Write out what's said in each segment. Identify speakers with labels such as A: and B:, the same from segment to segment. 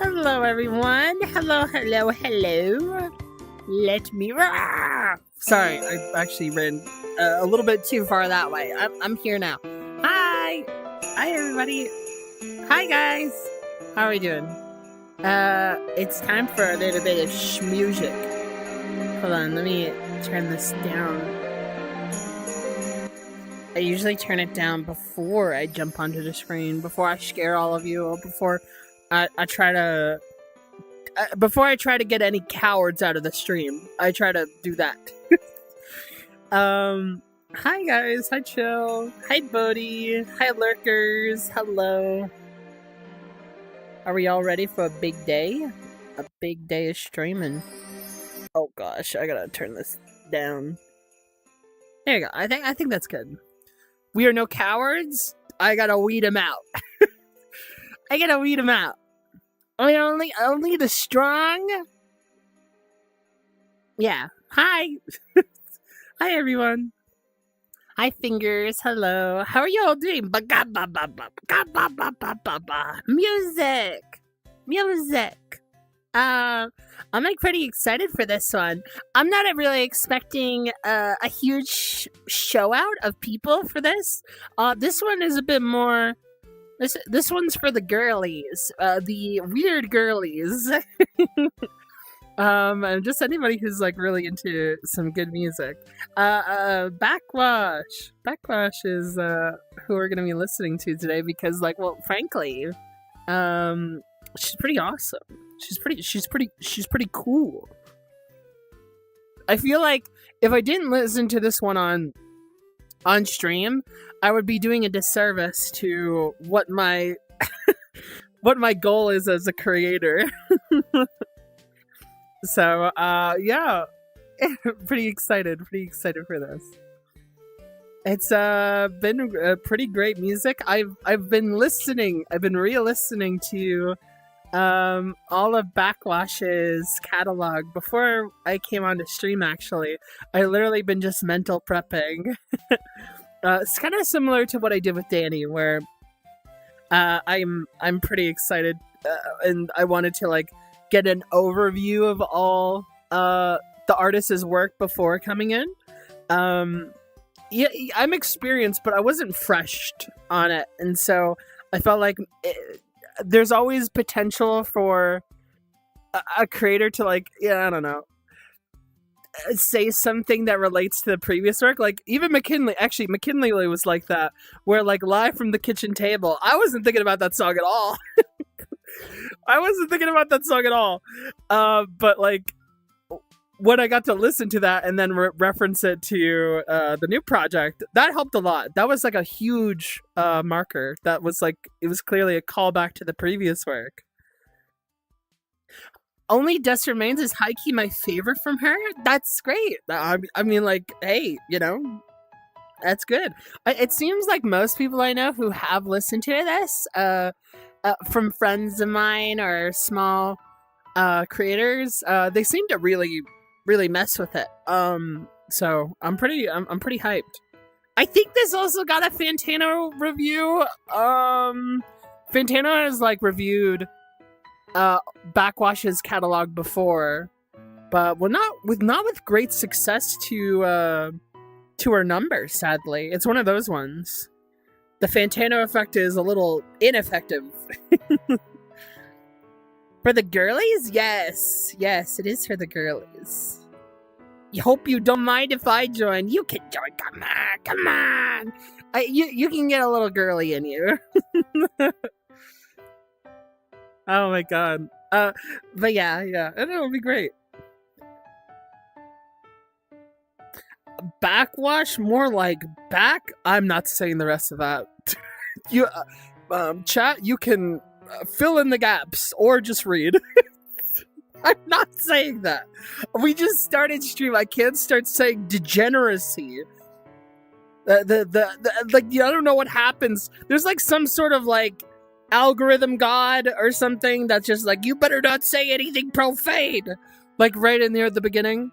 A: Hello, everyone. Hello, hello, hello. Let me rock. Sorry, I actually ran a little bit too far that way. I'm here now. Hi. Hi, everybody. Hi, guys. How are we doing? It's time for a little bit of music. Hold on, let me turn this down. I usually turn it down before I jump onto the screen, before I scare all of you, before I try to get any cowards out of the stream. I try to do that. Hi guys, hi Chill, hi Bodhi, hi Lurkers, hello. Are we all ready for a big day? A big day of streaming. Oh gosh, I gotta turn this down. There you go. I think that's good. We are no cowards. I gotta weed them out. I gotta weed them out. Only the strong. Yeah. Hi. Hi everyone. Hi Fingers. Hello. How are you all doing? Music. Music. I'm like pretty excited for this one. I'm not really expecting a huge show out of people for this. This one is a bit more. This one's for the girlies, the weird girlies. And just anybody who's like really into some good music. Backxwash is who we're gonna be listening to today because, like, well, frankly, she's pretty awesome. She's pretty cool. I feel like if I didn't listen to this one on stream, I would be doing a disservice to what my what my goal is as a creator. So, yeah, pretty excited for this. It's been pretty great music. I've been re-listening to all of Backxwash's catalog before I came on to stream. Actually, I literally been just mental prepping. It's kind of similar to what I did with Danny, where I'm pretty excited, and I wanted to like get an overview of all the artist's work before coming in. Yeah, I'm experienced, but I wasn't fresh on it, and so I felt like there's always potential for a creator to, like, yeah, I don't know, say something that relates to the previous work. Like, even McKinley was like that, where, like, Live from the Kitchen Table, I wasn't thinking about that song at all. But, like, when I got to listen to that and then reference it to the new project, that helped a lot. That was like a huge marker. That was like, it was clearly a callback to the previous work. Only Dust Remains is high-key my favorite from her. That's great. I mean, like, hey, you know, that's good. It seems like most people I know who have listened to this, from friends of mine or small creators, they seem to really mess with it. So I'm pretty hyped. I think this also got a Fantano review. Fantano has like reviewed Backxwash's catalog before, but not with great success to her numbers, sadly. It's one of those ones. The Fantano effect is a little ineffective. For the girlies? Yes, it is for the girlies. Hope you don't mind if I join. You can join. Come on. You can get a little girly in you. Oh my god. But yeah, it'll be great. Backxwash, more like back. I'm not saying the rest of that. You, chat. You can fill in the gaps or just read. I'm not saying that. We just started stream. I can't start saying degeneracy. Like, I don't know what happens. There's like some sort of like algorithm god or something that's just like, you better not say anything profane. Like right in there at the beginning.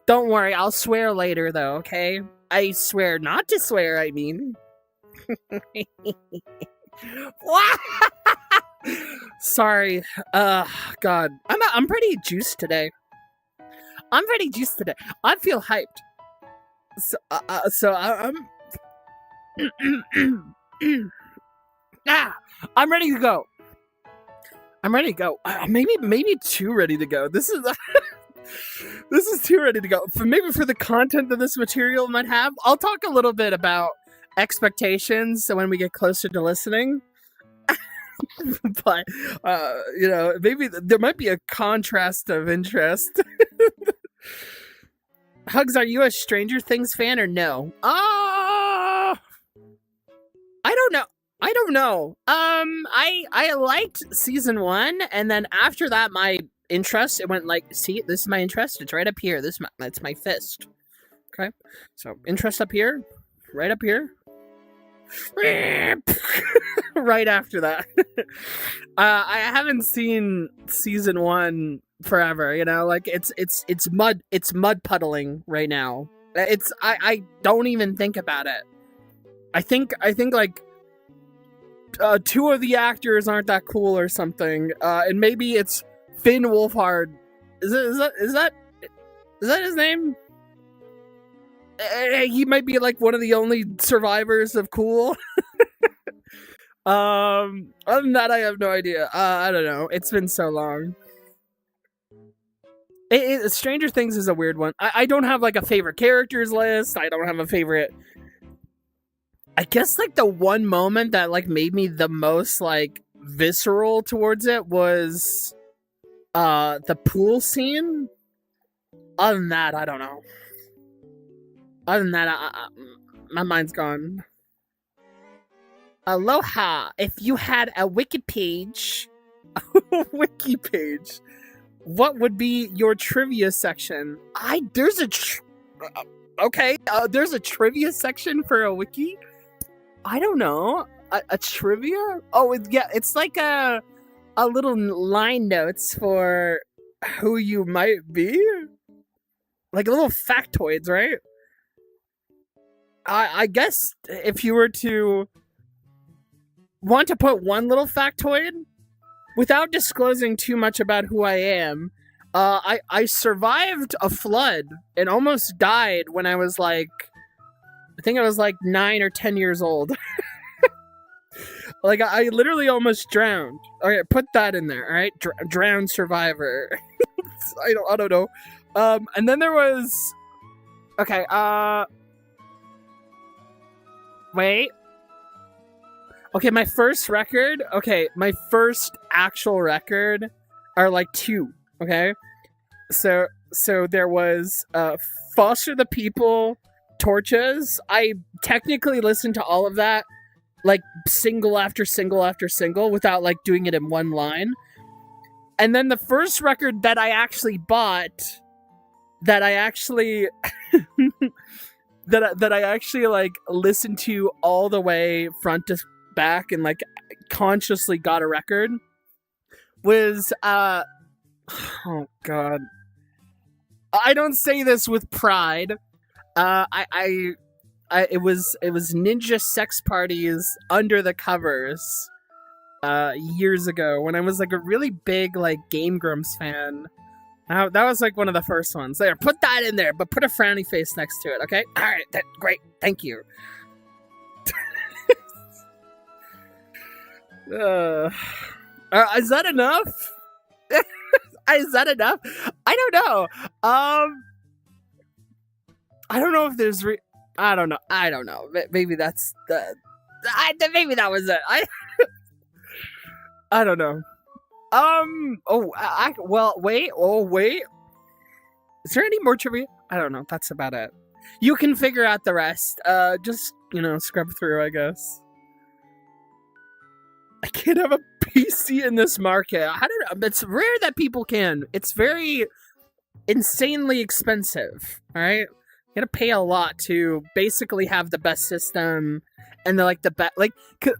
A: Don't worry, I'll swear later though, okay? I swear not to swear, I mean. Sorry. God. I'm pretty juiced today. I feel hyped. I'm I'm ready to go. Maybe too ready to go. This is this is too ready to go. Maybe for the content that this material might have. I'll talk a little bit about expectations when we get closer to listening. But maybe there might be a contrast of interest. Hugz, are you a Stranger Things fan or no? I don't know. I liked season 1, and then after that, my interest, it went like, see, this is my interest. It's right up here. That's my fist. Okay, so interest up here, right up here. Right after that. I haven't seen season 1 forever, like it's mud puddling right now. I don't even think about it. I think like 2 of the actors aren't that cool or something, and maybe it's Finn Wolfhard. Is that his name? He might be like one of the only survivors of cool. Other than that, I have no idea. I don't know. It's been so long. Stranger Things is a weird one. I don't have like a favorite characters list. I don't have a favorite. I guess like the one moment that like made me the most like visceral towards it was the pool scene. Other than that, I don't know. Other than that, my mind's gone. Aloha. If you had a wiki page, what would be your trivia section? There's a trivia section for a wiki. I don't know. A trivia? Oh, it's like a little line notes for who you might be. Like little factoids, right? I guess if you were to want to put one little factoid without disclosing too much about who I am, I survived a flood and almost died when I was like, I think I was like 9 or 10 years old. Like I literally almost drowned. Okay, put that in there. All right, drowned survivor. I don't know. And then there was, okay. Wait. Okay, my first actual record are like 2. Okay, so there was Foster the People, Torches. I technically listened to all of that, like single after single after single, without like doing it in one line. And then the first record that I actually bought, that I actually that I actually like listened to all the way front to back and like consciously got a record, was oh god, I don't say this with pride. It was Ninja Sex Party's Under the Covers years ago when I was like a really big like Game Grumps fan. That was like one of the first ones. There, put that in there, but put a frowny face next to it, okay? All right, great, thank you. Is that enough? Is that enough? I don't know. I don't know if there's I don't know. Maybe that's the. Maybe that was it. I don't know. Wait. Is there any more trivia? I don't know. That's about it. You can figure out the rest. Just scrub through, I guess. I can't have a PC in this market. I don't know. It's rare that people can. It's very insanely expensive. All right, you gotta pay a lot to basically have the best system. And they're like the best, like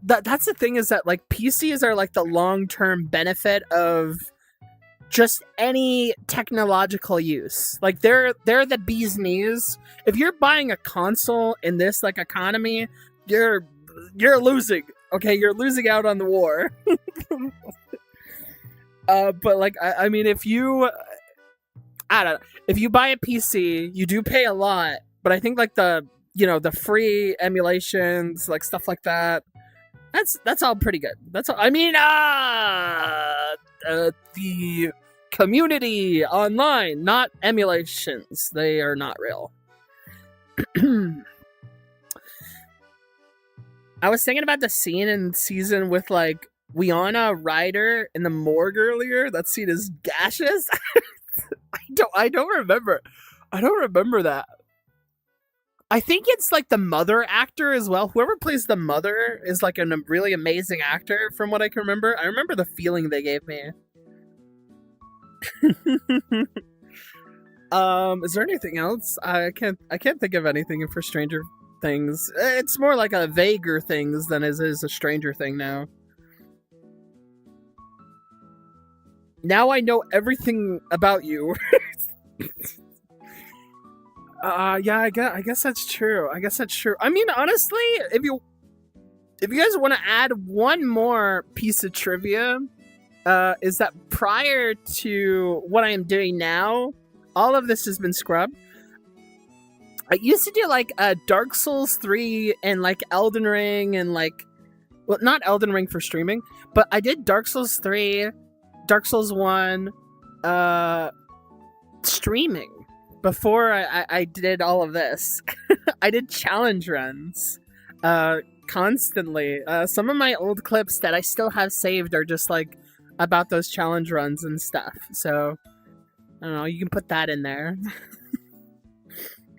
A: that's the thing, is that like PCs are like the long-term benefit of just any technological use. Like they're the bee's knees. If you're buying a console in this like economy, you're losing. Okay, you're losing out on the war. But like, I mean, if you, I don't know, if you buy a PC, you do pay a lot. But I think like the free emulations, like stuff like that, that's all pretty good. That's all. I mean, the community online, not emulations. They are not real. I was thinking about the scene in season with like Wiana Ryder in the morgue earlier. That scene is gaseous. I don't remember. I don't remember that. I think it's like the mother actor as well. Whoever plays the mother is like a really amazing actor from what I can remember. I remember the feeling they gave me. Is there anything else? I can't think of anything for Stranger Things. It's more like a vaguer things than it is a Stranger Thing now. Now I know everything about you. Yeah, I guess that's true. I guess that's true. I mean, honestly, if you guys want to add one more piece of trivia, is that prior to what I am doing now, all of this has been scrubbed. I used to do like Dark Souls 3 and like Elden Ring and like, well, not Elden Ring for streaming, but I did Dark Souls 3, Dark Souls 1, streaming before I did all of this. I did challenge runs constantly. Some of my old clips that I still have saved are just like about those challenge runs and stuff. So I don't know, you can put that in there.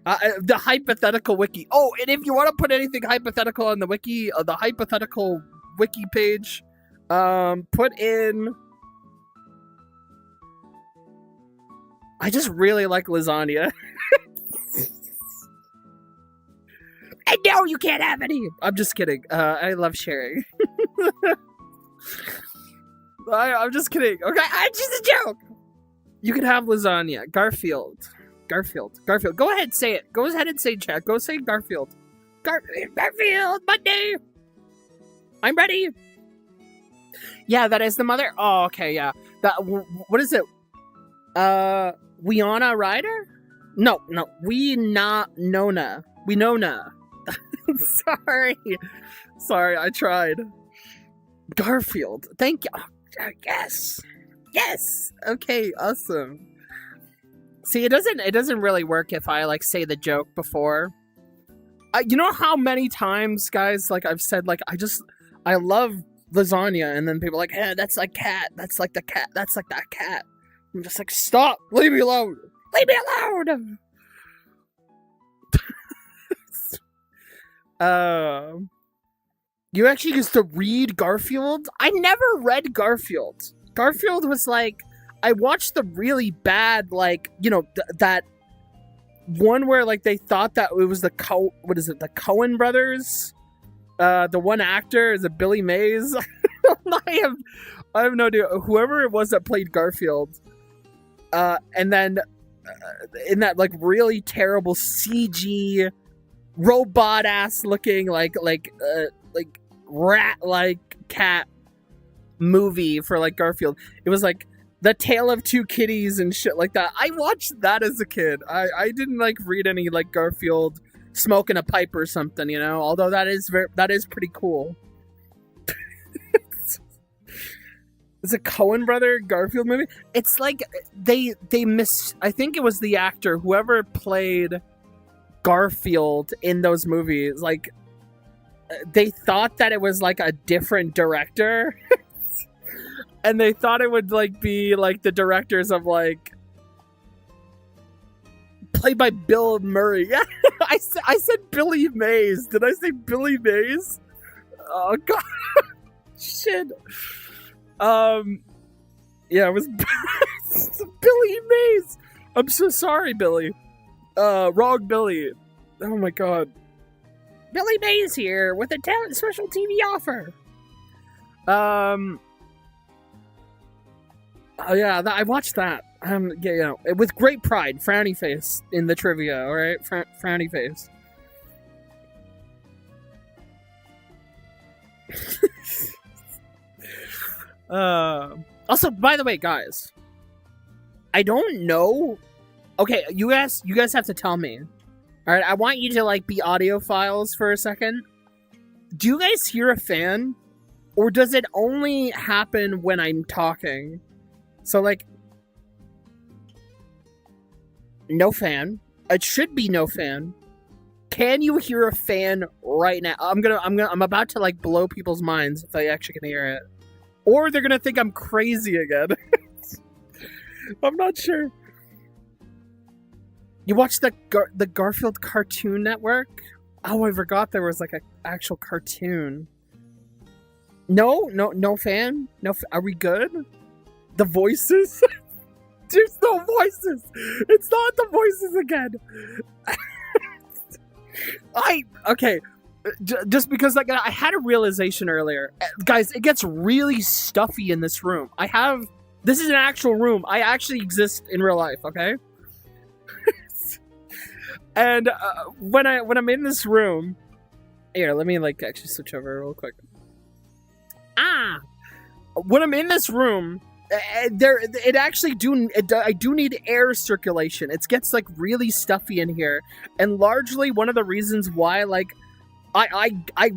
A: The hypothetical wiki. Oh, and if you want to put anything hypothetical on the wiki, the hypothetical wiki page, put in. I just really like lasagna. And no, you can't have any. I'm just kidding. I love sharing. I'm just kidding. Okay, it's just a joke. You can have lasagna. Garfield. Go ahead, say it. Go ahead and say chat. Go say Garfield. Garfield, Monday. I'm ready. Yeah, that is the mother. Oh, okay, yeah. What is it? Wiana Ryder? No. Winona. Sorry, I tried. Garfield. Thank you. Oh, yes. Okay, awesome. See, it doesn't really work if I like say the joke before. You know how many times, guys, like I've said, like I love lasagna, and then people are like, hey, that's like cat. That's like the cat. That's like that cat. I'm just like, stop. Leave me alone. Leave me alone. You actually used to read Garfield? I never read Garfield. Garfield was like, I watched the really bad, like, you know, that one where like they thought that it was the Coen brothers. The one actor is Billy Mays. I have no idea. Whoever it was that played Garfield. And then in that like really terrible CG robot ass looking like rat like cat movie for like Garfield. It was like The Tale of Two Kitties and shit like that. I watched that as a kid. I didn't like read any like Garfield smoking a pipe or something, you know. Although that is pretty cool. It's a Coen brother Garfield movie. It's like they I think it was the actor whoever played Garfield in those movies. Like they thought that it was like a different director. And they thought it would like be like the directors of like played by Bill Murray. Yeah, I said Billy Mays. Did I say Billy Mays? Oh god, shit. Yeah, it was Billy Mays. I'm so sorry, Billy. Wrong Billy. Oh my god. Billy Mays here with a talent special TV offer. Oh yeah, I watched that. Yeah, you know, with great pride. Frowny face in the trivia. All right, frowny face. Also, by the way, guys, I don't know. Okay, you guys have to tell me. All right, I want you to like be audiophiles for a second. Do you guys hear a fan, or does it only happen when I'm talking? So like, no fan. It should be no fan. Can you hear a fan right now? I'm about to like blow people's minds if they actually can hear it, or they're gonna think I'm crazy again. I'm not sure. You watched the Garfield Cartoon Network? Oh, I forgot there was like an actual cartoon. No fan. No, are we good? The voices. There's no voices. It's not the voices again. Okay. Just because like I had a realization earlier, guys. It gets really stuffy in this room. This is an actual room. I actually exist in real life. Okay. And when I'm in this room, here, let me like actually switch over real quick. When I'm in this room, I do need air circulation. It gets like really stuffy in here, and largely one of the reasons why like I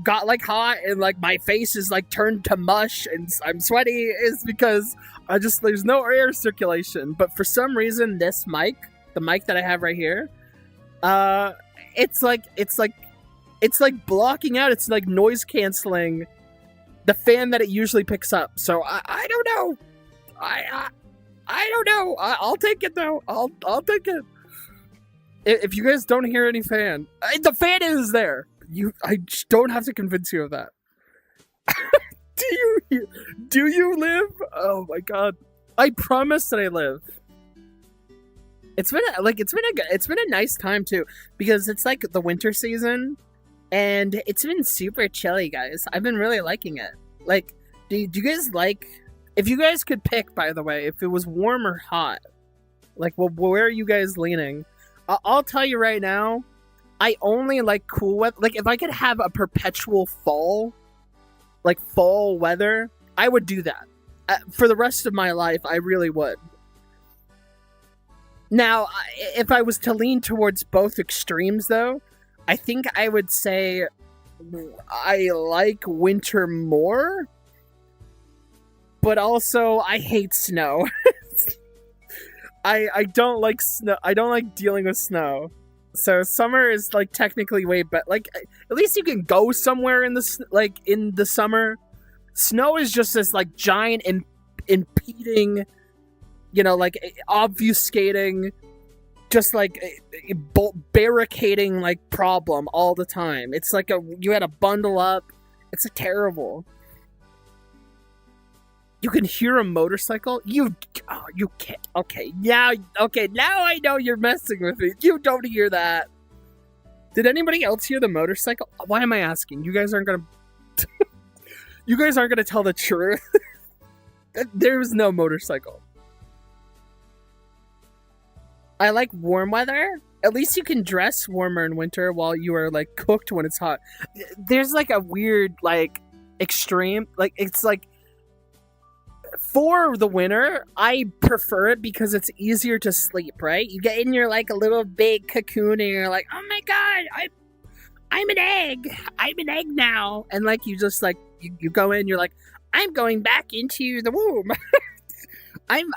A: got like hot and like my face is like turned to mush and I'm sweaty is because there's no air circulation. But for some reason, this mic, the mic that I have right here, it's like blocking out. It's like noise canceling the fan that it usually picks up. So I don't know. I don't know. I'll take it though. I'll take it. If you guys don't hear any fan, the fan is there. I don't have to convince you of that. Do you live? Oh my god! I promise that I live. It's been a nice time too, because it's like the winter season, and it's been super chilly, guys. I've been really liking it. Like, do you guys like? If you guys could pick, by the way, if it was warm or hot, like, well, where are you guys leaning? I'll tell you right now, I only like cool weather. Like, if I could have a perpetual fall weather, I would do that. For the rest of my life, I really would. Now, if I was to lean towards both extremes, though, I think I would say I like winter more, but also I hate snow. I don't like snow. I don't like dealing with snow. So summer is like technically way better. Like, at least you can go somewhere in the summer. Snow is just this like giant impeding, like obfuscating, just like barricading like problem all the time. It's like you had to bundle up. It's terrible. You can hear a motorcycle. You can't. Okay, now I know you're messing with me. You don't hear that. Did anybody else hear the motorcycle? Why am I asking? You guys aren't gonna. You guys aren't gonna tell the truth. There was no motorcycle. I like warm weather. At least you can dress warmer in winter while you are like cooked when it's hot. There's like a weird like extreme. Like, it's like, for the winter, I prefer it because it's easier to sleep, right? You get in your like a little big cocoon and you're like, oh my god, I'm an egg. I'm an egg now. And like you just like you go in, you're like, I'm going back into the womb. I'm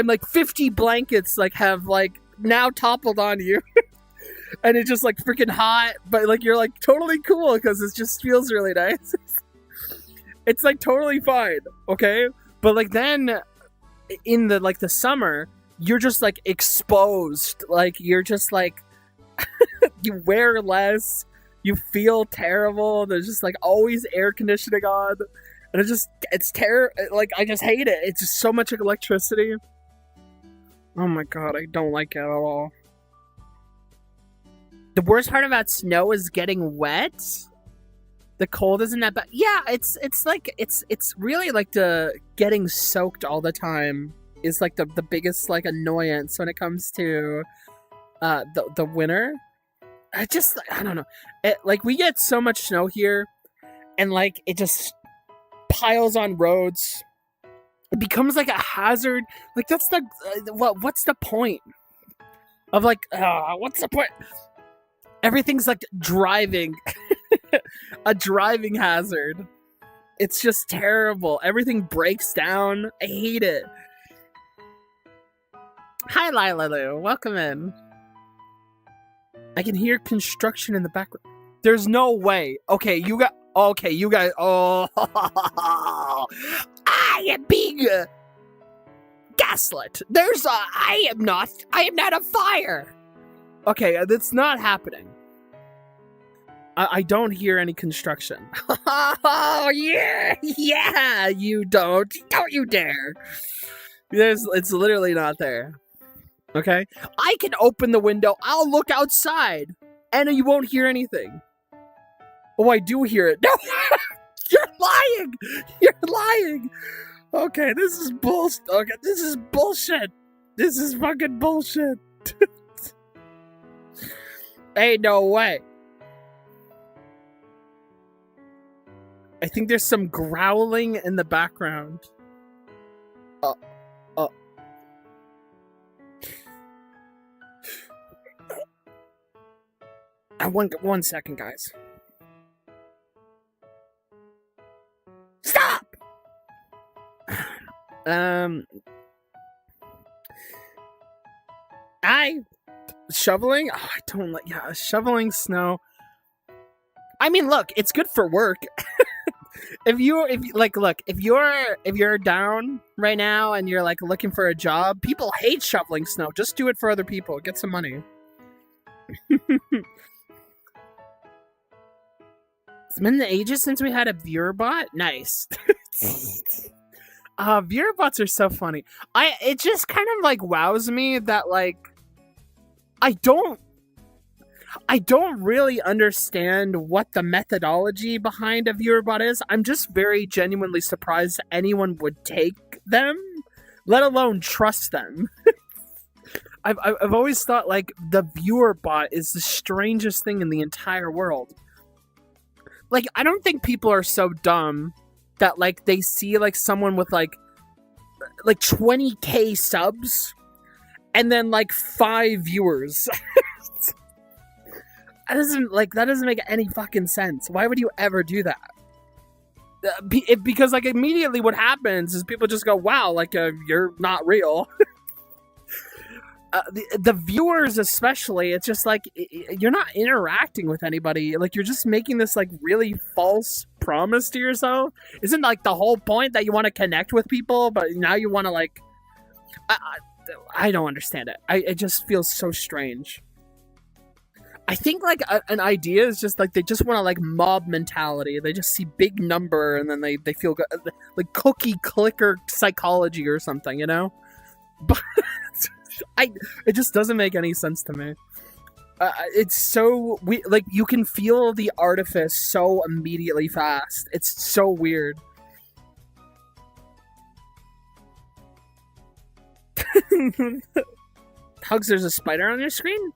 A: like 50 blankets like have like now toppled on you. And it's just like freaking hot, but like you're like totally cool because it just feels really nice. It's like totally fine, okay? But like then in the summer, you're just like exposed. Like you're just like you wear less, you feel terrible. There's just like always air conditioning on. And it's terrible. Like, I just hate it. It's just so much electricity. Oh my god, I don't like it at all. The worst part about snow is getting wet. The cold isn't that bad. Yeah, it's really like the getting soaked all the time is like the biggest like annoyance when it comes to the winter. I don't know. Like, we get so much snow here, and like it just piles on roads. it becomes like a hazard. Like that's the what's the point of like what's the point? Everything's like driving, a driving hazard. It's just terrible. Everything breaks down. I hate it. Hi, Lila. Welcome in. I can hear construction in the background. There's no way. Okay, you guys. Oh, I am being gaslit. I am not a fire. Okay, that's not happening. I don't hear any construction. Oh, yeah, you don't. Don't you dare. It's literally not there. Okay? I can open the window, I'll look outside, and you won't hear anything. Oh, I do hear it. No! You're lying! You're lying! Okay, this is bullshit. Okay, this is bullshit. This is fucking bullshit. Ain't no way. I think there's some growling in the background. One second, guys. Stop! Shoveling? Oh, I don't like, shoveling snow. I mean, look, it's good for work. If you're down right now and you're like looking for a job, people hate shoveling snow. Just do it for other people. Get some money. It's been the ages since we had a viewer bot. Nice. Viewer bots are so funny. It just kind of like wows me that like I don't really understand what the methodology behind a viewer bot is. I'm just very genuinely surprised anyone would take them, let alone trust them. I've always thought like the viewer bot is the strangest thing in the entire world. Like, I don't think people are so dumb that like they see like someone with like 20k subs and then like 5 viewers. That doesn't make any fucking sense. Why would you ever do that? Because like immediately what happens is people just go, wow, like you're not real. The viewers especially, it's just like you're not interacting with anybody. Like you're just making this like really false promise to yourself. Isn't like the whole point that you want to connect with people, but now you want to like I don't understand it. It just feels so strange. I think like an idea is just like they just want to like mob mentality. They just see big number and then they feel good, like cookie clicker psychology or something, you know? But it just doesn't make any sense to me. It's so like you can feel the artifice so immediately fast. It's so weird. Hugz, there's a spider on your screen?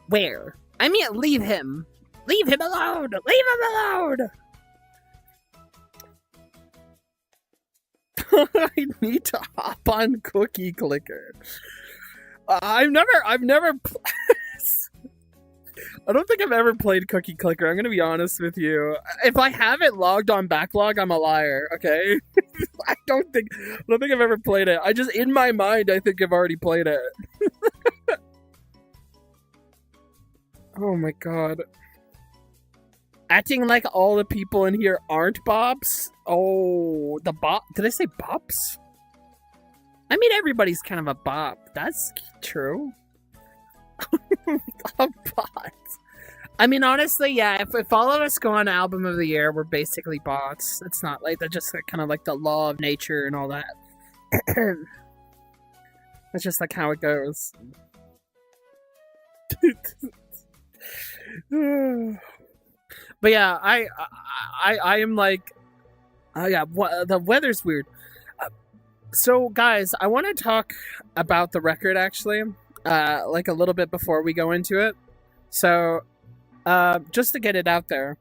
A: Where? I mean, leave him. Leave him alone. Leave him alone. I need to hop on Cookie Clicker. I've never. I don't think I've ever played Cookie Clicker. I'm gonna be honest with you. If I haven't logged on Backlog, I'm a liar. Okay. I don't think I've ever played it. I just in my mind, I think I've already played it. Oh my god. Acting like all the people in here aren't bops? Oh, the bop. Did I say bops? I mean, everybody's kind of a bop. That's true. A bot. I mean, honestly, yeah, if all of us go on Album of the Year, we're basically bots. It's not like, that's just like, kind of like the law of nature and all that. That's just like how it goes. But yeah, I am like, yeah, the weather's weird. So guys, I want to talk about the record actually, like a little bit before we go into it. So, just to get it out there,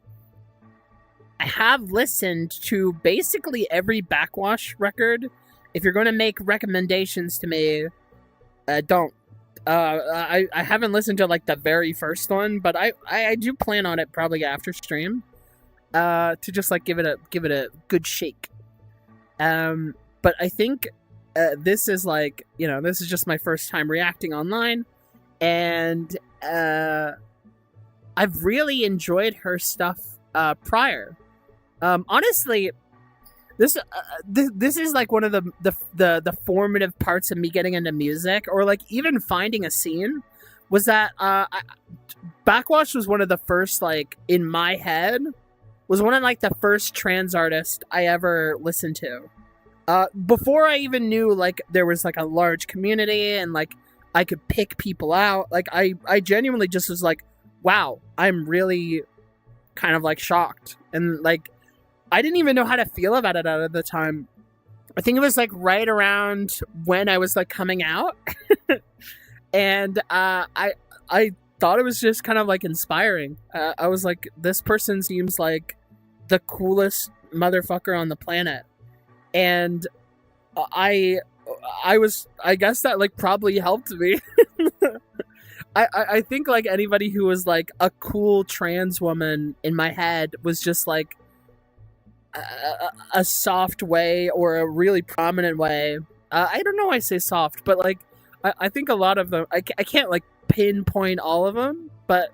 A: I have listened to basically every Backxwash record. If you're going to make recommendations to me, don't. I haven't listened to like the very first one, but I do plan on it probably after stream, to just like give it a good shake. But I think this is like, you know, this is just my first time reacting online, and I've really enjoyed her stuff prior. Honestly, this is like one of the formative parts of me getting into music, or like even finding a scene, was that Backxwash was one of the first, like, in my head, was one of like the first trans artists I ever listened to. Before I even knew like there was like a large community and like I could pick people out, like I genuinely just was like, wow, I'm really kind of like shocked, and like I didn't even know how to feel about it at the time. I think it was like right around when I was like coming out, and I thought it was just kind of like inspiring. I was like, this person seems like the coolest motherfucker on the planet, and I guess that like probably helped me. I think like anybody who was like a cool trans woman in my head was just like a soft way, or a really prominent way. I don't know why I say soft, but like I think a lot of them, I can't like pinpoint all of them, but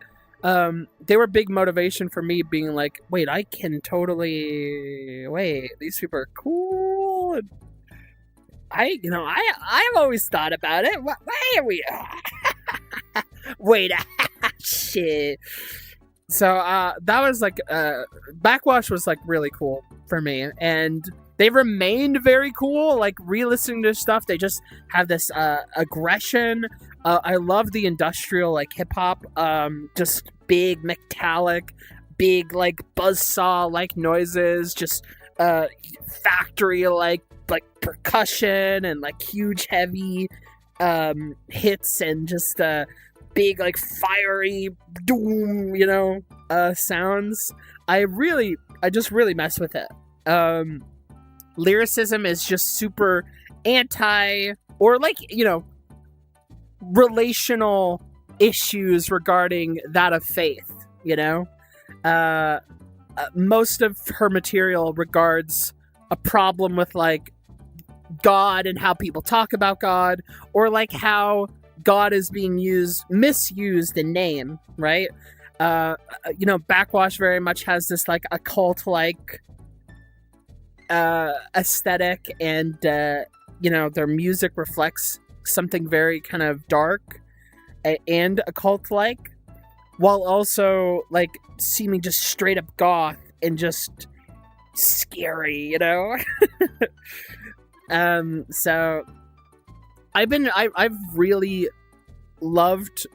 A: they were big motivation for me, being like, wait, I can totally, wait, these people are cool. I've always thought about it. Why are we? Wait, shit. So that was like Backxwash was like really cool for me, and they remained very cool. Like re-listening to stuff, they just have this aggression. I love the industrial like hip hop, just big metallic, big like buzzsaw like noises, just factory like percussion and like huge heavy hits, and just big like fiery doom, you know, sounds. I just really mess with it. Lyricism is just super anti, or like, you know, relational issues regarding that of faith, you know. Most of her material regards a problem with like God and how people talk about God, or like how God is being misused in name, right? You know, Backxwash very much has this like occult like aesthetic, and you know, their music reflects something very kind of dark and occult like, while also like seeming just straight up goth and just scary, you know. So I've really loved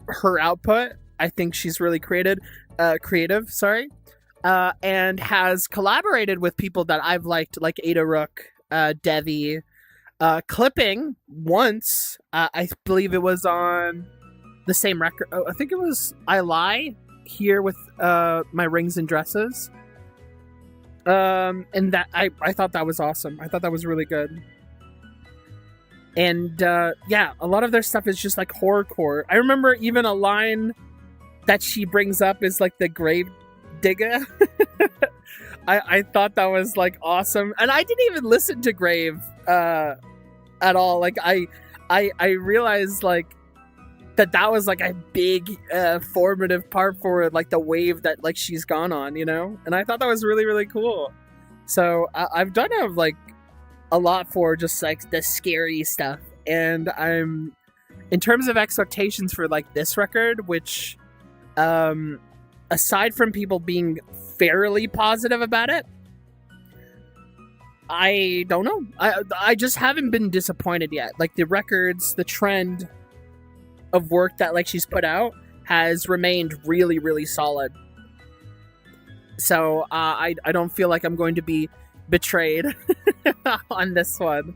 A: her output. I think she's really creative, and has collaborated with people that I've liked, like Ada Rook, Devi, Clipping once. I believe it was on the same record. Oh, I think it was I Lie here with My Rings and Dresses. And that I thought that was awesome. I thought that was really good. And yeah, a lot of their stuff is just like horrorcore. I remember even a line that she brings up is like the grave digger. I thought that was like awesome, and I didn't even listen to Grave at all. Like I realized like that was like a big formative part for like the wave that like she's gone on, you know. And I thought that was really, really cool. So I've done like a lot for just like the scary stuff, and I'm, in terms of expectations for like this record, which aside from people being fairly positive about it, I don't know. I just haven't been disappointed yet. Like the records, the trend of work that like she's put out has remained really, really solid. So I don't feel like I'm going to be betrayed on this one.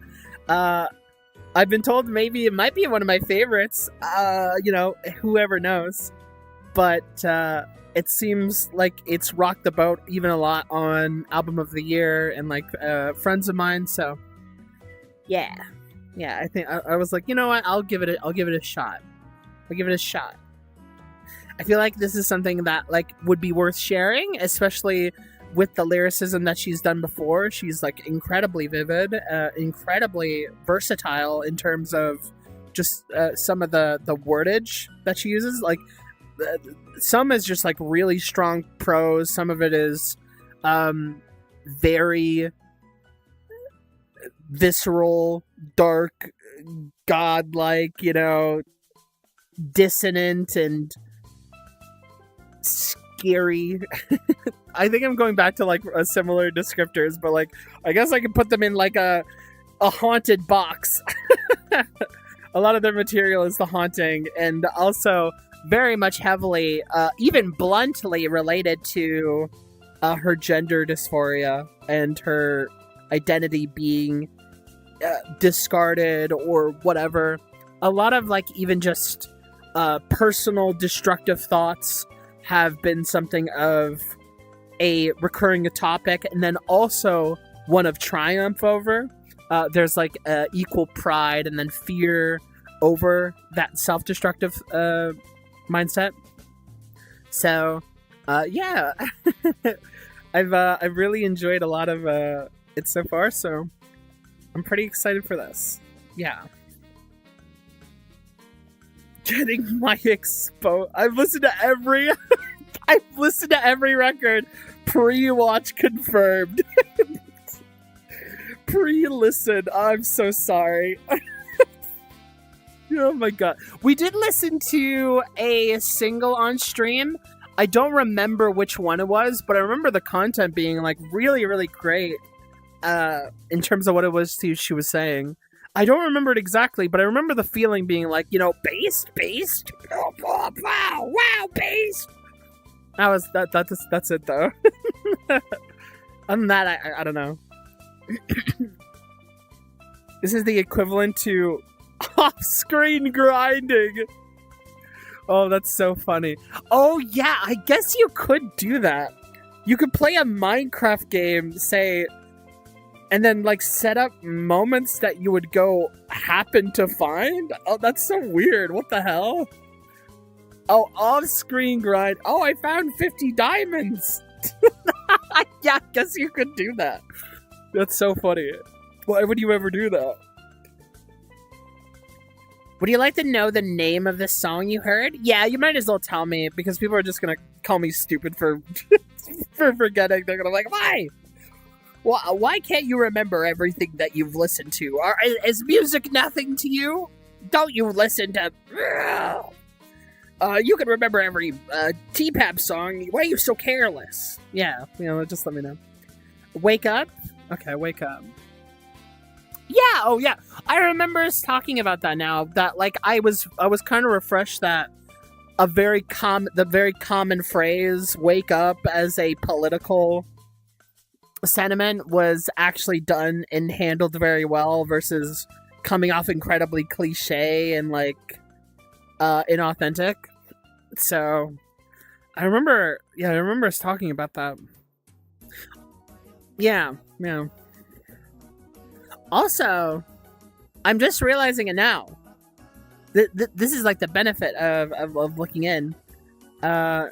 A: I've been told maybe it might be one of my favorites. You know, whoever knows. But it seems like it's rocked the boat even a lot on Album of the Year and like friends of mine. So yeah, I think I was like, you know what, I'll give it a shot. I'll give it a shot. I feel like this is something that like would be worth sharing, especially with the lyricism that she's done before. She's like incredibly vivid, incredibly versatile in terms of just some of the wordage that she uses. Like some is just like really strong prose. Some of it is very visceral, dark, godlike, you know, dissonant and scary. I think I'm going back to like a similar descriptors, but like I guess I can put them in like a haunted box. A lot of their material is The Haunting, and also very much heavily, even bluntly related to her gender dysphoria and her identity being discarded or whatever. A lot of like even just personal destructive thoughts have been something of a recurring topic, and then also one of triumph over. There's like equal pride and then fear over that self-destructive mindset. So yeah, I've really enjoyed a lot of it so far, so I'm pretty excited for this. Yeah. Getting my expo. I've listened to every record. Pre-watch confirmed. Pre-listen. I'm so sorry. Oh my god. We did listen to a single on stream. I don't remember which one it was, but I remember the content being like really, really great in terms of what it was she was saying. I don't remember it exactly, but I remember the feeling being like, you know, based, wow, based. That's it though. Other than that, I don't know. This is the equivalent to off-screen grinding. Oh, that's so funny. Oh yeah, I guess you could do that. You could play a Minecraft game, say, and then like set up moments that you would go happen to find. Oh, that's so weird. What the hell? Oh, off-screen grind. Oh, I found 50 diamonds. Yeah, I guess you could do that. That's so funny. Why would you ever do that? Would you like to know the name of the song you heard? Yeah, you might as well tell me, because people are just gonna call me stupid for for forgetting. They're gonna be like, why? Well, why can't you remember everything that you've listened to? Is music nothing to you? Don't you listen to... you can remember every T-Pap song. Why are you so careless? Yeah, you know, just let me know. Wake Up? Okay, Wake Up. Yeah, oh yeah. I remember us talking about that now. That like I was kind of refreshed that the very common phrase "wake up" as a political sentiment was actually done and handled very well versus coming off incredibly cliche and like inauthentic. So I remember us talking about that. Yeah. Also, I'm just realizing it now. This is like the benefit of looking in. Aura.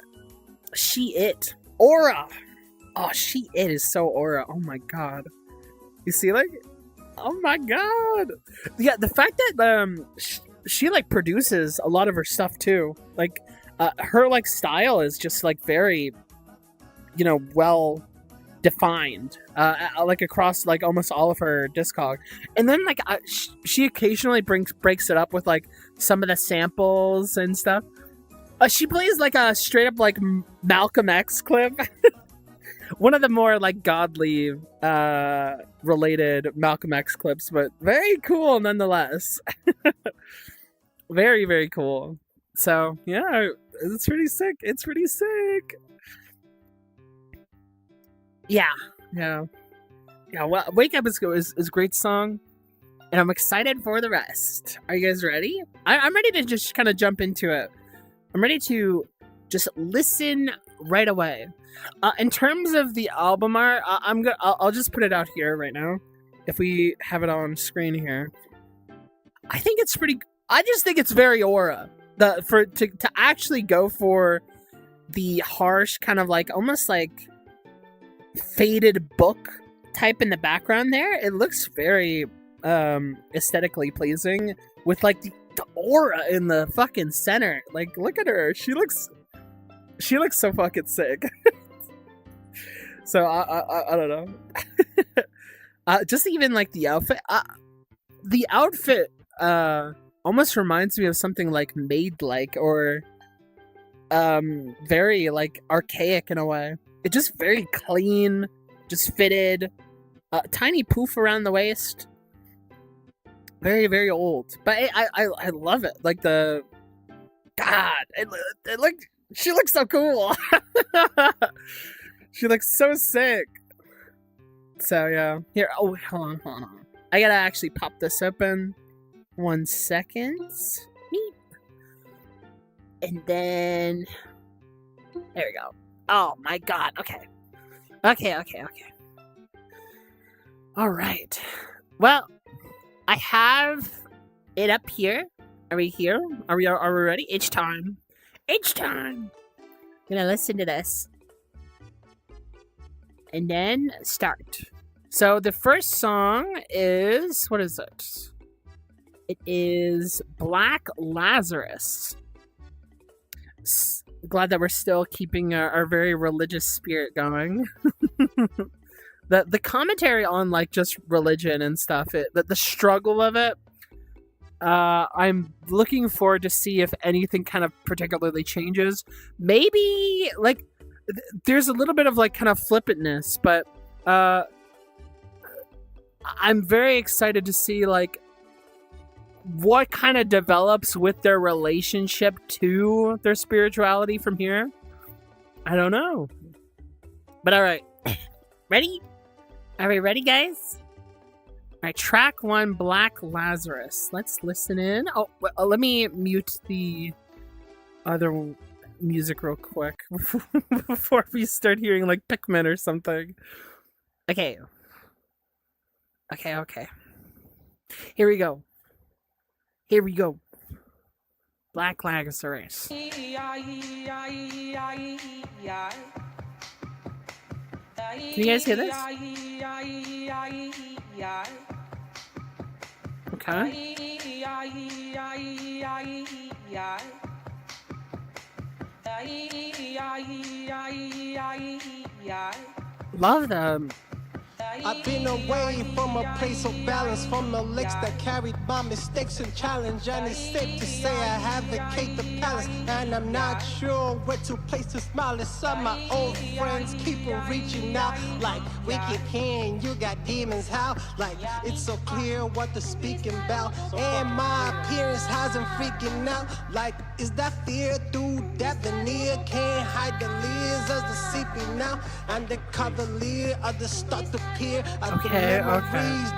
A: Oh, She It is so Aura. Oh my god. You see, like, oh my god. Yeah, the fact that she like produces a lot of her stuff too. Like, her like style is just like very, you know, well defined, like across like almost all of her discog. And then like she occasionally breaks it up with like some of the samples and stuff. She plays like a straight up like Malcolm X clip. One of the more like godly related Malcolm X clips, but very cool nonetheless. Very, very cool. So yeah, it's pretty sick. Yeah. Well, Wake Up is a great song, and I'm excited for the rest. Are you guys ready? I'm ready to just kind of jump into it. I'm ready to just listen right away. In terms of the album art, I'll just put it out here right now. If we have it on screen here, I think it's pretty. I just think it's very aura. To actually go for the harsh kind of like almost like faded book type in the background there. It looks very aesthetically pleasing with like the aura in the fucking center. Like, look at her. She looks so fucking sick. So I don't know. Just even like the outfit. The outfit almost reminds me of something like Maid-like or very like archaic in a way. It's just very clean, just fitted, tiny poof around the waist. Very, very old, but I love it. Like the God, it like she looks so cool. She looks so sick. So yeah, here. Oh, hold on. I gotta actually pop this open. 1 second. Meep. And then there we go. Oh my God. Okay. All right. Well, I have it up here. Are we here? Are we ready? It's time. I'm gonna listen to this. And then start. So the first song is, what is it? It is Black Lazarus. Glad that we're still keeping our very religious spirit going. The commentary on like just religion and stuff, the struggle of it, I'm looking forward to see if anything kind of particularly changes. Maybe like there's a little bit of like kind of flippantness, but I'm very excited to see like what kind of develops with their relationship to their spirituality from here. I don't know. But all right. Ready? Are we ready, guys? All right, track 1, Black Lazarus. Let's listen in. Oh, let me mute the other music real quick before we start hearing like Pikmin or something. Okay. Here we go. Black Lazarus. Can you guys hear this? Okay. Love them.
B: I've been away from a place of balance, from the licks that carried my mistakes and challenge. And it's safe to say I advocate the palace, and I'm not sure where to place the smile. It's some of my old friends keep on reaching out, like we keep hearing you got demons. How? Like it's so clear what they're speaking about, and my appearance hasn't freaking out. Like is that fear through that veneer? Can't hide the leers as the seeping out, and the cavalier of the start to peer.
A: Okay.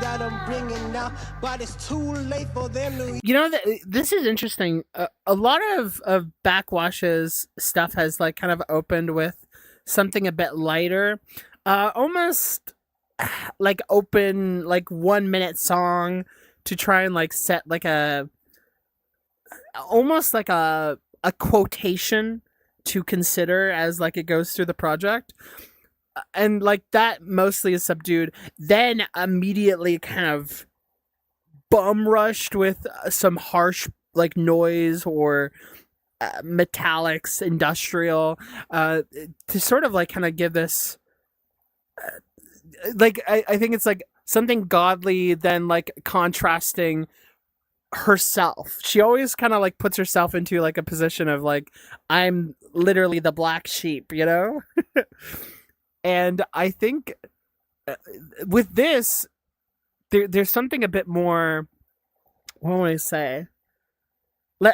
B: That I'm bringing out, but it's too late for them to.
A: You know, this is interesting. A lot of Backxwashes stuff has like kind of opened with something a bit lighter, almost like open like 1 minute song to try and like set like almost like a quotation to consider as like it goes through the project. And like that mostly is subdued, then immediately kind of bum rushed with some harsh like noise or metallics, industrial, to sort of like kind of give this like I think it's like something godly, then like contrasting herself. She always kind of like puts herself into like a position of like, I'm literally the black sheep, you know? And I think with this, there's something a bit more, what would I say?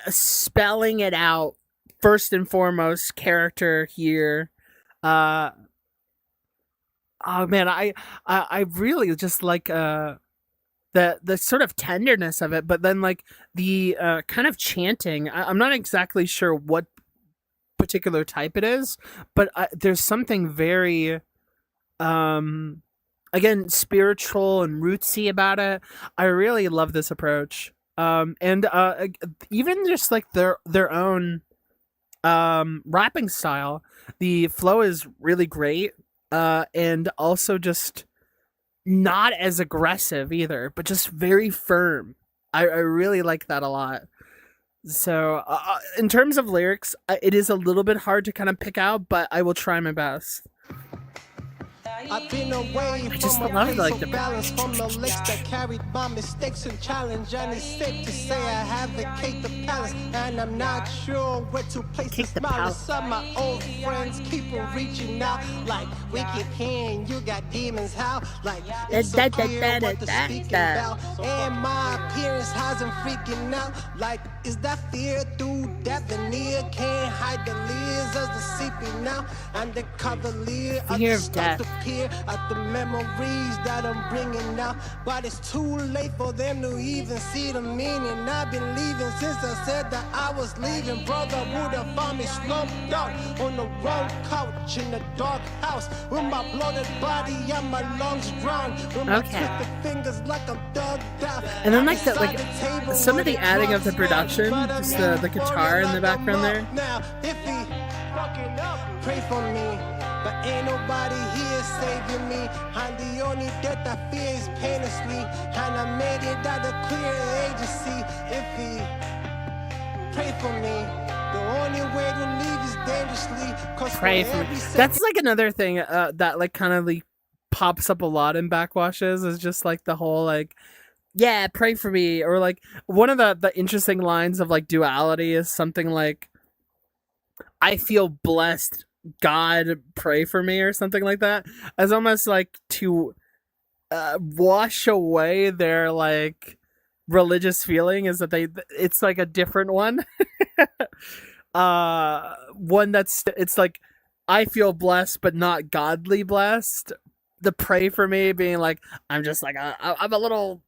A: Spelling it out, first and foremost, character here. Oh man, I really just like the sort of tenderness of it, but then like the kind of chanting. I'm not exactly sure what particular type it is, but there's something very again spiritual and rootsy about it. I really love this approach. And even just like their own rapping style, the flow is really great, and also just not as aggressive either, but just very firm. I really like that a lot. So in terms of lyrics, it is a little bit hard to kind of pick out, but I will try my best.
B: I've been away
A: just
B: from a
A: love,
B: place
A: like,
B: of
A: the-
B: balance, from the licks that carried my mistakes and challenge. And it's safe to say I advocate the palace, and I'm not sure where to place the
A: Kick the
B: smile.
A: palace.
B: Some of my old friends keep on reaching out, like we keep hearing you got demons howl, like it's so clear what they're speaking about. And my appearance has them freaking out, like is that fear through that veneer? Can't hide the leers as the seeping out, and the cavalier of
A: Fear
B: the
A: of
B: start
A: death.
B: to peer at the memories that I'm bringing out, but it's too late for them to even see the meaning. I've been leaving since I said that I was leaving. Brother would have found me slumped out on the wrong couch in the dark house, with my bloated body and my lungs drowned, with my
A: Okay.
B: twisted fingers like I'm dug out.
A: And then, like, some of the adding of the production, just the guitar in the background there.
B: Now, if he fucking up, pray for me. But ain't nobody here saving me. And the only death I fear is painlessly. And I made it out of clear agency. If he pray for me, the only way to leave is dangerously. Cause
A: Pray for me. That's like another thing that like kind of like pops up a lot in Backwashes, is just like the whole like, yeah, pray for me, or like one of the interesting lines of like duality is something like, I feel blessed, God pray for me, or something like that, as almost like to wash away their like religious feeling, is that it's like a different one. One that's, it's like, I feel blessed but not godly blessed. The pray for me being like, I'm just like I'm a little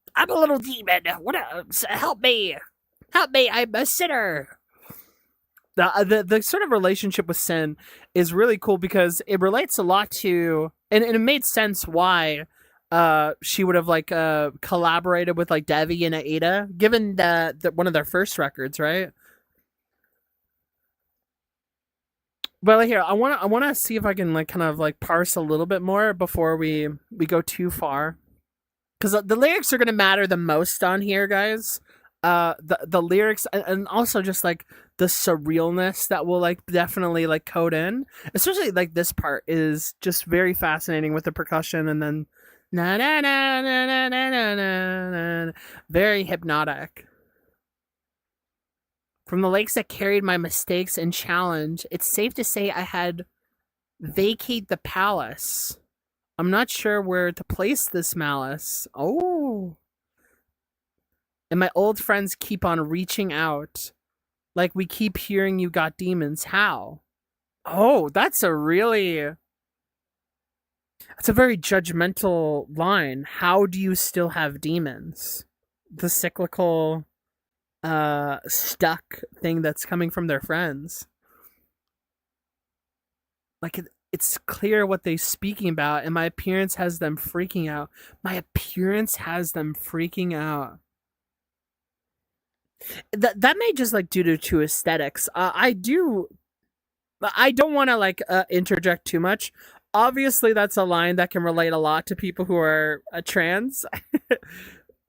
A: demon. What help me, I'm a sinner. The sort of relationship with sin is really cool because it relates a lot to, and it made sense why she would have like collaborated with like Devi and Aida, given that one of their first records, right? But here, I want to see if I can like kind of like parse a little bit more before we go too far, because the lyrics are gonna matter the most on here, guys. The lyrics, and also just like the surrealness that will like definitely like code in, especially like this part is just very fascinating with the percussion, and then na na na na na na na na, very hypnotic. From the lakes that carried my mistakes and challenge, it's safe to say I had vacate the palace. I'm not sure where to place this malice. Oh. And my old friends keep on reaching out. Like we keep hearing you got demons. How? Oh, that's a very judgmental line. How do you still have demons? The cyclical stuck thing that's coming from their friends. Like it's clear what they're speaking about, and my appearance has them freaking out. My appearance has them freaking out. That may just like due to aesthetics. I don't want to like interject too much. Obviously, that's a line that can relate a lot to people who are trans.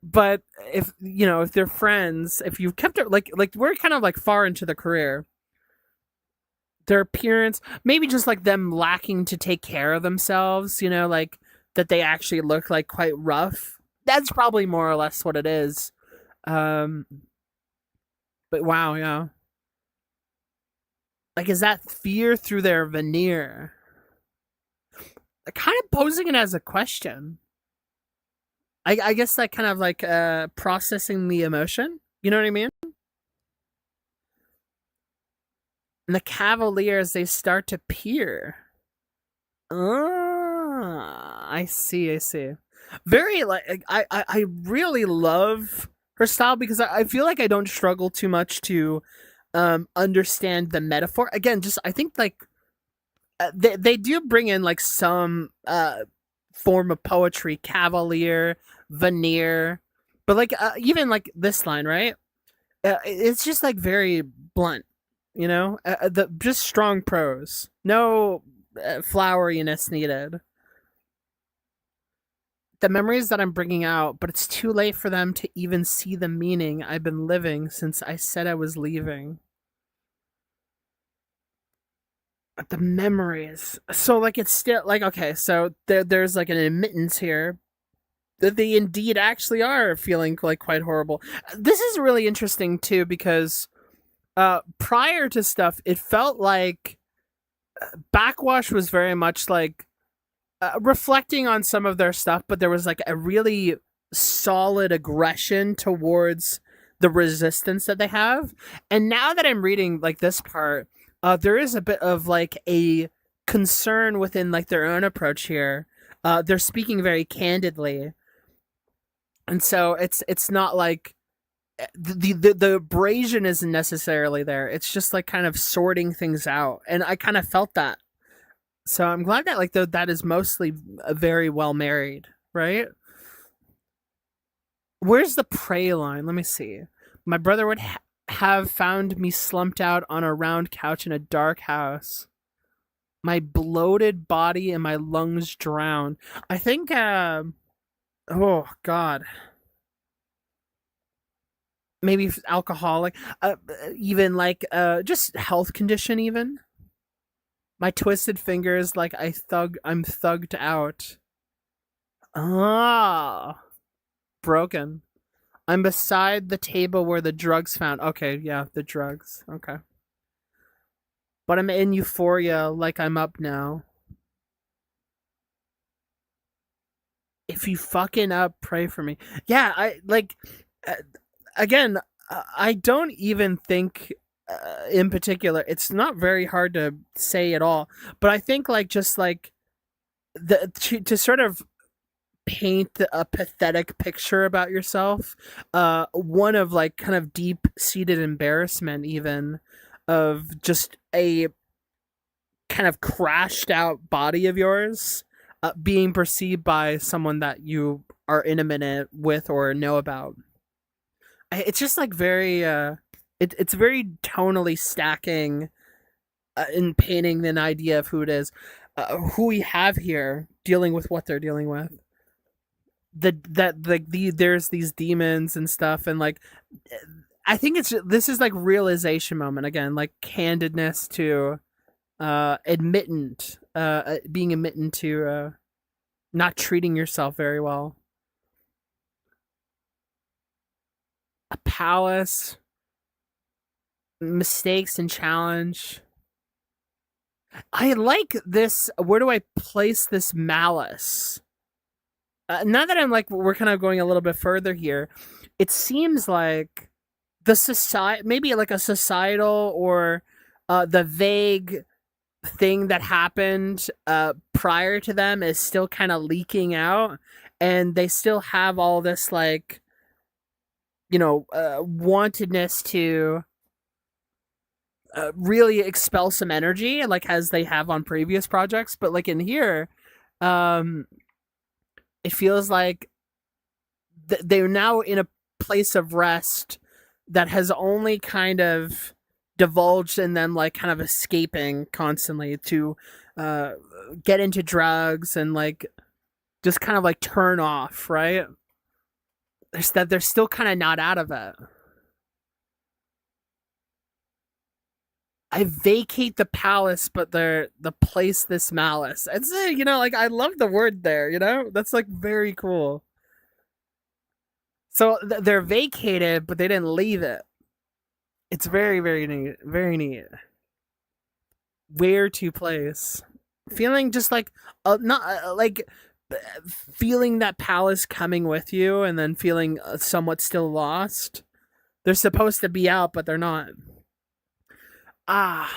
A: But if they're friends, if you've kept it like we're kind of like far into the career, their appearance, maybe just like them lacking to take care of themselves, like that they actually look like quite rough. That's probably more or less what it is. But wow, yeah. Like, is that fear through their veneer? Kind of posing it as a question. I guess that kind of like processing the emotion. You know what I mean? And the Cavaliers, they start to peer. I see. Very like I really love her style, because I feel like I don't struggle too much to understand the metaphor. Again, just I think like they do bring in like some form of poetry, cavalier, veneer, but like even like this line, right? It's just like very blunt, you know. The just strong prose, no floweriness needed. The memories that I'm bringing out, but it's too late for them to even see the meaning I've been living since I said I was leaving. The memories. So like it's still like okay, so there's like an admittance here that they indeed actually are feeling like quite horrible. This is really interesting too because prior to stuff, it felt like Backwash was very much like reflecting on some of their stuff, but there was like a really solid aggression towards the resistance that they have. And now that I'm reading like this part, there is a bit of like a concern within like their own approach here. They're speaking very candidly, and so it's not like the abrasion isn't necessarily there. It's just like kind of sorting things out, and I kind of felt that. So I'm glad that like that is mostly very well married, right? Where's the prey line? Let me see. My brother would have found me slumped out on a round couch in a dark house. My bloated body and my lungs drowned. I think. Oh God. Maybe alcoholic. Even like just health condition. Even my twisted fingers, like I'm thugged out. Ah, broken. I'm beside the table where the drugs found. Okay, yeah, the drugs. Okay. But I'm in euphoria like I'm up now. If you fucking up, pray for me. Yeah, I like uh, again, I don't even think in particular it's not very hard to say at all, but I think like just like to sort of paint a pathetic picture about yourself, one of like kind of deep seated embarrassment, even of just a kind of crashed out body of yours being perceived by someone that you are intimate with or know about. It's just like very it's very tonally stacking in painting an idea of who it is, who we have here dealing with what they're dealing with. There's these demons and stuff, and like I think this is like realization moment again, like candidness to admittant, being admittant to not treating yourself very well. A palace, mistakes and challenge. I like this. Where do I place this malice? Now that I'm like, we're kind of going a little bit further here, it seems like the society, maybe like a societal or the vague thing that happened prior to them is still kind of leaking out, and they still have all this like, you know, wantedness to really expel some energy, like as they have on previous projects. But like in here, um, it feels like they're now in a place of rest that has only kind of divulged in them like kind of escaping constantly to get into drugs and like just kind of like turn off, right? There's that they're still kind of not out of it. I vacate the palace, but the place this malice. It's you know, like I love the word there. You know, that's like very cool. So they're vacated, but they didn't leave it. It's very very neat, very neat. Where to place? Feeling just like not like feeling that palace coming with you, and then feeling somewhat still lost. They're supposed to be out, but they're not. Ah,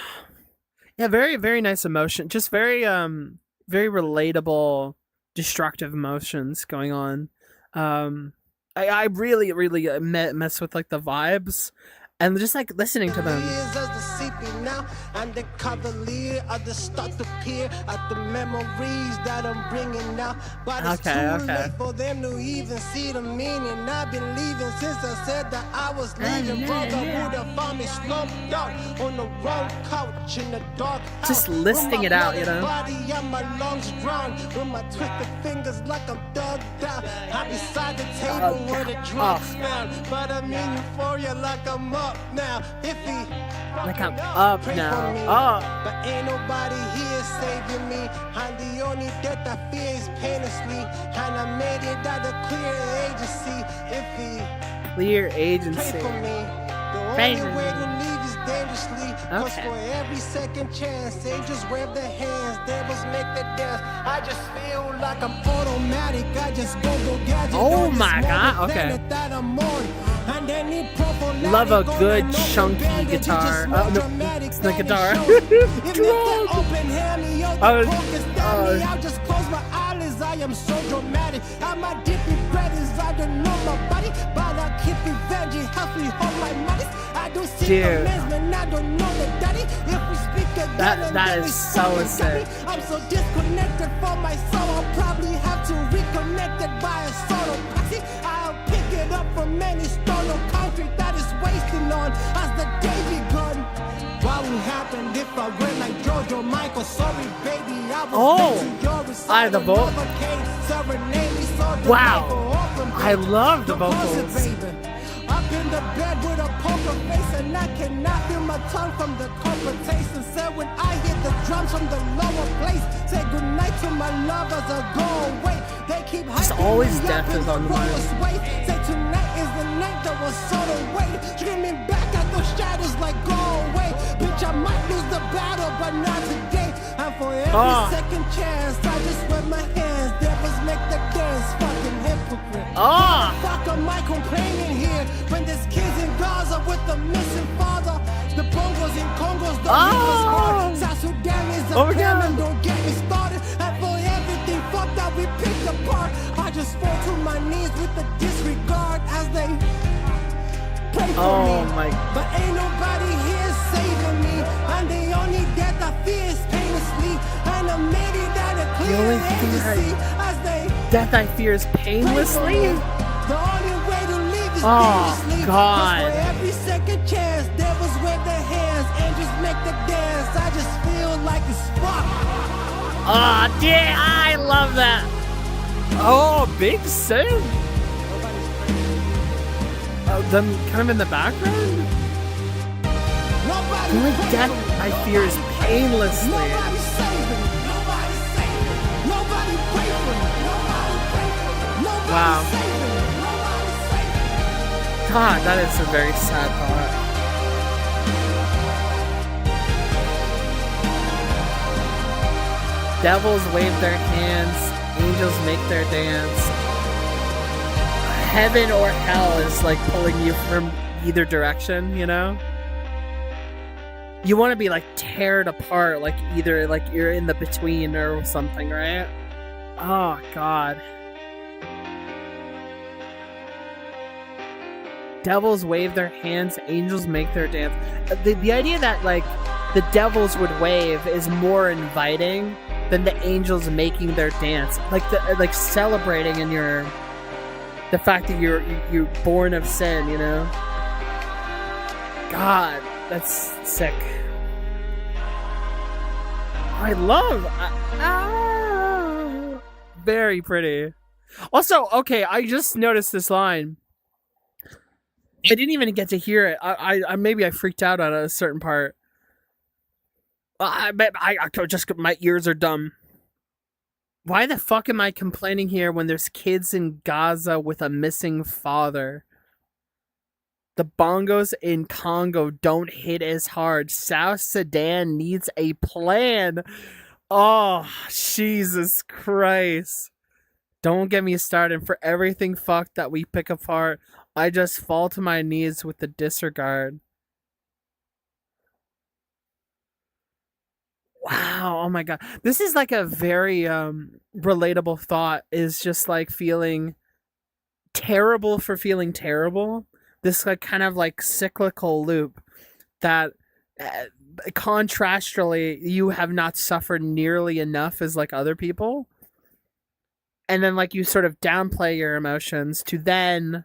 A: yeah, very very nice emotion. Just very very relatable destructive emotions going on. I really really mess with like the vibes. and just like listening to them.
B: Years as the seeping now, and the cavalier of the start to peer at the memories that I'm bringing now. But it's too late for them to even see the meaning. I've been leaving since I said that I was leaving. Brother would have found me slumped out on the wrong couch in the dark house.
A: Just listing it out, you know.
B: Body and my lungs drowned with my twisted fingers like I'm dug down. I'm beside the table where the drugs found, but I'm in euphoria like I'm up now. If he
A: like I'm up now. Oh.
B: But ain't nobody here saving me. I'm the only death I fear is painlessly. And I made it out of clear agency. If he
A: clear agency.
B: pray for me, the only way to leave is dangerously. Cause for every second chance, angels wave their hands, devils make the dance. I just feel like I'm automatic. I just go gadget.
A: Oh my god, okay. Love a good chunky guitar. Oh no, it's the guitar.
B: I'll just close my eyelids. I am so dramatic. I'm a dippy brothers. I don't know my body, but I keep revenge. Help me hold my money. I don't see the man, I don't know the daddy. If we speak again,
A: that is so sick.
B: I'm so disconnected from my soul. I'll probably have to reconnect it by a solo posse. I'll pick it up from any stolen country that is wasting on as the day begun. What would happen if I went like Jojo Michael? Sorry, baby, I was
A: I the vote. Wow, I love the vocals.
B: Up in the bed with a poker face, and I cannot feel my tongue from the corporate taste. And said when I hit the drums from the lower place, say goodnight to my love as I go away. They keep hyping
A: always
B: me
A: death
B: up in
A: is
B: the
A: on the mind.
B: roller way. Say tonight is the night that was sort of waiting, screaming back at the shadows like go away. Bitch, I might lose the battle, but not today. And for every second chance, I just wet my hands. Devils make the dance, fucking hypocrite. Fuck am I complaining here when there's kids in Gaza with the missing father? The bongos in Congos don't hit us hard. South Sudan is a famine, don't get me started. And for everything fucked that we picked apart, I just fall to my knees with the disregard as they pray for me. But ain't nobody here saving me, and the only death I fear is painlessly. And I made it out of clear agency as they
A: death I fear is painlessly.
B: The only way to live is
A: dangerously. God.
B: For every second chance, devils wave their hands, angels make the dance. I just feel like it's fuck.
A: Oh, yeah, I love that. Oh, big sin. Them kind of in the background. The only death I fear is painlessly.
B: Nobody saving. Nobody saving. Nobody pray for me. Nobody pray for me. Nobody
A: wow.
B: saving.
A: God, that is a very sad thought. Devils wave their hands, angels make their dance. Heaven or hell is like pulling you from either direction, you know? You want to be like teared apart, like either like you're in the between or something, right? Oh, God. Devils wave their hands, angels make their dance. The idea that like the devils would wave is more inviting than the angels making their dance. Like celebrating in the fact that you're born of sin, you know? God, that's sick. I love very pretty. Also, okay, I just noticed this line. I didn't even get to hear it. I maybe I freaked out on a certain part. I just my ears are dumb. Why the fuck am I complaining here when there's kids in Gaza with a missing father? The bongos in Congo don't hit as hard. South Sudan needs a plan. Oh, Jesus Christ. Don't get me started. For everything fucked that we pick apart, I just fall to my knees with the disregard. Wow, oh my God. This is like a very relatable thought, is just like feeling terrible for feeling terrible. this like kind of like cyclical loop that uh, contrastingly you have not suffered nearly enough as like other people, and then like you sort of downplay your emotions to then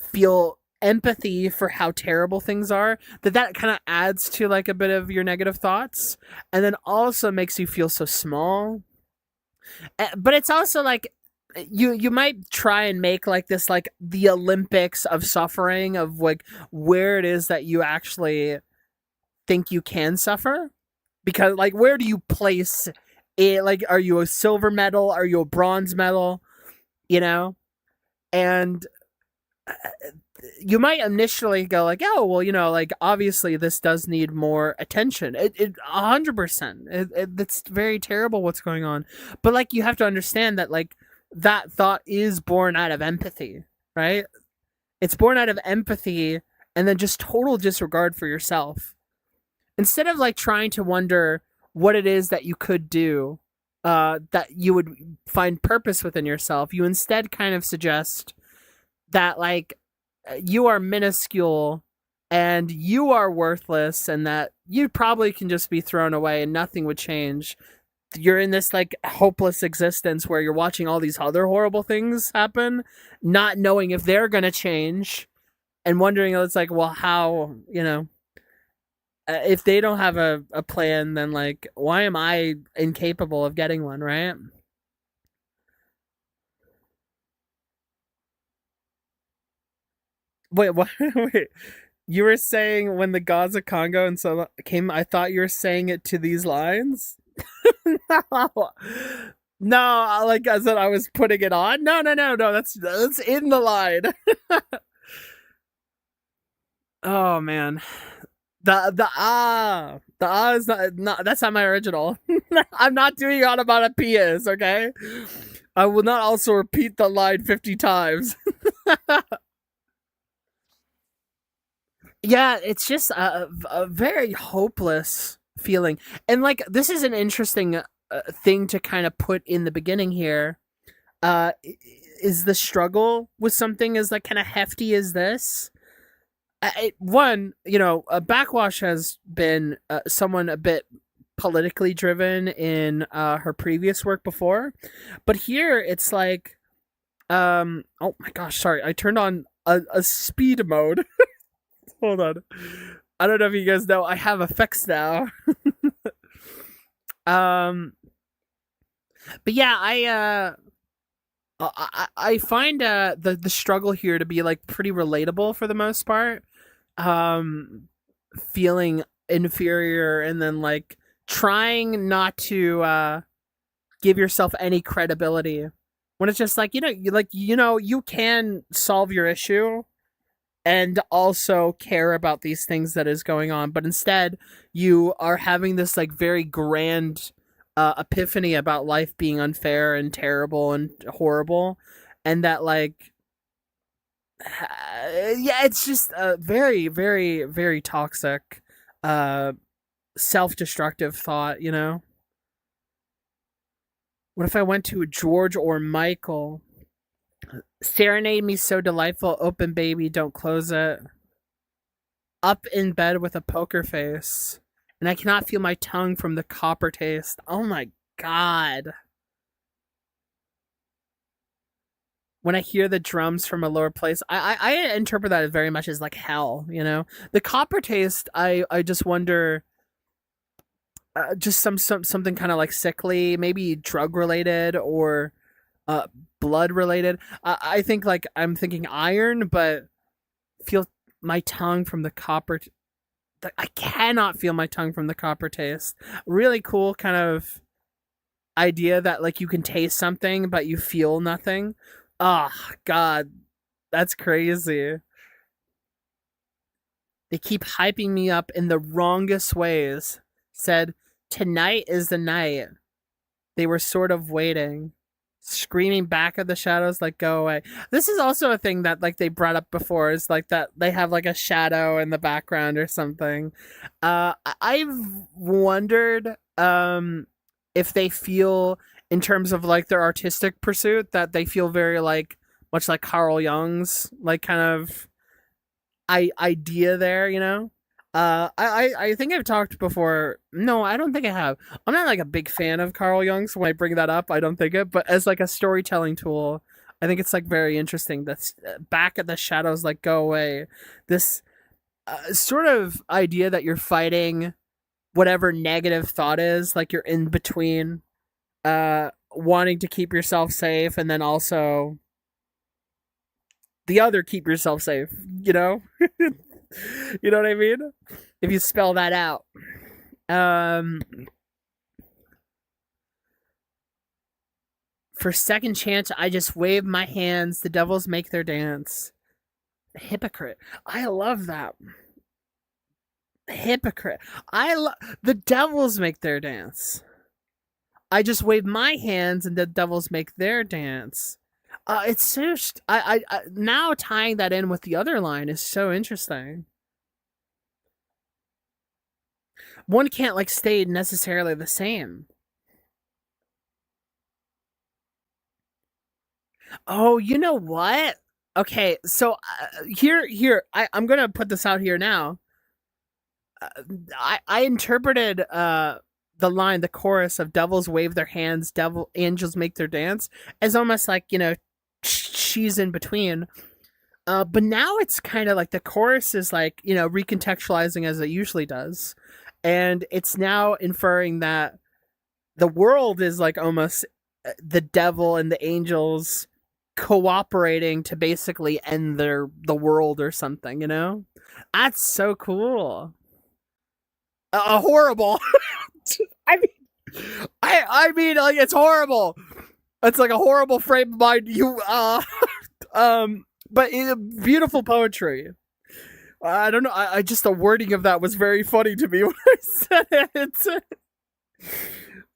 A: feel empathy for how terrible things are, that kind of adds to like a bit of your negative thoughts, and then also makes you feel so small. But it's also like you might try and make like this like the Olympics of suffering, of like where it is that you actually think you can suffer, because like where do you place it? Like, are you a silver medal, are you a bronze medal, you know? And uh, you might initially go like, oh well, like obviously this does need more attention. It 100%. It's very terrible what's going on, but like you have to understand that like that thought is born out of empathy, right? It's born out of empathy, and then just total disregard for yourself. Instead of like trying to wonder what it is that you could do, that you would find purpose within yourself, you instead kind of suggest that like you are minuscule and you are worthless, and that you probably can just be thrown away and nothing would change. You're in this like hopeless existence where you're watching all these other horrible things happen, not knowing if they're going to change, and wondering, it's like, well, how, if they don't have a plan, then like why am I incapable of getting one, right? Wait, what? Wait, you were saying when the gods of Congo and so came, I thought you were saying it to these lines. No, no, like I said, I was putting it on. No, no, no, no. That's in the line. Oh man, the is not that's not my original. I'm not doing onomatopoeias. Okay, I will not also repeat the line 50 times. Yeah, it's just a very hopeless feeling. And like this is an interesting thing to kind of put in the beginning here. Is the struggle with something as like kind of hefty as this? One, Backwash has been someone a bit politically driven in her previous work before, but here it's like, oh my gosh, sorry, I turned on a speed mode. Hold on. I don't know if you guys know, I have effects now. um, but yeah, I find the struggle here to be like pretty relatable for the most part. Um, Feeling inferior, and then like trying not to give yourself any credibility when it's just like, you can solve your issue and also care about these things that is going on, but instead you are having this like very grand epiphany about life being unfair and terrible and horrible, and that like yeah, it's just a very, very, very toxic, uh self-destructive thought. What if I went to George or Michael? Serenade me so delightful, open baby, don't close it. Up in bed with a poker face, and I cannot feel my tongue from the copper taste. Oh my god. When I hear the drums from a lower place, I interpret that very much as like hell. The copper taste, I just wonder, just something kind of like sickly, maybe drug related or uh blood related. I think like I'm thinking iron, but feel my tongue from the copper. I cannot feel my tongue from the copper taste. Really cool kind of idea that like you can taste something but you feel nothing. Oh god, that's crazy. They keep hyping me up in the wrongest ways. Said tonight is the night. They were sort of waiting, screaming back at the shadows like go away. This is also a thing that like they brought up before, is like that they have like a shadow in the background or something. I've wondered if they feel, in terms of like their artistic pursuit, that they feel very like much like Carl Jung's like kind of idea there, you know. I think I've talked before. No, I don't think I have. I'm not like a big fan of Carl Jung, so when I bring that up, I don't think it. But as like a storytelling tool, I think it's like very interesting. That's back at the shadows, like go away. This sort of idea that you're fighting whatever negative thought is, like you're in between wanting to keep yourself safe and then also the other keep yourself safe, you know? You know what I mean? If you spell that out. Um for second chance, I just wave my hands, the devils make their dance. Hypocrite. I love that. Hypocrite. The devils make their dance. I just wave my hands and the devils make their dance. It's so now tying that in with the other line is so interesting. One can't like stay necessarily the same. Oh, you know what? Okay, so here I'm gonna put this out here now. I interpreted the line, the chorus of "devils wave their hands, devil angels make their dance" as almost like, you know, she's in between. But now it's kind of like the chorus is like, you know, recontextualizing as it usually does, and it's now inferring that the world is like almost the devil and the angels cooperating to basically end the world or something, you know. That's so cool. Horrible. I mean, I mean, like it's horrible. It's like a horrible frame of mind. But beautiful poetry. I don't know. I just the wording of that was very funny to me when I said it.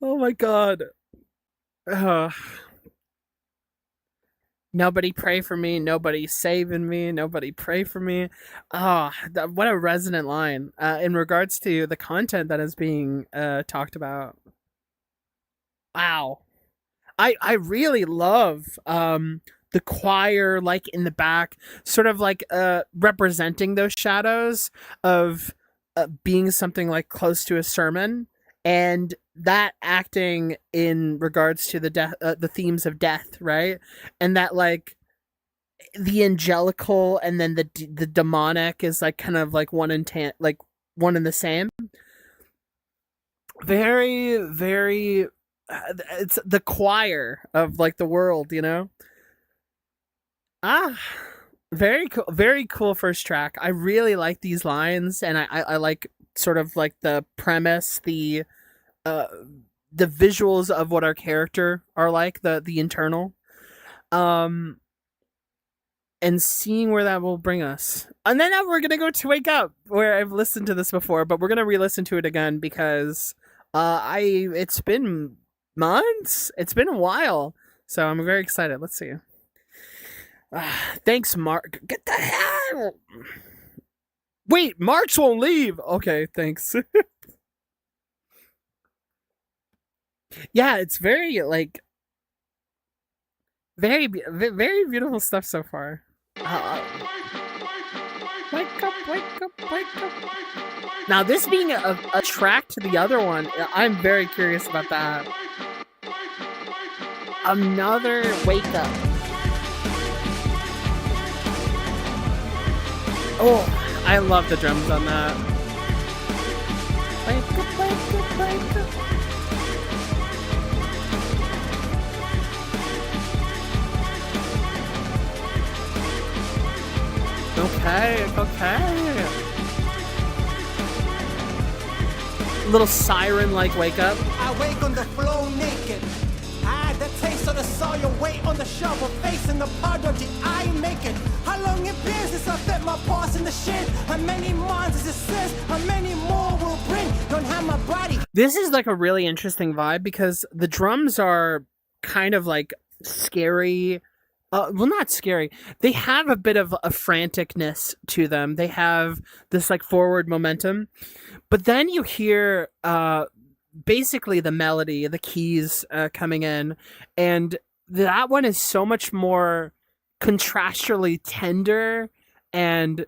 A: Oh my god. Uh, Nobody pray for me. Nobody saving me. Nobody pray for me. Ah, what a resonant line in regards to the content that is being talked about. Wow. I really love the choir like in the back, sort of like representing those shadows of being something like close to a sermon, and that acting in regards to the themes of death, right? And that like the angelical and then the demonic is like kind of like like one and the same. Very very it's the choir of like the world, you know. Ah, very cool first track. I really like these lines, and I like sort of like the premise, uh the visuals of what our character are like, the internal, um and seeing where that will bring us. And then we're gonna go to Wake Up, where I've listened to this before, but we're gonna re-listen to it again because I it's been months, it's been a while, so I'm very excited. Let's see. Thanks, Mark. Get the hell. Wait, March won't leave. Okay, thanks. Yeah, it's very like very beautiful stuff so far. Wake up, wake up, wake up. Now, this being a track to the other one, I'm very curious about that. Another Wake Up. Oh, I love the drums on that. Wake up, wake up, wake up. Okay. Little siren like Wake Up.
B: I wake on the floor naked. I had the taste of the soil, weight on the shovel, facing the prodigy, I make it. How long it been since I fed my paws in the shit? How many months it says? How many more will bring? Don't have my body.
A: This is like a really interesting vibe because the drums are kind of like scary. Well, not scary. They have a bit of a franticness to them. They have this like forward momentum, but then you hear basically the melody, the keys coming in, and that one is so much more contrastually tender and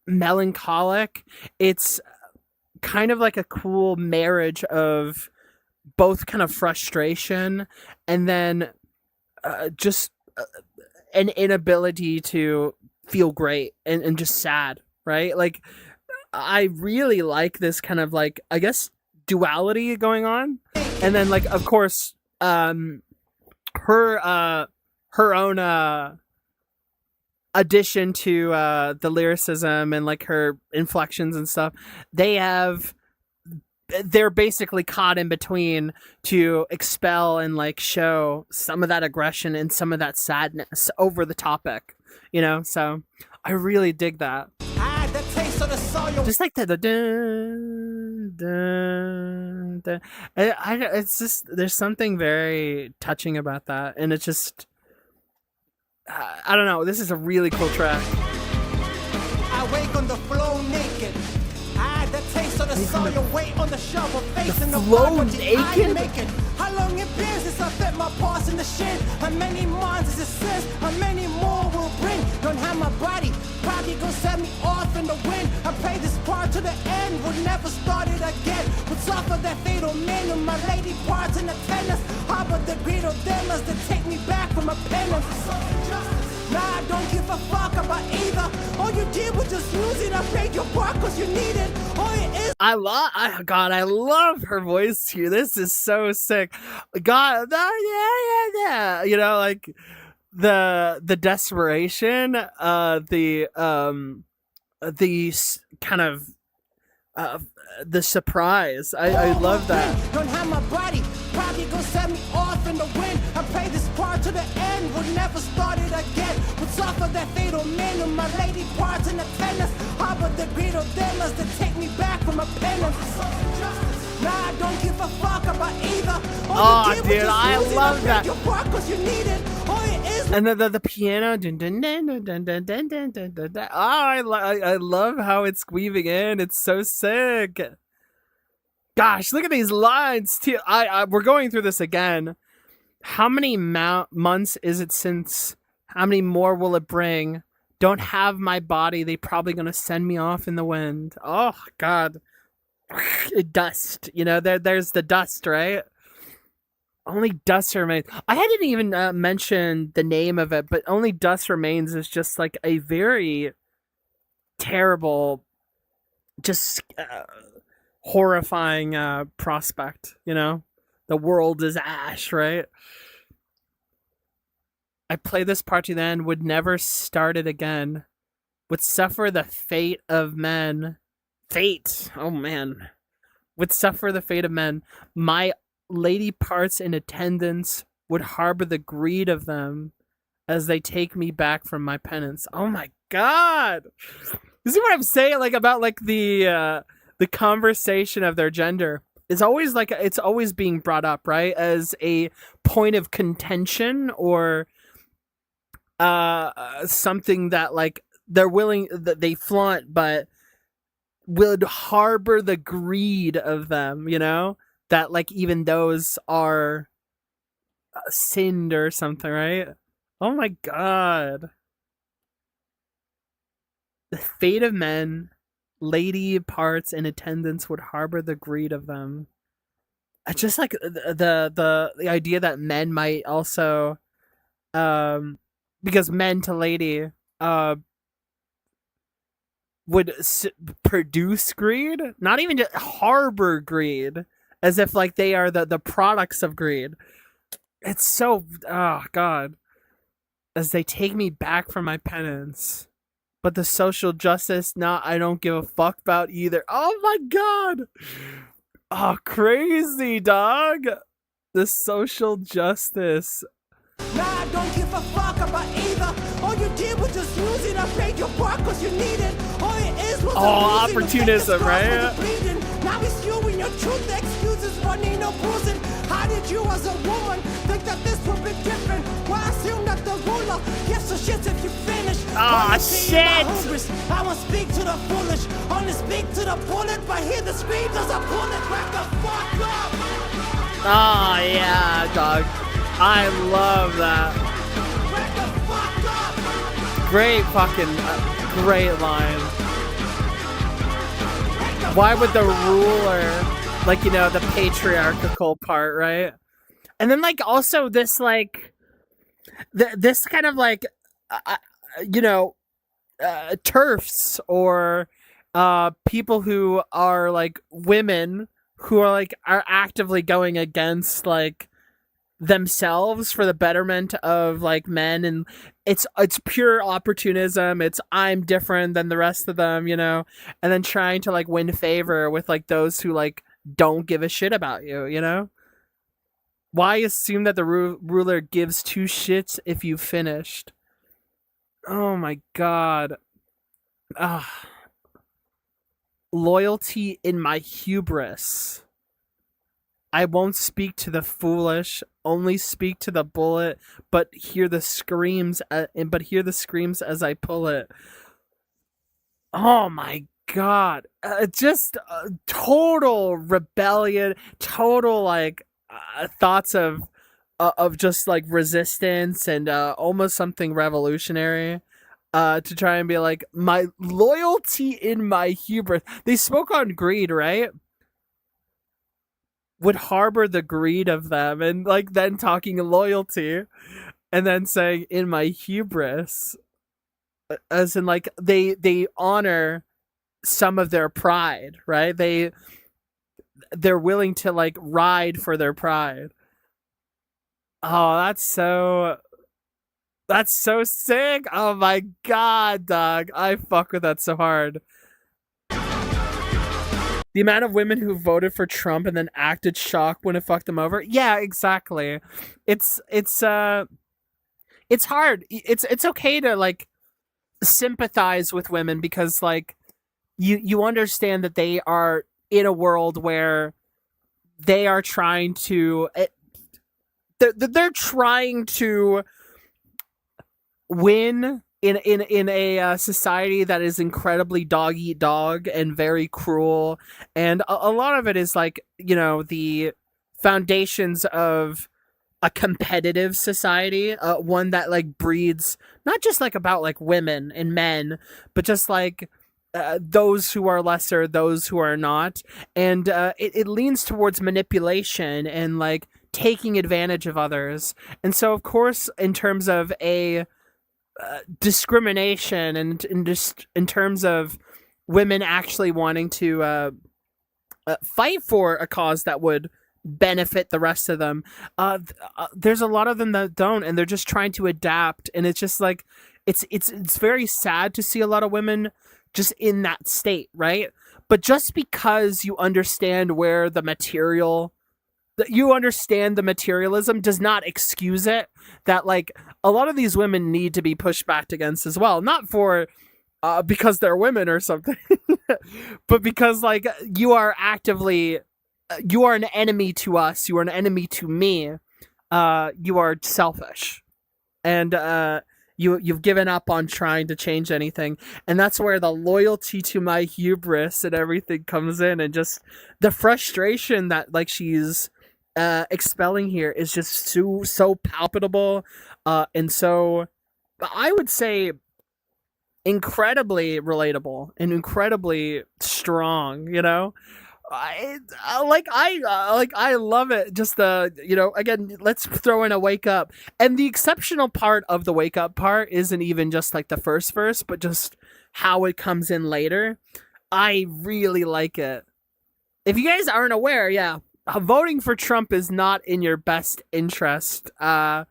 A: melancholic. It's kind of like a cool marriage of both kind of frustration and then just an inability to feel great and just sad, right? Like, I really like this kind of like, I guess, duality going on. And then like, of course, her own addition to the lyricism and like her inflections and stuff, they're basically caught in between to expel and like show some of that aggression and some of that sadness over the topic, you know? So I really dig that. Just like the dun, dun, dun. It's just, there's something very touching about that, and it's just, I don't know. This is a really cool track.
B: I wake on the floor naked. I had the taste of the soil, weight on the shovel, facing the
A: floor naked.
B: How long it been since I fed my paws in the shin? How many months it says? How many more will bring? Don't have my body, probably gonna set me off in the wind. I played this part to the end, would never start it again. Would suffer that fatal man of my lady parts in the tennis. Harbor the greed of them as to take me back from a penance. Nah, I don't give a fuck about either. All you did was just use it. I paid your part cause you need it. All it is.
A: I love her voice here. This is so sick. God, yeah. You know, like the desperation, the kind of the surprise. I love that.
B: Don't have my body, probably gonna set me off in the wind. I played this part to the end, would never start it again. Would suffer that fatal man of my lady parts in the tennis. Harbor the greed of them as to take me back from a penance. Nah, I don't give a fuck about either.
A: Oh, dude, I love that.
B: Your part cause you need it. All it is.
A: And the piano. Dun, dun, dun, dun, dun, dun, dun, dun, dun, dun, dun. Oh, I love how it's weaving in. It's so sick. Gosh, look at these lines too. We're going through this again. How many months is it since? How many more will it bring? Don't have my body. They probably gonna send me off in the wind. Oh God, dust. You know, there's the dust, right? Only Dust Remains. I hadn't even mentioned the name of it, but Only Dust Remains is just like a very terrible, just horrifying prospect, you know? The world is ash, right? I play this part to the end, would never start it again, would suffer the fate of men. Fate! Oh man. Would suffer the fate of men. My lady parts in attendance would harbor the greed of them as they take me back from my penance. Oh my God! You see what I'm saying? Like about like the conversation of their gender is always like it's always being brought up, right, as a point of contention or something that like they're willing that they flaunt, but would harbor the greed of them, you know, that like even those are sinned or something, right? Oh my God. The fate of men, lady parts in attendance would harbor the greed of them. It's just like the idea that men might also because men to lady would produce greed, not even just harbor greed, as if like they are the products of greed. It's so, oh God. As they take me back from my penance. But the social justice, I don't give a fuck about either. Oh my God. Oh, crazy, dog. The social justice.
B: Nah, I don't give a fuck about either. All you did was just use it. I paid your part cause you need it. All it is was
A: opportunism, right?
B: Now it's you and your truth. The excuses running no bruising. How did you as a woman think that this would be different? Why assume that the ruler gives a shit if you finish?
A: Oh shit!
B: I won't speak to the foolish. Only speak to the bullet. But hear the screams as I pull it back the fuck up.
A: Oh yeah, dog. I love that. Great fucking, great line. Why would the ruler, like, you know, the patriarchal part, right? And then, like, also this, like, this kind of, like, you know, turfs or people who are, like, women who are, like, are actively going against, like, themselves for the betterment of, like, men, and it's pure opportunism. It's I'm different than the rest of them, you know, and then trying to, like, win favor with, like, those who, like, don't give a shit about you, you know. Why assume that the ruler gives two shits if you finished? Oh my god. Ah, loyalty in my hubris. I won't speak to the foolish, only speak to the bullet, but hear the screams as I pull it. Oh my god. Just total rebellion, total, like, thoughts of just, like, resistance and almost something revolutionary. To try and be like, my loyalty in my hubris. They spoke on greed, right? Would harbor the greed of them, and, like, then talking loyalty, and then saying in my hubris, as in, like, they honor some of their pride, right? They're willing to, like, ride for their pride. Oh, that's so sick. Oh my god, dog. I fuck with that so hard. The amount of women who voted for Trump and then acted shocked when it fucked them over. Yeah, exactly. It's hard. It's okay to, like, sympathize with women because, like, you understand that they are in a world where they are trying to they're trying to win in a society that is incredibly dog eat dog and very cruel, and a lot of it is, like, you know, the foundations of a competitive society, one that, like, breeds not just, like, about, like, women and men, but just, like, those who are lesser, those who are not, and it leans towards manipulation and, like, taking advantage of others. And so, of course, in terms of a discrimination and just in terms of women actually wanting to fight for a cause that would benefit the rest of them, there's a lot of them that don't, and they're just trying to adapt, and it's just, like, it's very sad to see a lot of women just in that state, right? But just because you understand where the materialism does not excuse it, that, like, a lot of these women need to be pushed back against as well, not for because they're women or something, but because, like, you are actively you are an enemy to us, you are an enemy to me, you are selfish, and you've given up on trying to change anything, and that's where the loyalty to my hubris and everything comes in, and just the frustration that, like, she's expelling here is just so palpable, and so, I would say, incredibly relatable and incredibly strong, you know. I love it. Just you know, again, let's throw in a wake up, and the exceptional part of the wake up part isn't even just, like, the first verse, but just how it comes in later. I really like it. If you guys aren't aware, yeah, voting for Trump is not in your best interest. I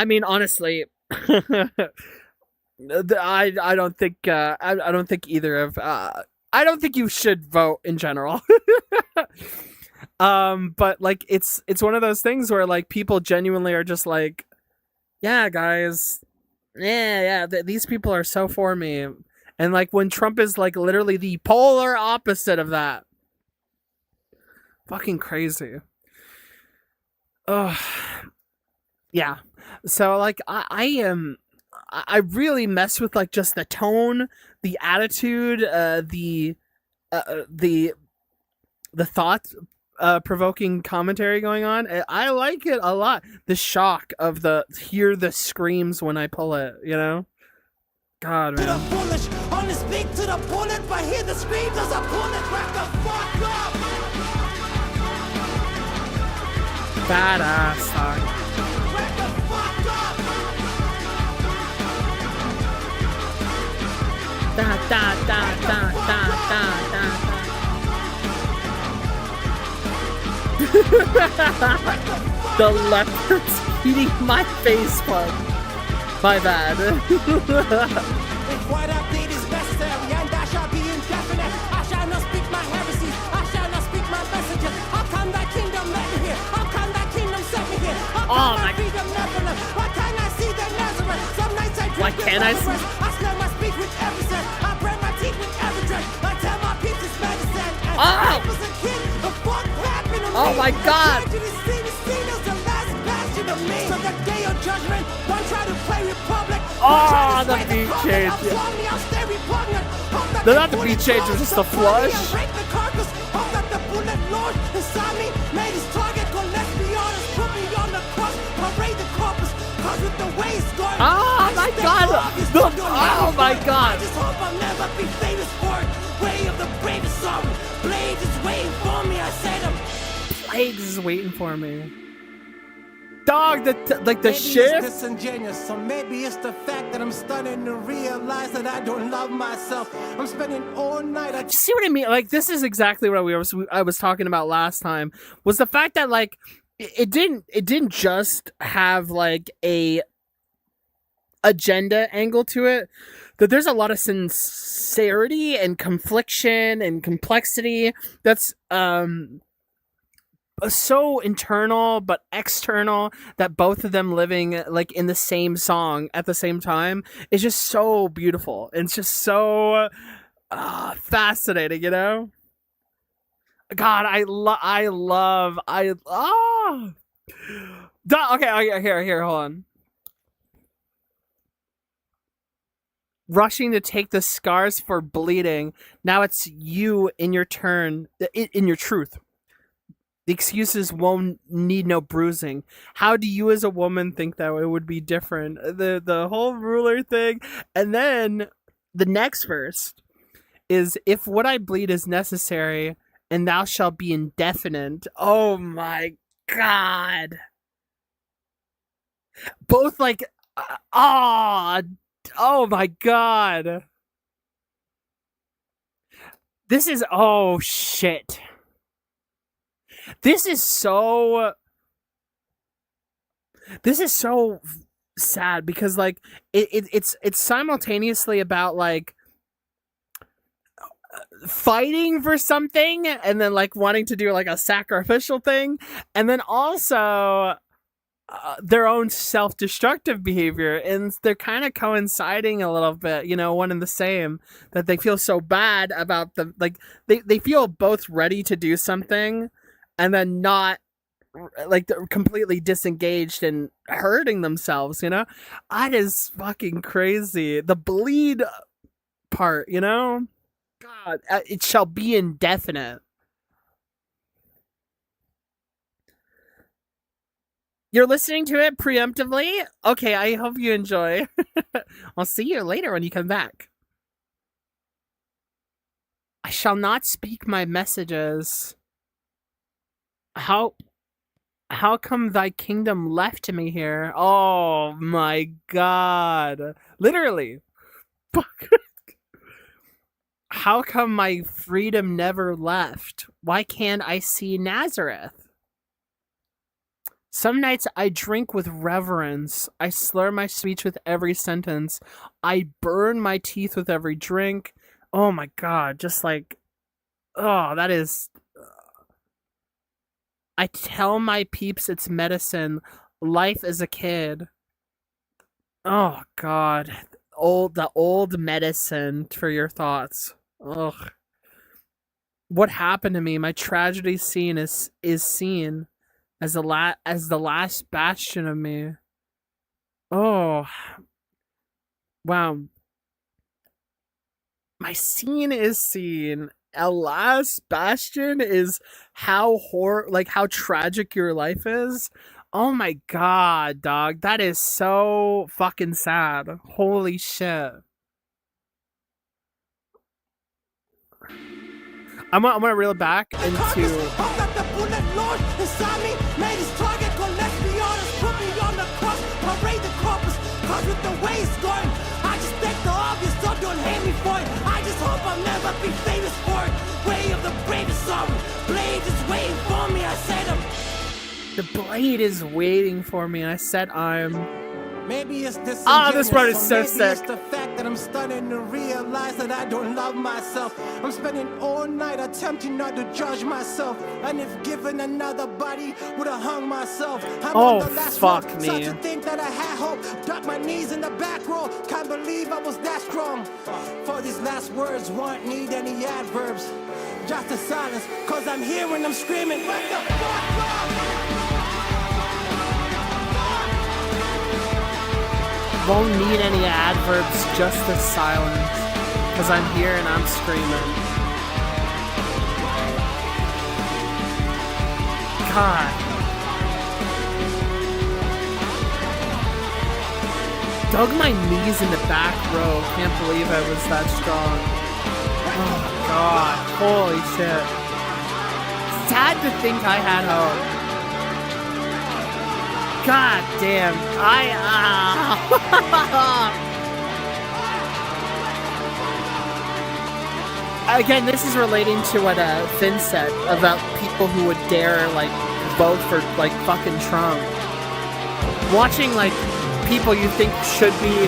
A: mean, honestly, I don't think I don't think either of I don't think you should vote in general. But, like, it's one of those things where, like, people genuinely are just like, yeah, guys, these people are so for me, and, like, when Trump is, like, literally the polar opposite of that. Fucking crazy. Ugh. Yeah. So, like, I really mess with, like, just the tone, the attitude, the thought provoking commentary going on. I like it a lot. The shock of hear the screams when I pull it, you know? God, man.
B: wanna speak to the bullet, but hear the screams as a bullet. Back the fuck up.
A: Badass song.
B: Back the fuck up.
A: Da da da da da da da. The leopards eating my face part. My bad.
B: If what I did is necessary, and I shall be indefinite. I shall not speak my heresies. I shall not speak my messages. How come thy kingdom let me here? How come thy kingdom set me here? How come my freedom never left? Why can't I see the Nazareth? Some nights I drink with Nazareth. I slur my speech with every sense. I break my teeth with every drink. I tell my peeps it's medicine. And I was a kid. The fuck happened to me?
A: Oh my God.
B: So the day of judgment, one try to play Republic.
A: Oh, the beat change. They're not the beat change, it's just the flush. Oh my God! Oh my God!
B: I just hope I'll never be famous for it. Way of the bravest song. Blade is waiting for me. I said him.
A: Blade is waiting for me. Dog, the
B: Maybe
A: shift.
B: It's disingenuous, so maybe it's the fact that I'm starting to realize that I don't love myself. I'm spending all night.
A: You see what I mean? Like, this is exactly what I was talking about last time. Was the fact that like it didn't just have like a agenda angle to it. That there's a lot of sincerity and confliction and complexity that's so internal but external, that both of them living like in the same song at the same time is just so beautiful. It's just so fascinating, you know? God, okay, here, hold on. Rushing to take the scars for bleeding. Now it's you in your turn, in your truth. The excuses won't need no bruising. How do you as a woman think that it would be different? The whole ruler thing. And then the next verse is, if what I bleed is necessary, and thou shalt be indefinite. Oh my God. Both like, oh my God. This is, oh shit. This is so sad because like it's simultaneously about like fighting for something and then like wanting to do like a sacrificial thing, and then also their own self-destructive behavior, and they're kind of coinciding a little bit, you know, one and the same, that they feel so bad about the like they feel both ready to do something and then not, like, they're completely disengaged and hurting themselves, you know? That is fucking crazy. The bleed part, you know? God, it shall be indefinite. You're listening to it preemptively? Okay, I hope you enjoy. I'll see you later when you come back. I shall not speak my messages. How come thy kingdom left me here? Oh my God. Literally. How come my freedom never left? Why can't I see Nazareth? Some nights I drink with reverence. I slur my speech with every sentence. I burn my teeth with every drink. Oh my God. Just like, oh, that is... I tell my peeps it's medicine. Life as a kid. Oh God. The old medicine for your thoughts. Ugh. What happened to me? My tragedy scene is seen as the last bastion of me. Oh. Wow. My scene is seen. A last bastion is how how tragic your life is. Oh my God, dog. That is so fucking sad. Holy shit. I'm gonna reel it back into.
B: I've got the bullet lord inside me. Made his target go, let's be honest. Put me on the cross, parade the corpus. Cause with the way it's going, I just think the obvious, so don't hate me for it. I just hope I'll never be famous for it. Way of the bravest sorry. Blade is waiting for me, I said
A: The blade is waiting for me, and I said I'm.
B: Maybe it's this.
A: This part is so sick.
B: It's the fact that I'm starting to realize that I don't love myself. I'm spending all night attempting not to judge myself. And if given another body, would have hung myself. I'm on the last
A: fuck
B: row.
A: me.
B: Such to think that I had hope. Duck my knees in the back row. Can't believe I was that strong. For these last words won't need any adverbs. Just a silence, cause I'm hearing them screaming. What the fuck?
A: Won't need any adverbs, just the silence. Cause I'm here and I'm screaming. God. Dug my knees in the back row. Can't believe I was that strong. Oh God. Holy shit. Sad to think I had hope. God damn, Again, this is relating to what Finn said about people who would dare, like, vote for, like, fucking Trump. Watching, like, people you think should be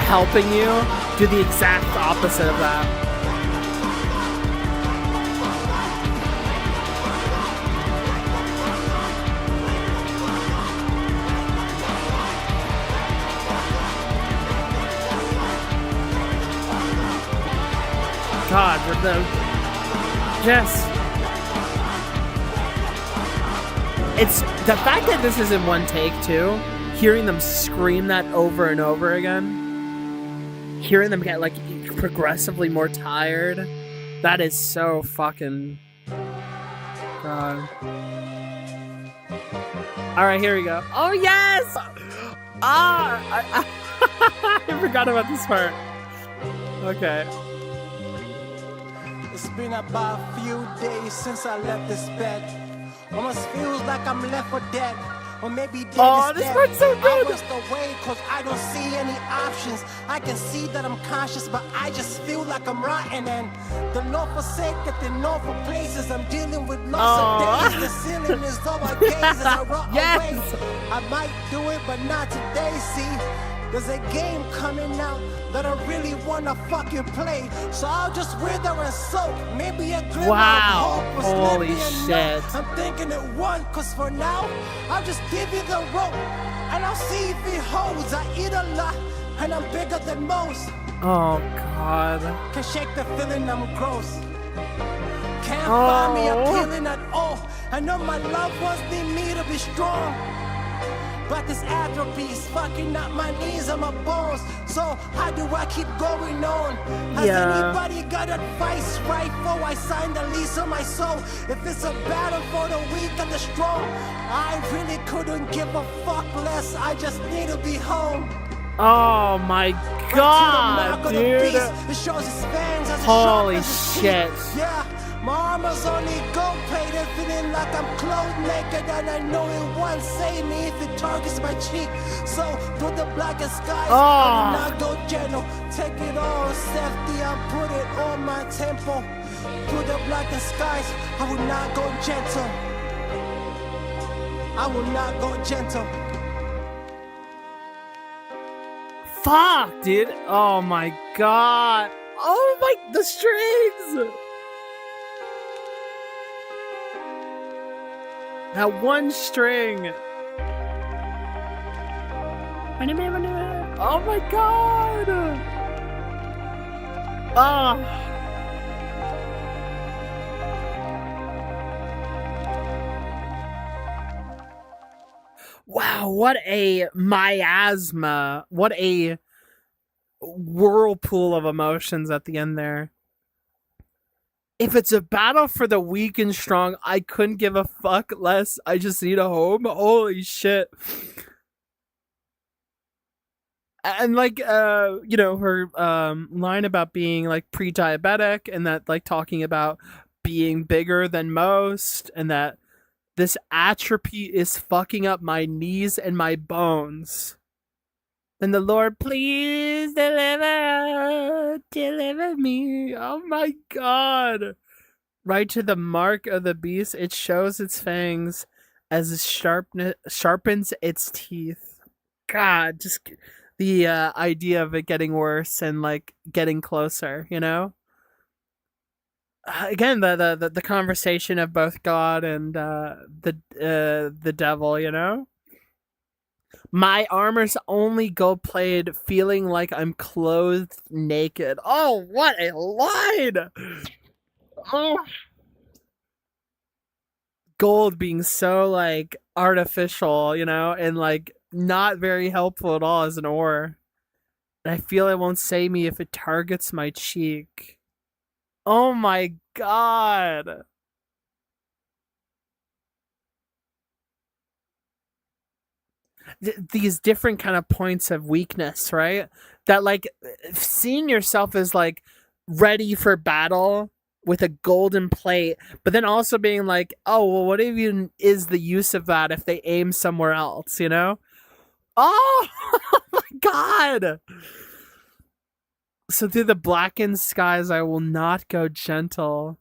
A: helping you do the exact opposite of that. God, with the it's the fact that this is in one take too. Hearing them scream that over and over again, hearing them get like progressively more tired. That is so fucking. God. All right, here we go. Oh yes! I forgot about this part. Okay.
B: It's been about a few days since I left this bed. Almost feels like I'm left for dead. Or maybe dead
A: this part's so good.
B: I rest away cause I don't see any options. I can see that I'm conscious, but I just feel like I'm rotten. And the Lord forsaken, the Lord for places. I'm dealing with lots of days. The ceiling is over gaze as I rot away. I might do it, but not today, see. There's a game coming out that I really wanna fucking play. So I'll just wither and soak. Maybe a glimmer of hope was
A: Holy
B: enough.
A: shit.
B: I'm thinking it won, cause for now, I'll just give you the rope. And I'll see if it holds. I eat a lot, and I'm bigger than most.
A: Oh God.
B: Can shake the feeling I'm gross. Can't find me appealing at all. I know my loved ones need me to be strong. But this atrophy is fucking up my knees and my bones. So how do I keep going on? Has anybody got advice right before I sign the lease on my soul? If it's a battle for the weak and the strong, I really couldn't give a fuck less. I just need to be home.
A: Oh my God, dude.
B: It shows his fangs as
A: holy shit.
B: Yeah. My armor's only gold plated, feeling like I'm clothed naked, and I know it won't save me if it targets my cheek. So through the blackest skies, I will not go gentle. Take it all safety, I put it on my temple. Through the blackest skies, I will not go gentle. I will not go gentle.
A: Fuck, dude. Oh my God. Oh my, the strings. That one string. Oh my God. Wow, what a miasma. What a whirlpool of emotions at the end there. If it's a battle for the weak and strong, I couldn't give a fuck less. I just need a home. Holy shit. And like you know, her line about being like pre-diabetic, and that like talking about being bigger than most, and that this atrophy is fucking up my knees and my bones. And the Lord, please deliver me. Oh my god. Right to the mark of the beast, it shows its fangs as it sharpens its teeth. God, just the idea of it getting worse and like getting closer, you know? Again, the conversation of both God and the devil, you know? My armor's only gold plated, feeling like I'm clothed naked. Oh, what a line! Oh, gold being so like artificial, you know, and like not very helpful at all as an ore. And I feel it won't save me if it targets my cheek. Oh my god. These different kind of points of weakness, right? That like seeing yourself as like ready for battle with a golden plate, but then also being like, oh, well, what even is the use of that if they aim somewhere else, you know? Oh, oh my god! So through the blackened skies, I will not go gentle.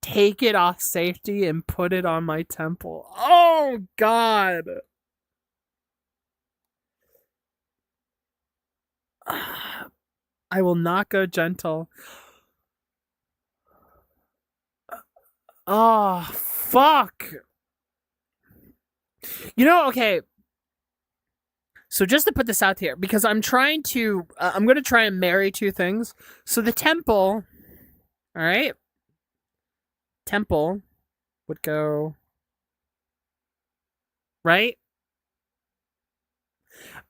A: Take it off safety and put it on my temple. Oh god! I will not go gentle. Oh, fuck. You know, okay. So just to put this out here, because I'm trying to, I'm going to try and marry two things. So the temple, all right? Temple would go, right?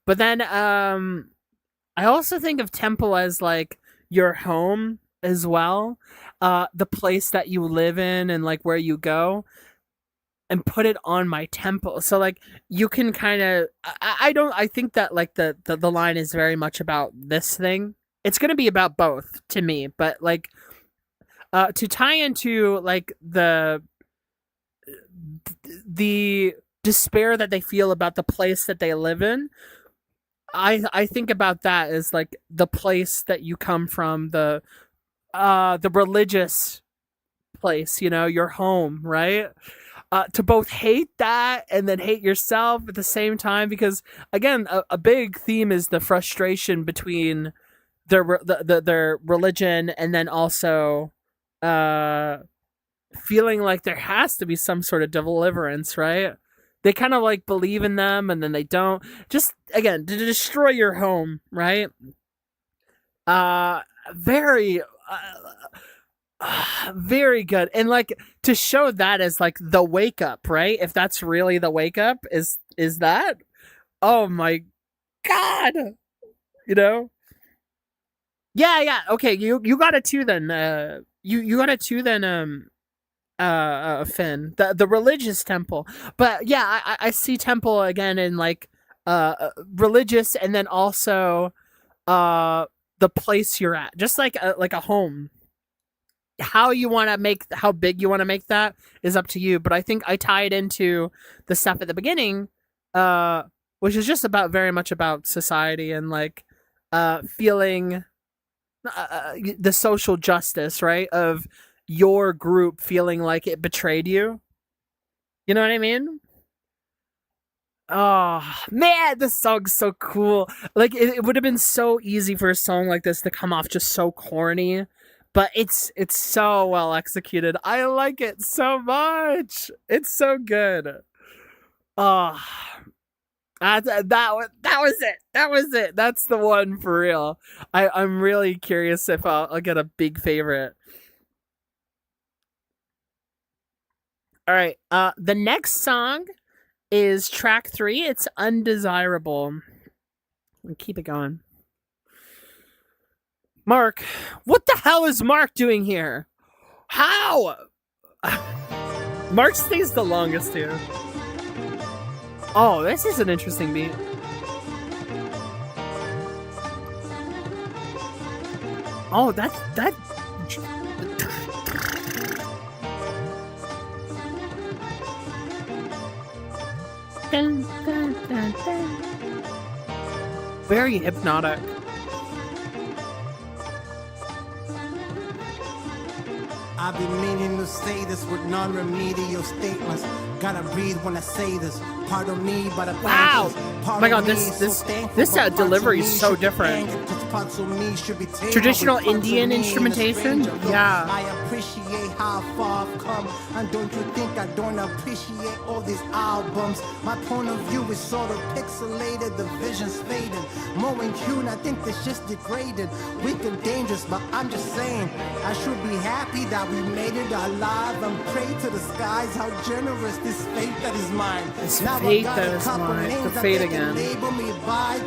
A: But then, I also think of temple as like your home as well, the place that you live in and like where you go, and put it on my temple. So like you can kind of, I think that like the line is very much about this thing. It's gonna be about both to me, but like to tie into like the despair that they feel about the place that they live in. I think about that as like the place that you come from, the religious place, you know, your home, right? To both hate that and then hate yourself at the same time, because again, a big theme is the frustration between their religion, and then also feeling like there has to be some sort of deliverance, right? They kind of like believe in them and then they don't. Just again, to destroy your home, right? Very very good. And like to show that as like the wake up, right? If that's really the wake up, is that? Oh my god. You know? Yeah, yeah. Okay, you got it too then. You got it too then Finn. The religious temple. But yeah, I see temple again in like religious, and then also the place you're at. Just like a home. How you want to make, how big you want to make that is up to you, but I think I tie it into the stuff at the beginning, which is just about very much about society and like feeling the social justice, right, of your group feeling like it betrayed you. You know what I mean? Oh man, this song's so cool. Like it would have been so easy for a song like this to come off just so corny, but it's so well executed. I like it so much. It's so good. Oh, that was it. That was it. That's the one for real. I'm really curious if I'll get a big favorite. All right. The next song is track 3. It's Undesirable. Keep it going. Mark, what the hell is Mark doing here? How? Mark stays the longest here. Oh, this is an interesting beat. Oh, that. Dun, dun, dun, dun. Very hypnotic.
B: I've been meaning to say this with non-remedial statements. Gotta breathe when I say this. Pardon me, but I
A: wow. Oh my god, this delivery is so different. Traditional Indian instrumentation? Yeah.
B: I appreciate how far I've come. And don't you think I don't appreciate all these albums? My point of view is sort of pixelated, the vision's fading. More in tune, I think this just degraded. Weak and dangerous, but I'm just saying, I should be happy that we made it alive and pray to the skies how generous this fate that is mine.
A: This fate that is mine. The fate again.
B: They label me by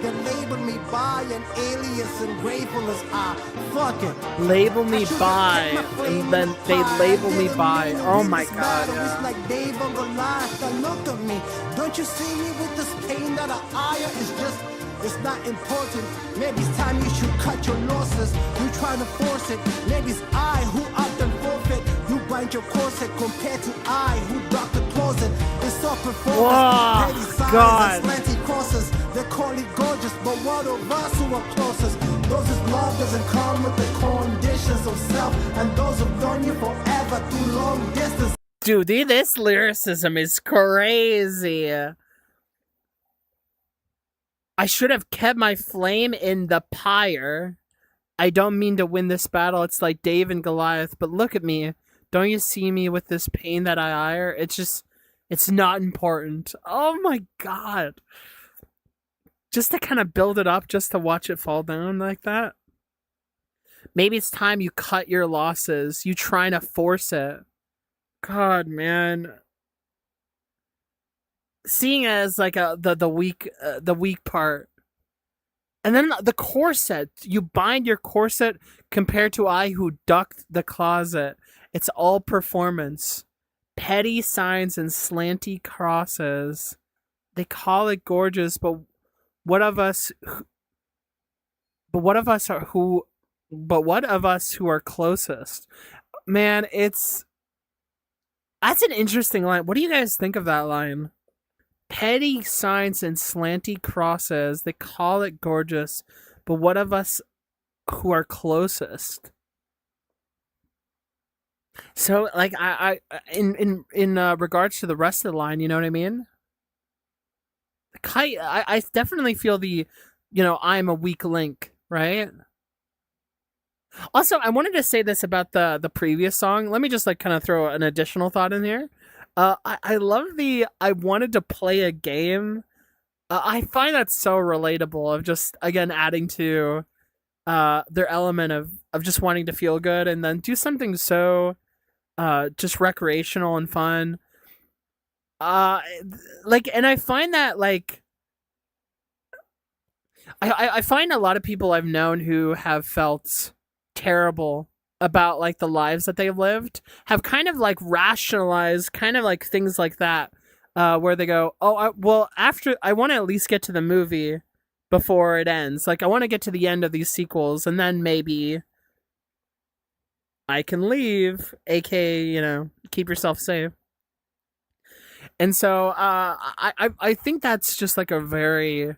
B: an alias and grateful as I. Fuck it.
A: Label me by, and then they label me by. Oh my god.
B: Yeah. It's like Dave on the life that look at me. Don't you see me with this pain that I ire? It's not important. Maybe it's time you should cut your losses. You try to force it. Maybe it's I who often forfeit. You bind your corset compared to I who dock the closet. It's all performance. Petty signs and slanty crosses. They call it gorgeous, but what of us who are closest? Those whose love doesn't come with the conditions of self, and those who've known you forever through long distance.
A: Dude, this lyricism is crazy. I should have kept my flame in the pyre. I don't mean to win this battle. It's like Dave and Goliath, but look at me. Don't you see me with this pain that I ire? It's not important. Oh my god. Just to kind of build it up, just to watch it fall down like that. Maybe it's time you cut your losses. You trying to force it. God, man. Seeing as like the weak part, and then the corset. You bind your corset compared to I who ducked the closet. It's all performance, petty signs and slanty crosses. They call it gorgeous, but what of us? But what of us who are closest? Man, that's an interesting line. What do you guys think of that line? Petty signs and slanty crosses, they call it gorgeous, but what of us who are closest? So, like, I in regards to the rest of the line, you know what I mean? I definitely feel the, I'm a weak link, right? Also, I wanted to say this about the previous song. Let me just like kind of throw an additional thought in here. I love I wanted to play a game. I find that so relatable of just, again, adding to their element of just wanting to feel good and then do something so just recreational and fun. And I find that, like, I find a lot of people I've known who have felt terrible about like the lives that they've lived have kind of like rationalized kind of like things like that, where they go, after I want to at least get to the movie before it ends. Like, I want to get to the end of these sequels and then maybe I can leave, aka, keep yourself safe. And so I think that's just like a very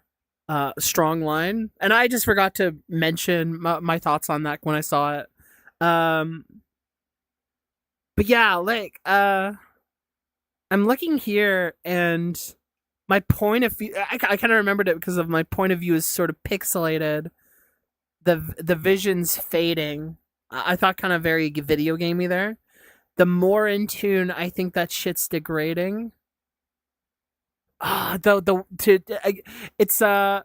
A: strong line, and I just forgot to mention my thoughts on that when I saw it. But yeah, like, I'm looking here and my point of view, I kind of remembered it because of my point of view is sort of pixelated. The vision's fading. I thought kind of very video gamey there. The more in tune, I think that shit's degrading. It's to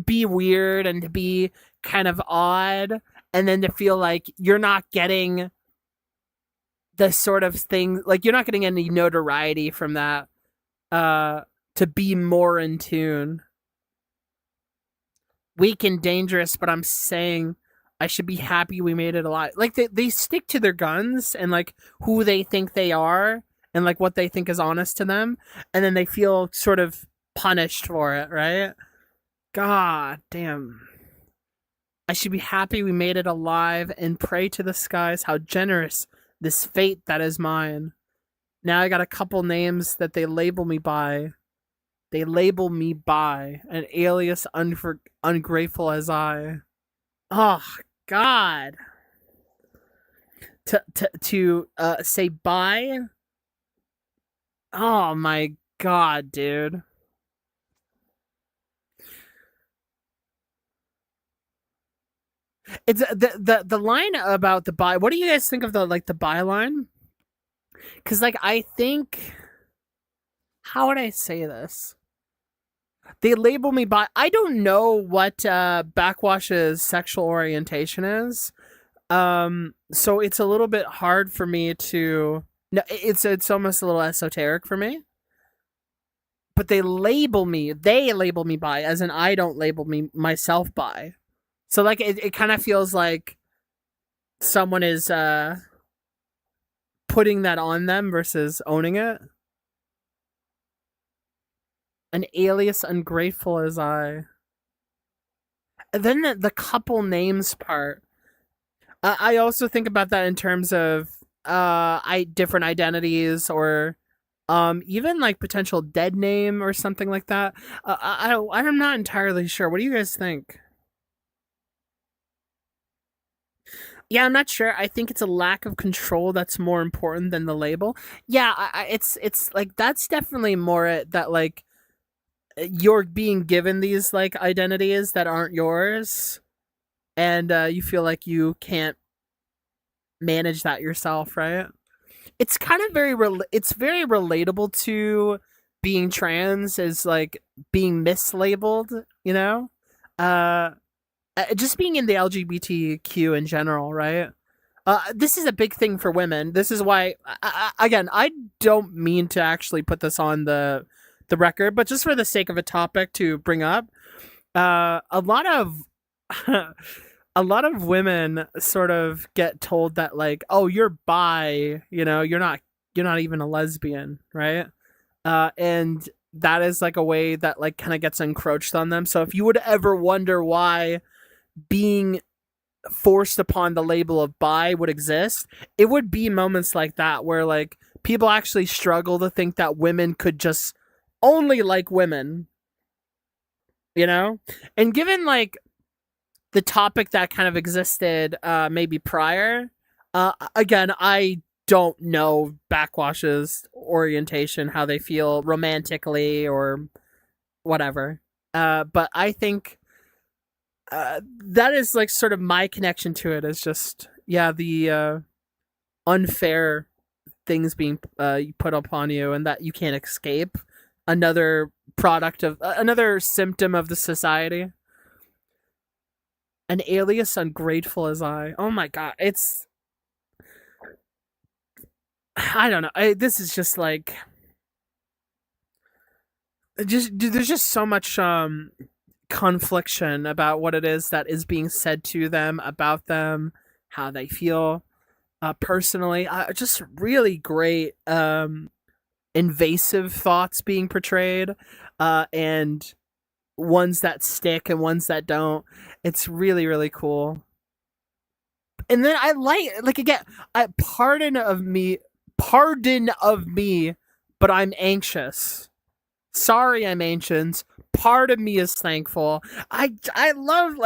A: be weird and to be kind of odd, and then to feel like you're not getting the sort of thing, like you're not getting any notoriety from that, to be more in tune. Weak and dangerous, but I'm saying I should be happy we made it alive. Like, they stick to their guns and like who they think they are and like what they think is honest to them, and then they feel sort of punished for it, right? God damn. should be happy we made it alive and pray to the skies how generous this fate that is mine. Now I got a couple names that they label me by. They label me by an alias ungrateful as I. Oh God. To say bye. Oh my God, dude. It's the line about the bye. What do you guys think of the byline? Because I think, how would I say this? They label me by. I don't know what Backwash's sexual orientation is. So it's a little bit hard for me to. No, it's almost a little esoteric for me. But they label me by, as in I don't label me myself by. So it kind of feels like someone is putting that on them versus owning it. An alias ungrateful as I. And then the couple names part. I also think about that in terms of different identities, or even potential dead name or something like that. I'm not entirely sure. What do you guys think? Yeah, I'm not sure. I think it's a lack of control that's more important than the label. Yeah, it's that's definitely more that you're being given these identities that aren't yours, and you feel like you can't manage that yourself, right? It's kind of it's very relatable to being trans, as being mislabeled, just being in the LGBTQ in general, right? This is a big thing for women. This is why, again, I don't mean to actually put this on the record, but just for the sake of a topic to bring up, a lot of a lot of women sort of get told that oh, you're bi, you're not even a lesbian, right? And that is a way that kind of gets encroached on them. So if you would ever wonder why being forced upon the label of bi would exist, it would be moments like that where people actually struggle to think that women could just only like women, and given the topic that kind of existed maybe prior, again, I don't know Backwash's orientation, how they feel romantically or whatever, but I think that is sort of my connection to it, is just the unfair things being put upon you, and that you can't escape. Another product of another symptom of the society. An alias ungrateful as I. Oh my God, it's, I don't know. This is just there's just so much confliction about what it is that is being said to them, about them, how they feel personally. Just really great invasive thoughts being portrayed, and ones that stick and ones that don't. It's really, really cool. And then I again, pardon of me, but I'm anxious. Sorry, I'm anxious. Part of me is thankful. I love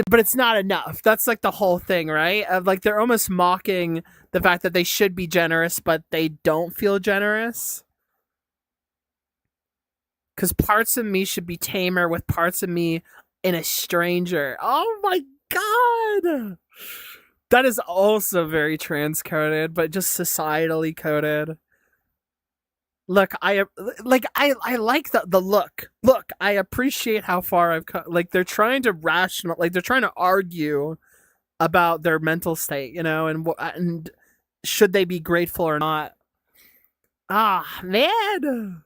A: but it's not enough. That's the whole thing, right? Of they're almost mocking the fact that they should be generous, but they don't feel generous. Because parts of me should be tamer with parts of me in a stranger. Oh my God! That is also very trans-coded, but just societally coded. Look, I like the look. Look, I appreciate how far I've come. They're trying to they're trying to argue about their mental state, and should they be grateful or not? Ah, man.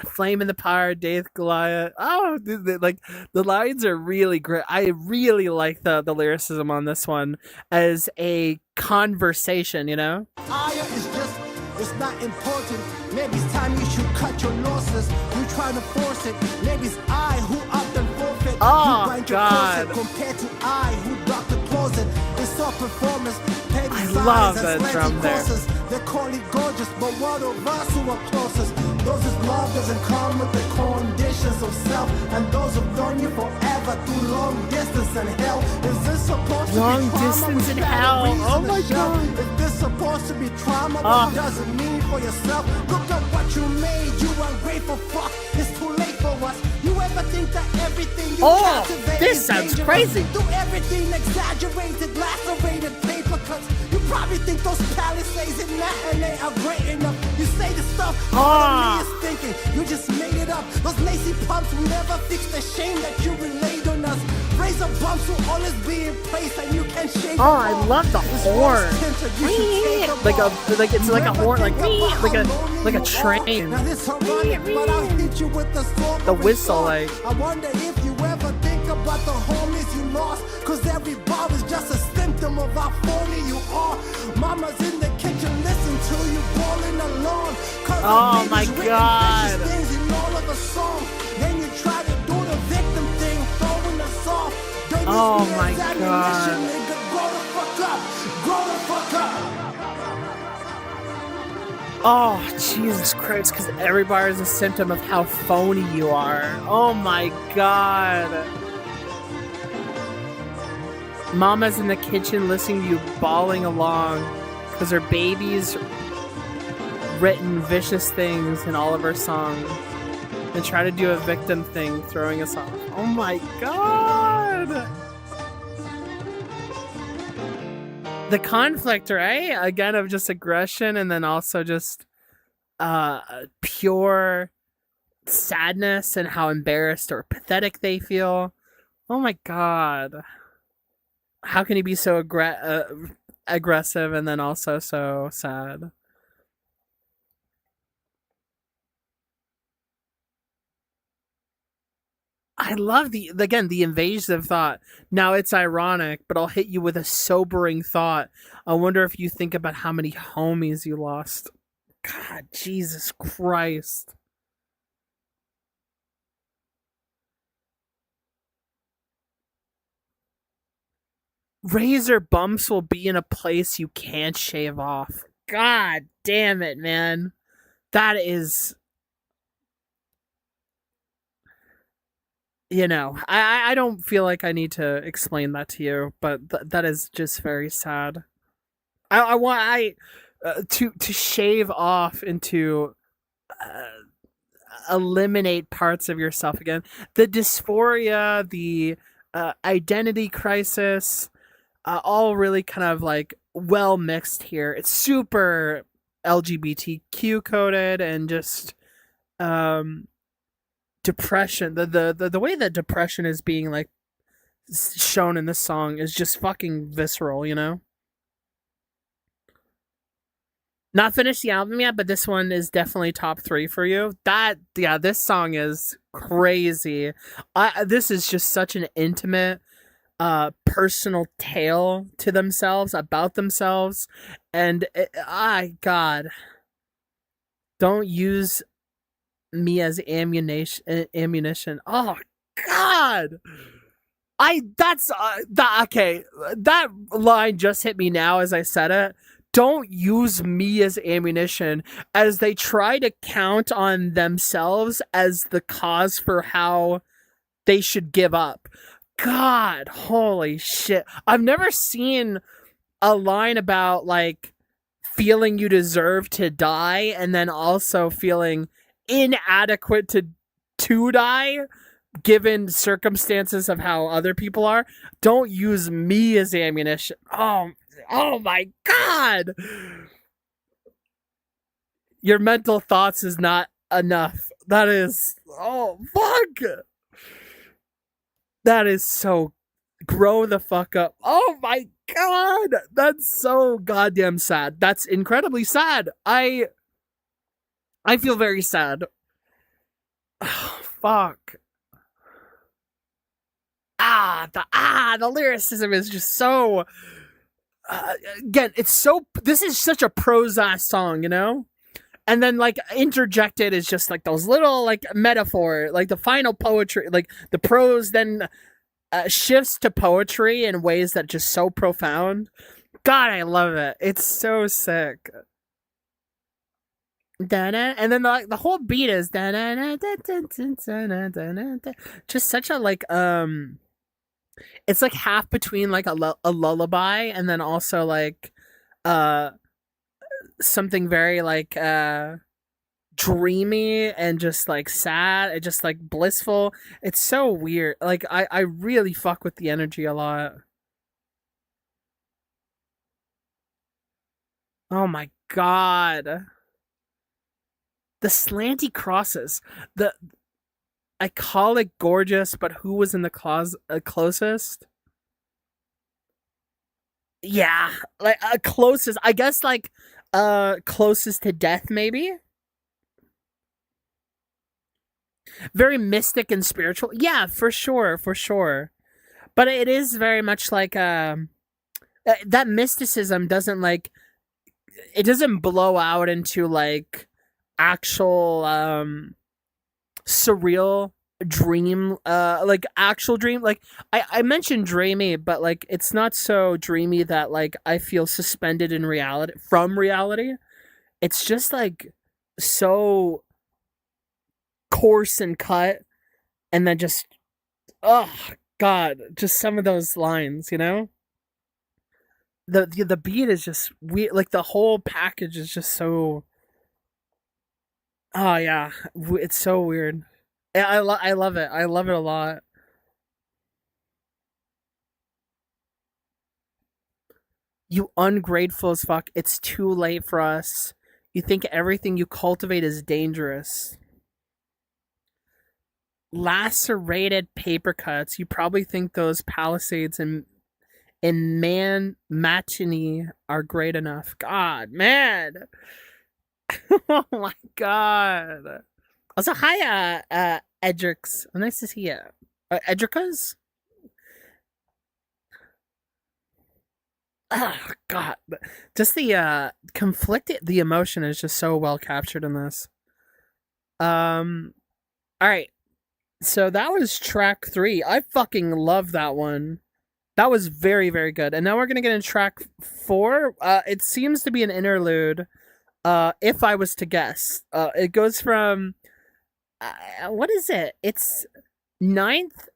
A: Flame in the Pyre, Daith Goliath. Oh, the lines are really great. I really like the lyricism on this one as a conversation,
B: Aya is just, it's not important. Maybe it's time you should cut your losses. You trying to force it. Ladies, I who often forfeit.
A: Oh,
B: you grind your
A: God.
B: corset compared to I who rock the closet. It's all performance.
A: I love that drum there.
B: They call it gorgeous, but what of us who are closest? Those whose love doesn't come with the conditions of self, and those who've known you forever through long distance and hell. Is this supposed
A: Long
B: to be trauma
A: distance
B: with
A: and hell?
B: batteries
A: Oh
B: in the
A: my
B: shell?
A: God.
B: Is this supposed to be trauma? What does it mean for yourself? Look at what you made, you ungrateful fuck. It's too late for us. You ever think that everything you cultivate
A: this
B: is
A: sounds
B: dangerous?
A: crazy.
B: Do everything exaggerated, lacerated paper cuts. You probably think those palisades in matinee are great enough. You say the stuff all of me is thinking. You just made it up. Those lacy pumps will never fix the shame that you relayed on us. Razor bumps will always be in place and you can shake.
A: Oh, I love the horn. Like it's like a horn, like a train.
B: Now this ironic, but I'll hit you with the sword.
A: The whistle, like.
B: I wonder if you ever think about the homies you lost. Cause every bar is just a symptom of how phony you are. Mama's in the kitchen, listen to you bawling alone.
A: Oh my God.
B: Things in all of a song. Then you try to do the victim thing, throwing us off. Don't
A: Oh
B: use me
A: my
B: as ammunition,
A: God.
B: nigga. Grow the fuck up. Grow the fuck up.
A: Oh, Jesus Christ, because every bar is a symptom of how phony you are. Oh my God. Mama's in the kitchen listening to you bawling along because her baby's written vicious things in all of her songs and try to do a victim thing, throwing us off. Oh my God. The conflict, right? Again, of just aggression and then also just pure sadness and how embarrassed or pathetic they feel. Oh my God. How can he be so aggressive and then also so sad? I love the invasive thought. Now it's ironic, but I'll hit you with a sobering thought. I wonder if you think about how many homies you lost. God, Jesus Christ. Razor bumps will be in a place you can't shave off. God damn it, man. That is... You know, I don't feel like I need to explain that to you, but that is just very sad. I want to shave off and to eliminate parts of yourself again. The dysphoria, the identity crisis, all really kind of like well mixed here. It's super LGBTQ coded and just depression. The way that depression is being like shown in this song is just fucking visceral, you know? Not finished the album yet, but this one is definitely top 3 for you. This song is crazy. This is just such an intimate, personal tale to themselves, about themselves, and God, don't use me as ammunition. Oh God, okay. That line just hit me now as I said it. Don't use me as ammunition, as they try to count on themselves as the cause for how they should give up. God, holy shit. I've never seen a line about like feeling you deserve to die and then also feeling inadequate to die given circumstances of how other people are. Don't use me as ammunition. Oh my God. Your mental thoughts is not enough. That is, oh fuck. That is so, grow the fuck up. Oh my God. That's so goddamn sad. That's incredibly sad. I feel very sad. Oh, fuck. The lyricism is just so... again, it's so... This is such a prose-ass song, you know? and then like interjected is just like those little like metaphor, like the final poetry, like the prose then shifts to poetry in ways that just so profound. God, I love it. It's so sick. Da-da, and then the whole beat is just such a like it's like half between like a lullaby and then also like uh something very like dreamy and just like sad and just like blissful. It's so weird. Like I really fuck with the energy a lot. Oh my god. The slanty crosses. The I call it gorgeous, but who was in the closest? Yeah, like closest. I guess like closest to death maybe. Very mystic and spiritual. Yeah, for sure, for sure. But it is very much like that mysticism doesn't like it doesn't blow out into like actual surreal dream like actual dream. Like I mentioned dreamy, but like it's not so dreamy that like I feel suspended in reality from reality. It's just like so coarse and cut, and then just oh god, just some of those lines, you know. The beat is just weird. Like the whole package is just so. Oh yeah, it's so weird. I love it. I love it a lot. You ungrateful as fuck. It's too late for us. You think everything you cultivate is dangerous. Lacerated paper cuts. You probably think those palisades in man matinee are great enough. God, man. Oh my god. Also, hi, Edrix. Nice to see you. Edricas? Oh god. Just the conflicted the emotion is just so well captured in this. Alright. So that was track 3. I fucking love that one. That was very, very good. And now we're gonna get into track 4. It seems to be an interlude. If I was to guess. It goes from what is it? It's ninth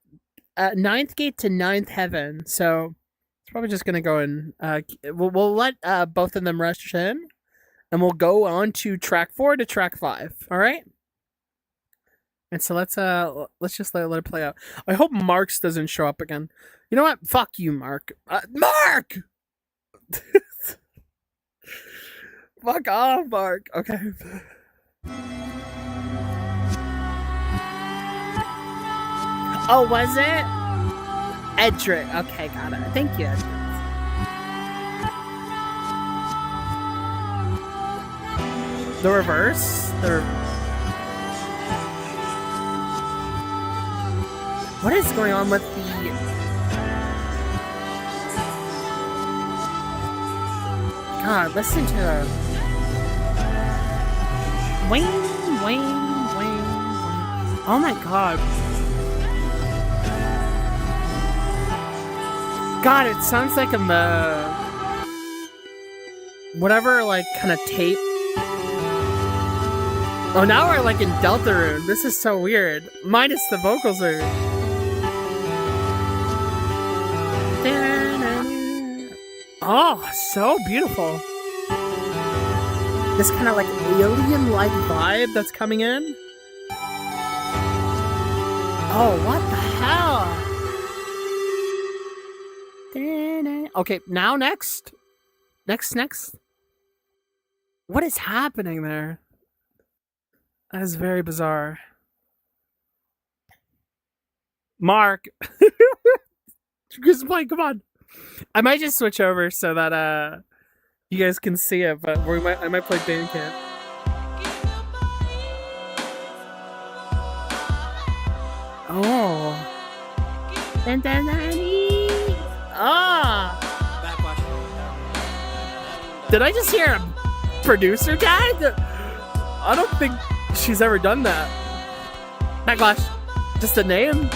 A: gate to ninth heaven. So it's probably just gonna go in. We'll let both of them rush in, and we'll go on to track 4 to track 5. All right. And so let's just let it play out. I hope Marks doesn't show up again. You know what? Fuck you, Mark. Mark. Fuck off, Mark. Okay. Oh, was it? Edric. Okay, got it. Thank you, Edric. The reverse? What is going on with the... God, listen to the... Wing, wing, wing, wing. Oh my god. God, it sounds like I'm whatever, like, kind of tape. Oh, now we're, like, in Deltarune. This is so weird. Minus the vocals are... Oh, so beautiful. This kind of, like, alien-like vibe that's coming in. Oh, what the hell? Okay, now next. Next. What is happening there? That is very bizarre. Mark. Just play, come on. I might just switch over so that you guys can see it, but I might play Bandcamp. Oh. Ah. Did I just hear a producer guy? I don't think she's ever done that. Backxwash, just a name.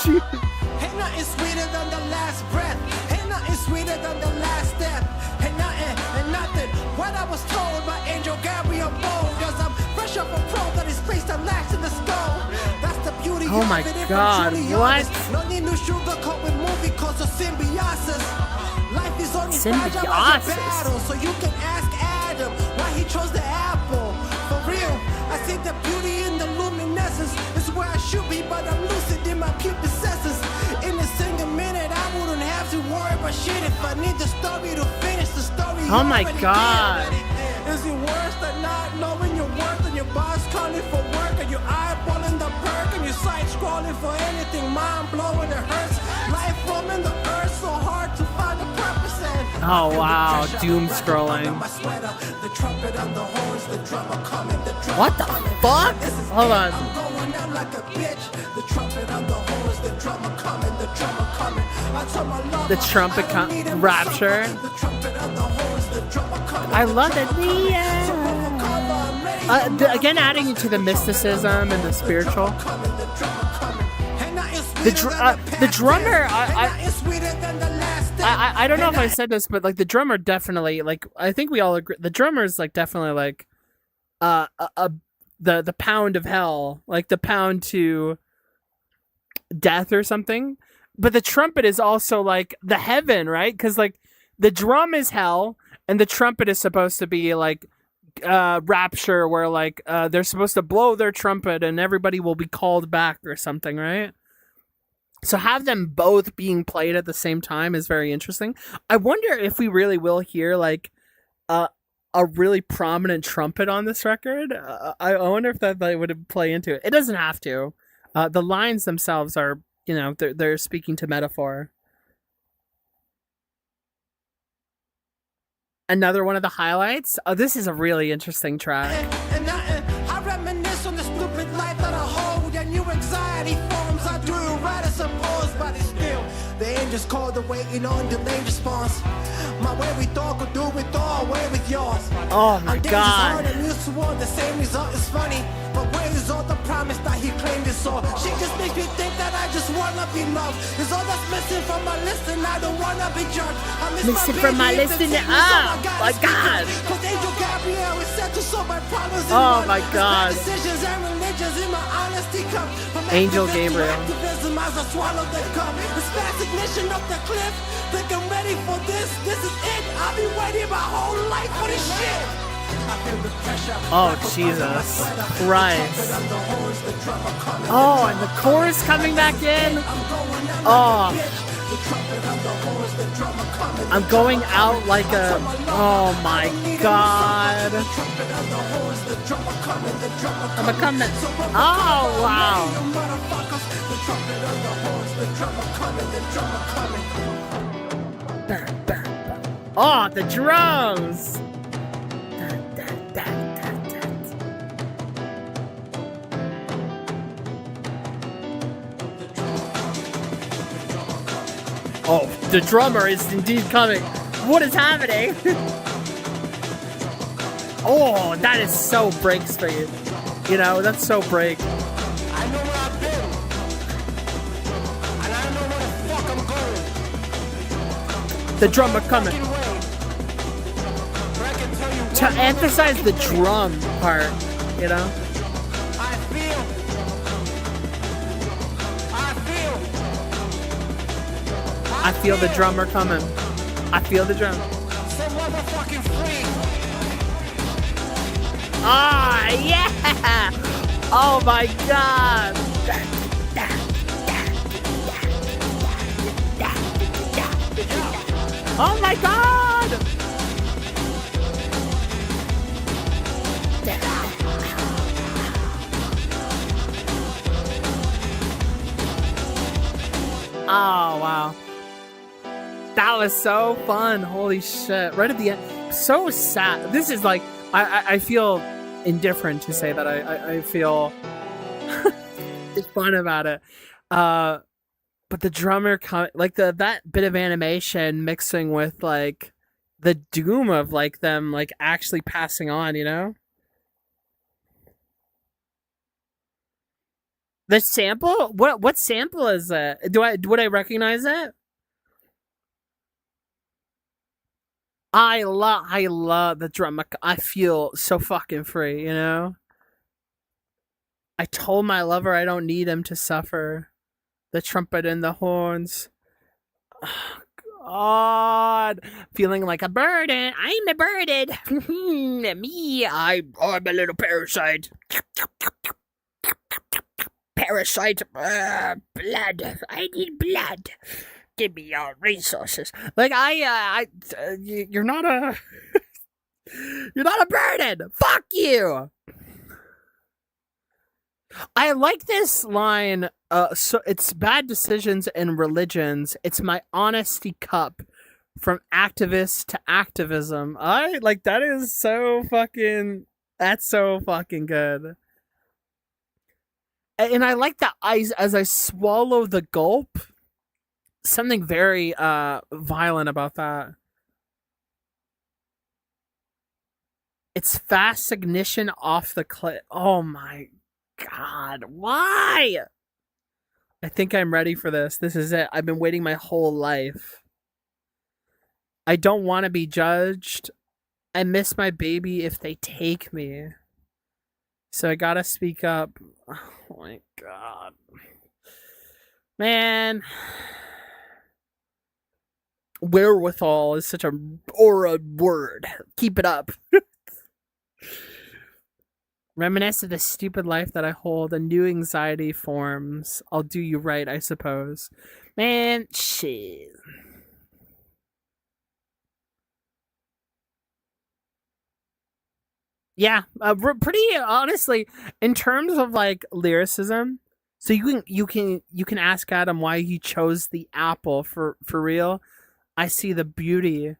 A: She...
B: Ain't nothing sweeter than the last breath. Ain't nothing sweeter than the last step. Ain't nothing. What I was told by Angel Gabriel Bold, cause I'm fresh up a pro that is placed on lax in the skull. That's the beauty
A: oh my
B: of it.
A: god, what?
B: No need no sugarcoat with movie calls or symbiosis. Life is only fragile as a battle, so you can ask Adam why he chose the apple. For real, I see the beauty in the luminescence. It's where I should be, but I'm lucid in my cupid senses. In a single minute, I wouldn't have to worry about shit if I need the story to finish the story.
A: Oh my god.
B: Is it worse than not knowing your worth and your boss calling for work and your eyeballing the perk and your side scrolling for anything mind blowing it hurts? Life roaming the earth so hard to find a purpose and
A: oh wow, doom scrolling. What the fuck? Hold on. The trumpet rapture. I love it. Again, adding to the mysticism and the spiritual. The drummer. I don't know if I said this, but like the drummer definitely, like I think we all agree, the drummer is like definitely like the pound of hell, like the pound to death or something. But the trumpet is also like the heaven, right? Because like the drum is hell and the trumpet is supposed to be like rapture, where like they're supposed to blow their trumpet and everybody will be called back or something, right? So have them both being played at the same time is very interesting. I wonder if we really will hear like a really prominent trumpet on this record. I wonder if that would play into it. It doesn't have to. The lines themselves are, you know, they're speaking to metaphor. Another one of the highlights. Oh, this is a really interesting track.
B: I reminisce on the stupid life that I hold and new anxiety forms. I do right, I suppose, but it's still the angels called the waiting on delayed response. My way we thought could do it all, way with yours.
A: Oh my god.
B: And used to want the same result is funny, but where is all the promise that he claimed is all? She just makes me think that I just wanna be loved. Is all that's missing from my list, and I don't wanna be judged. I miss
A: missing from my list, and my god.
B: Cause Angel Gabriel is set to solve my problems.
A: Oh my god.
B: Decisions and religions in my honesty come from
A: Angel Gabriel.
B: activism as I swallow the cup. It's fast ignition up the cliff. Think I'm ready for this. This is it. I've been waiting my whole life for this shit.
A: Oh Jesus Christ. Oh, and the chorus coming back in. Oh, I'm going out like a, oh my god. I'm a coming. Oh wow. Oh, the drums. Oh, the drummer is indeed coming. What is happening? Oh, that is so breaks for you. You know, that's so break.
B: I know where I've been. And I know where the fuck I'm going.
A: The drummer coming. To emphasize the drum part, you know? I feel the drummer coming. I feel the drum.
B: So motherfucking free.
A: Ah, yeah! Oh my god! Oh my god! Oh wow. That was so fun. Holy shit. Right at the end. So sad. This is like, I feel indifferent to say that. I feel it's fun about it. But the drummer, like that bit of animation mixing with like the doom of like them like actually passing on, you know? The sample? What sample is it? Would I recognize it? I love the drum. I feel so fucking free, you know? I told my lover I don't need him to suffer. The trumpet and the horns. Oh, God. Feeling like a burden. I'm a burden. Me, I'm a little parasite. Parasite. Blood. I need blood. Give me your resources. Like you're not a, you're not a burden. Fuck you. I like this line. So it's bad decisions and religions. It's my honesty cup from activist to activism. I like that is so fucking. That's so fucking good. And I like that as I swallow the gulp. Something very violent about that. It's fast ignition off the cliff. Oh my God, why? I think I'm ready for this. This is it. I've been waiting my whole life. I don't want to be judged. I miss my baby if they take me. So I gotta speak up. Oh my God. Man. Wherewithal is such a word. Keep it up. Reminisce of the stupid life that I hold. A new anxiety forms. I'll do you right, I suppose. Man, shit. Yeah, pretty honestly, in terms of like lyricism. So you can ask Adam why he chose the apple for real. I see the beauty,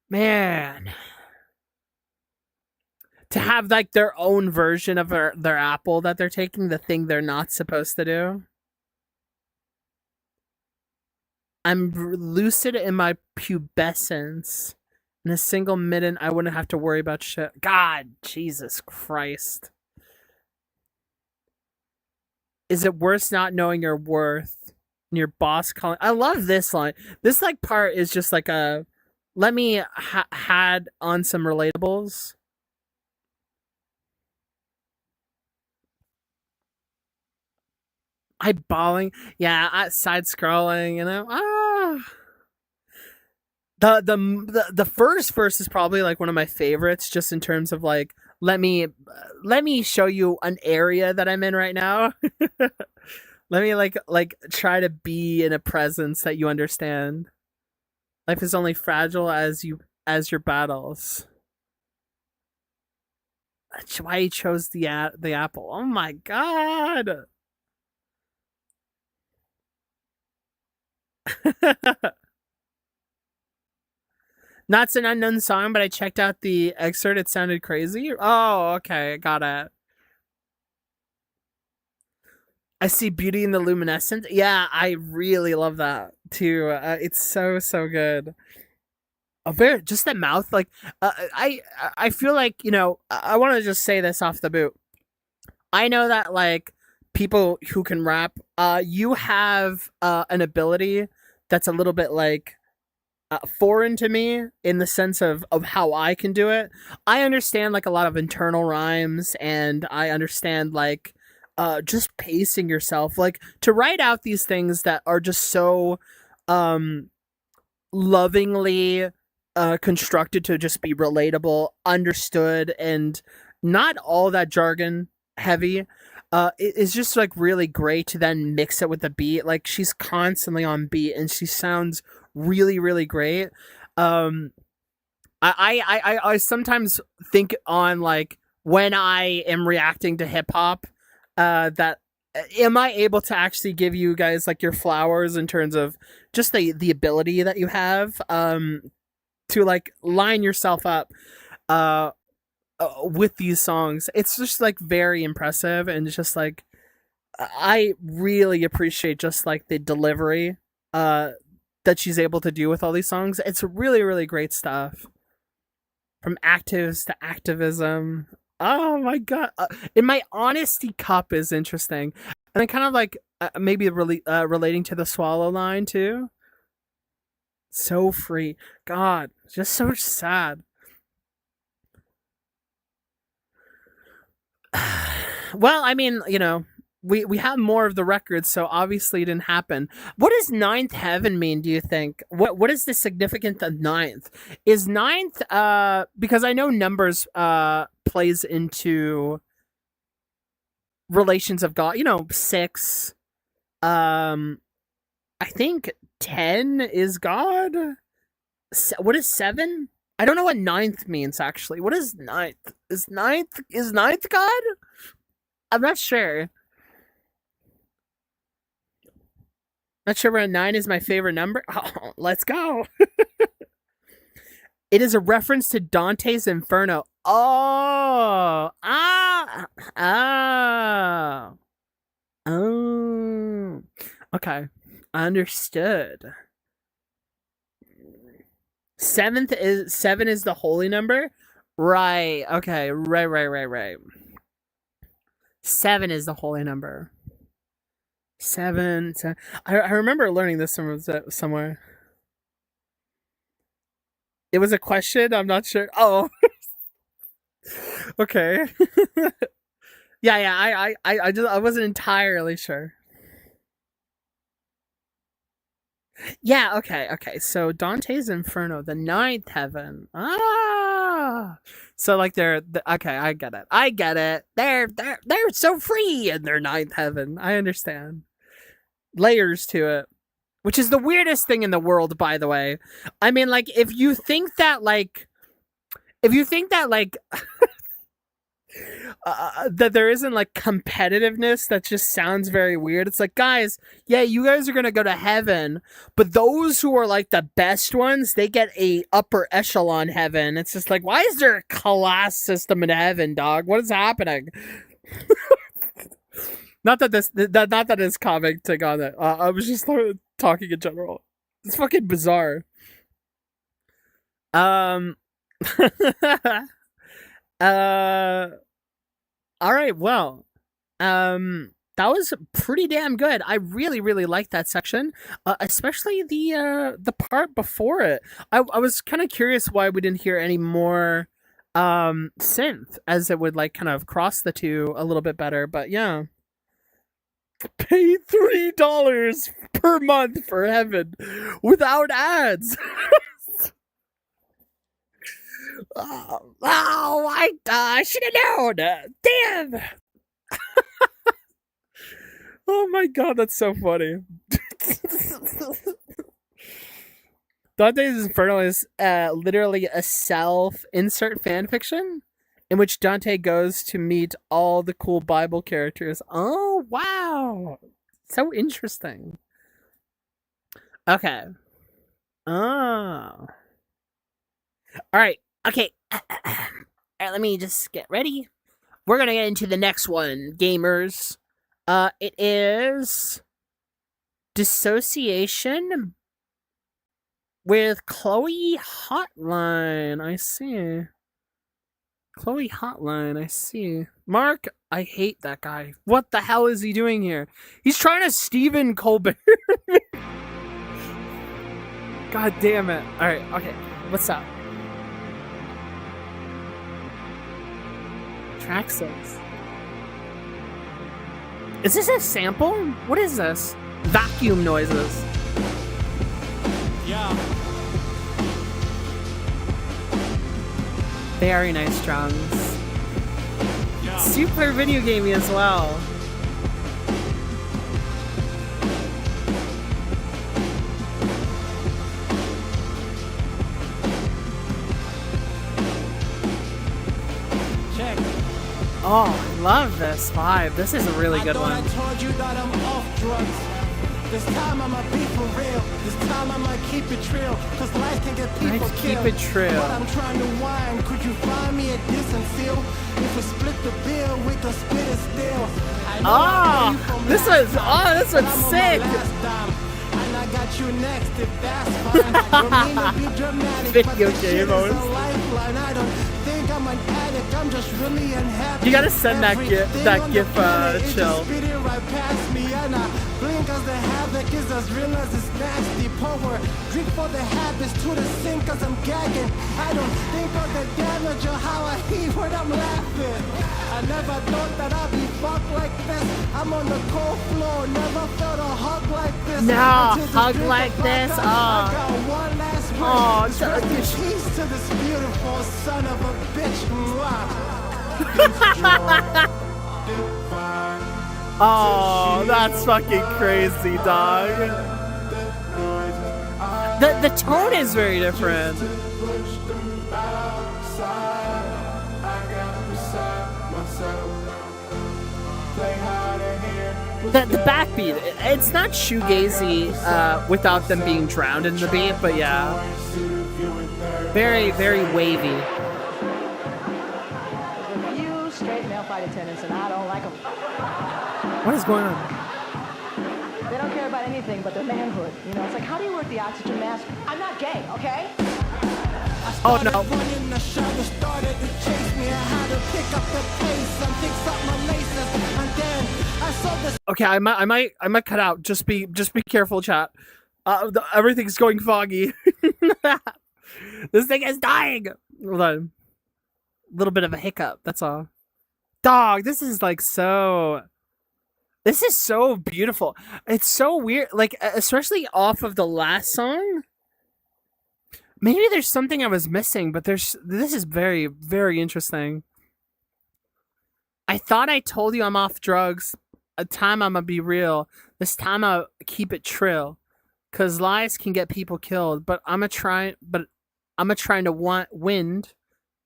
A: man. To have like their own version of their apple that they're taking, the thing they're not supposed to do. I'm lucid in my pubescence. In a single minute, I wouldn't have to worry about shit. God, Jesus Christ. Is it worse not knowing your worth? And your boss calling. I love this line. This like part is just like a. Let me had on some relatables. Eyeballing, yeah, side scrolling, you know. The first verse is probably like one of my favorites, just in terms of like let me show you an area that I'm in right now. Let me like try to be in a presence that you understand. Life is only fragile as your battles. That's why he chose the apple. Oh my God. Not an unknown song, but I checked out the excerpt. It sounded crazy. Oh, okay, got it. I see beauty in the luminescence. Yeah, I really love that too. It's so good. A very just the mouth, like I feel like I want to just say this off the boot. I know that like people who can rap, you have an ability that's a little bit like foreign to me in the sense of how I can do it. I understand like a lot of internal rhymes, and I understand like just pacing yourself, like to write out these things that are just so um lovingly constructed to just be relatable, understood, and not all that jargon heavy. It's just like really great to then mix it with the beat. Like she's constantly on beat, and she sounds really great. Um, I sometimes think on like when I am reacting to hip hop, that am I able to actually give you guys like your flowers in terms of just the ability that you have to like line yourself up with these songs. It's just like very impressive, and it's just like I really appreciate just like the delivery that she's able to do with all these songs. It's really great stuff. From actives to activism. Oh my god! And my honesty cup is interesting, and then kind of like maybe really relating to the swallow line too. So free, God, just so sad. Well, I mean, we have more of the records, so obviously it didn't happen. What does ninth heaven mean, do you think? What is the significance of ninth? Is ninth because I know numbers plays into relations of God, 6. I think 10 is God. What is 7? I don't know what ninth means actually. What is ninth? Is ninth God? I'm not sure. Not sure where 9 is my favorite number. Oh, let's go. It is a reference to Dante's Inferno. Oh. Oh. Okay. Understood. 7 is the holy number? Right. Okay. Right. 7 is the holy number. 7. I remember learning this somewhere. It was a question. I'm not sure. Oh. Okay. Yeah. I wasn't entirely sure. Yeah. Okay. So Dante's Inferno, the ninth heaven. So like okay. I get it. They're so free in their ninth heaven. I understand. Layers to it, which is the weirdest thing in the world, by the way. I mean, like, if you think that that there isn't like competitiveness, that just sounds very weird. It's like, guys, yeah, you guys are gonna go to heaven, but those who are like the best ones, they get a upper echelon heaven. It's just like, why is there a class system in heaven, dog? What is happening? Not that it's commenting on it. I was just talking in general. It's fucking bizarre. Uh. All right. Well. That was pretty damn good. I really, really liked that section, especially the part before it. I was kind of curious why we didn't hear any more synth, as it would like kind of cross the two a little bit better. But yeah. Pay $3 per month for heaven without ads. I should have known. Damn. Oh my god, that's so funny. Dante's Inferno is literally a self-insert fanfiction in which Dante goes to meet all the cool Bible characters. Oh, wow. So interesting. Okay. Oh. Alright. Okay. Alright, let me just get ready. We're gonna get into the next one, gamers. It is Dissociation with Chloe Hotline. I see. Chloe Hotline, I see. Mark, I hate that guy. What the hell is he doing here? He's trying to Stephen Colbert. God damn it. Alright, okay. What's up? Track 6. Is this a sample? What is this? Vacuum noises.
B: Yeah.
A: Very nice drums.
B: Yeah.
A: Super video gamey as well.
B: Check.
A: Oh, I love this vibe. This is a really good one.
B: I told you that I'm off drugs. This time I'ma be for real. This time I'ma keep it trill. Cause life can get people
A: Let's keep
B: killed.
A: it trill.
B: But I'm trying to whine. Could you find me a decent seal? If we split the bill, we can split it still.
A: This one's sick.
B: And I got you next if that's fine. Don't mean to be dramatic,
A: Video
B: but this shit
A: game
B: is a
A: host.
B: lifeline. I don't think I'm an addict, I'm just really unhappy.
A: You gotta send that gif, chill.
B: Speeding right past me, and I blink as the havoc is as real as it's nasty. Power, drink for the habits to the sink as I'm gagging. I don't think of the damage or how I heave when I'm laughing. I never thought that I'd be fucked like this. I'm on the cold floor, never felt a hug like this.
A: No, hug like this.
B: I got one last wish.
A: Oh,
B: Rest in peace to this beautiful son of a bitch.
A: Oh, that's fucking crazy, dog. The tone is very different. The backbeat, it's not shoegazy without them being drowned in the beat, but yeah. Very, very wavy.
C: There's a few straight male flight attendants, and I don't like them.
A: What is going on?
C: They don't care about anything but their manhood. You know, it's like, how do you work the oxygen mask? I'm not gay, okay?
A: Oh no.
B: Running the shower started to chase me. I had to pick up the pace and fix up my laces, and then I saw this.
A: Okay, I might cut out. Just be careful, chat. Everything's going foggy. This thing is dying. Hold on. A little bit of a hiccup. That's all. Dog, this is like so. This is so beautiful. It's so weird, like especially off of the last song. Maybe there's something I was missing, but this is very, very interesting. I thought I told you I'm off drugs. A time I'ma be real. This time I'll keep it trill. Cause lies can get people killed. But I'm trying to want wind.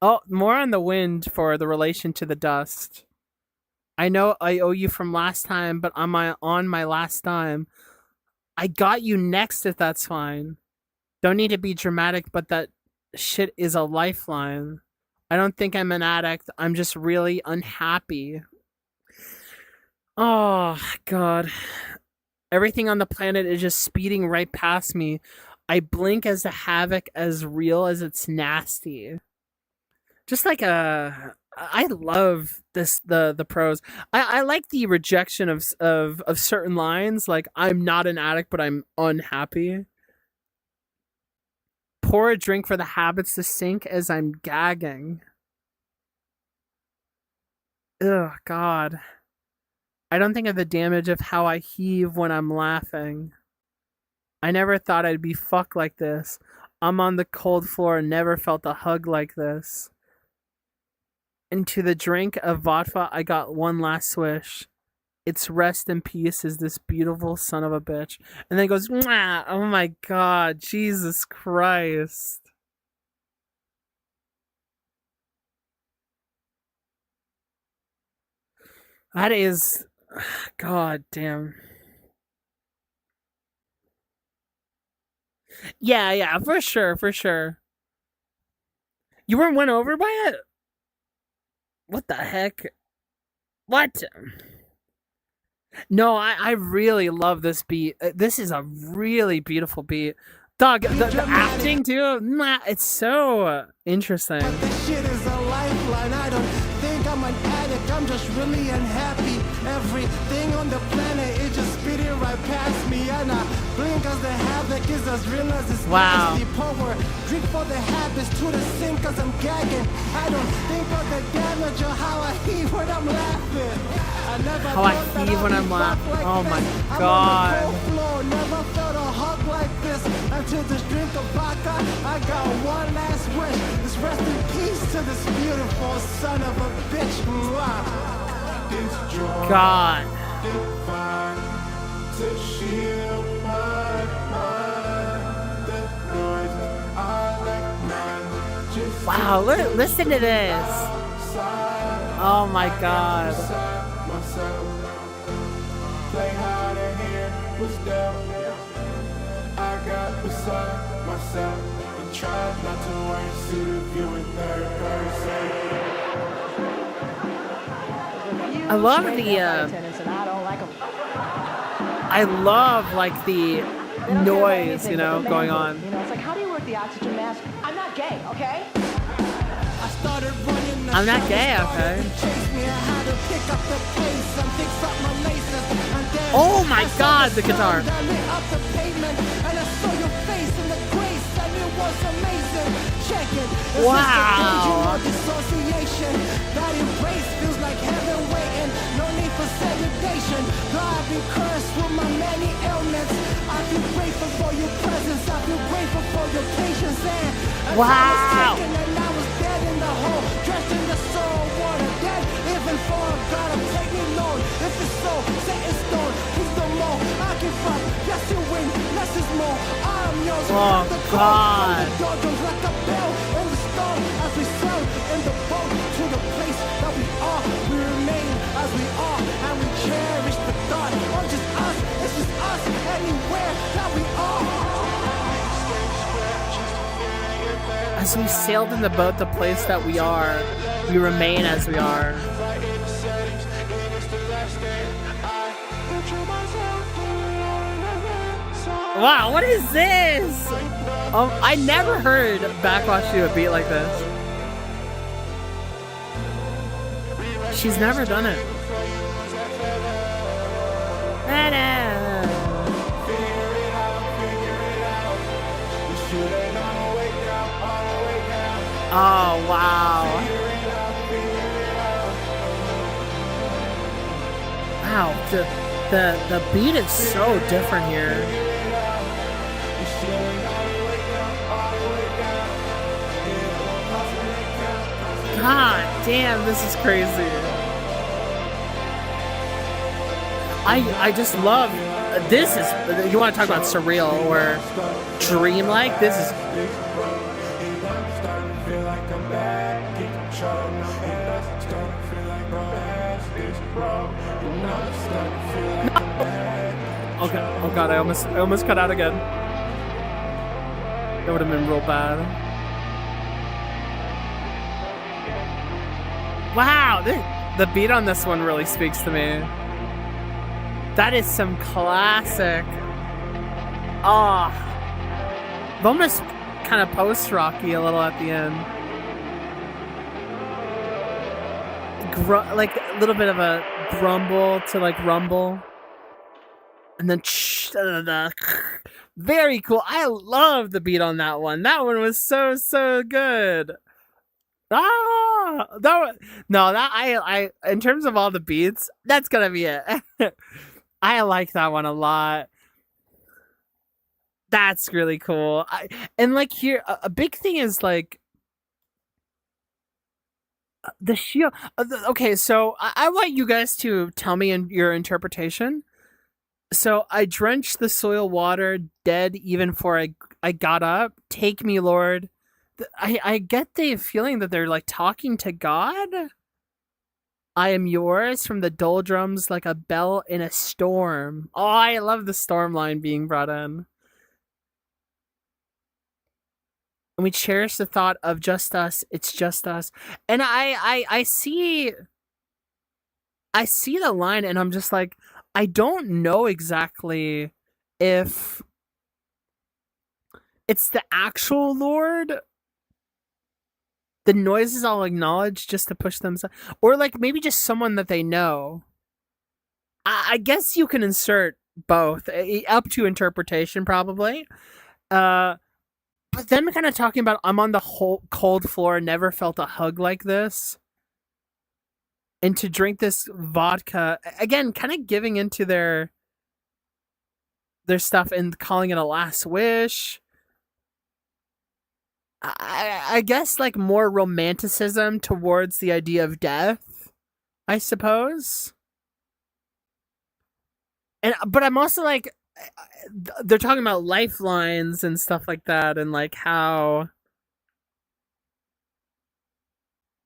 A: Oh, more on the wind for the relation to the dust. I know I owe you from last time, but on my last dime. I got you next if that's fine. Don't need to be dramatic, but that shit is a lifeline. I don't think I'm an addict. I'm just really unhappy. Oh, God. Everything on the planet is just speeding right past me. I blink as the havoc as real as it's nasty. Just like I love the prose. I like the rejection of certain lines. Like, I'm not an addict, but I'm unhappy. Pour a drink for the habits to sink as I'm gagging. Ugh, God. I don't think of the damage of how I heave when I'm laughing. I never thought I'd be fucked like this. I'm on the cold floor and never felt a hug like this. Into the drink of vodka, I got one last swish. Its rest in peace is this beautiful son of a bitch. And then it goes, mwah! Oh my God, Jesus Christ. That is, God damn. Yeah, for sure. You weren't won over by it? What the heck? What? No, I really love this beat. This is a really beautiful beat. Dog, the acting too, it's so interesting.
B: This shit is a lifeline. I don't think I'm an addict, I'm just really unhappy. Everything on the planet is just speeding right past me, and I blink as the havoc is as real as it's nasty. Power, drink for the habits to the sink as I'm gagging. I don't think of the damage or how I heave when I'm laughing.
A: How I heave when I'm laughing. Oh my God.
B: I'm on the cold floor, never felt a hug like this. Until this drink of vodka, I got one last wish. This rest in peace to this beautiful son of a bitch.
A: God. Wow, listen to this. Oh my God. Play hard and here was down. I got beside myself and tried not to worry, see the view in third person. I love the I love like the
C: They don't care about
A: noise,
C: anything
A: you
C: but
A: know,
C: their
A: going
C: manhood.
A: on.
C: You know, it's like, how do you work the oxygen mask? I'm not gay, okay?
B: I started running the
A: I'm not
B: show,
A: gay,
B: started
A: okay?
B: to chase me. I had to pick up the pace and fix up my laces. And then
A: Oh my
B: I saw
A: God, the
B: sun
A: guitar.
B: that lit up the pavement, and I saw your face in the grace, and it was amazing. Check it. It's
A: Wow.
B: just a danger, no dissociation. That embrace feels like heaven waiting. No need for segregation. Though I've been cursed with my many ailments, I feel grateful for your presence. I feel grateful for your patience. And
A: Wow.
B: I was taken and I was dead in the hole, dressed in the soul water, dead even for a God. I'm taking Lord. If it's so, set in stone. Please no more. I give up. Yes, you win. Less is more. I'm yours.
A: Oh,
B: The
A: God.
B: doldrums like a bell in the storm as we sail in the boat to the place that we are. We remain as we are, and we cherish the thought of just us. It's just us anywhere that we are.
A: As we sailed in the boat, the place that we are, we remain as we are. Wow, what is this? I never heard Backxwash do a beat like this. She's never done it. Oh, wow. Wow, the beat is so different here. God damn, this is crazy. I just love this. Is you want to talk about surreal or dreamlike? This is okay. Oh god, I almost cut out again. That would have been real bad. Wow, the beat on this one really speaks to me. That is some classic. Ah, almost kind of post-rocky a little at the end. Like a little bit of a grumble to like rumble, and then very cool. I love the beat on that one. That one was so good. I in terms of all the beats, that's gonna be it. I like that one a lot. That's really cool. And like here, a big thing is like the shield. Okay, so I want you guys to tell me in your interpretation. So I drenched the soil water, dead even before I got up. Take me, Lord. I get the feeling that they're like talking to God. I am yours from the doldrums like a bell in a storm. Oh, I love the storm line being brought in. And we cherish the thought of just us. It's just us. And I see the line and I'm just like, I don't know exactly if it's the actual Lord. The noises I'll acknowledge just to push them aside. Or like maybe just someone that they know. I guess you can insert both. Up to interpretation probably. But them kind of talking about I'm on the whole cold floor, never felt a hug like this. And to drink this vodka, again, kind of giving into their stuff and calling it a last wish. I guess like more romanticism towards the idea of death, I suppose. But I'm also like, they're talking about lifelines and stuff like that, and like how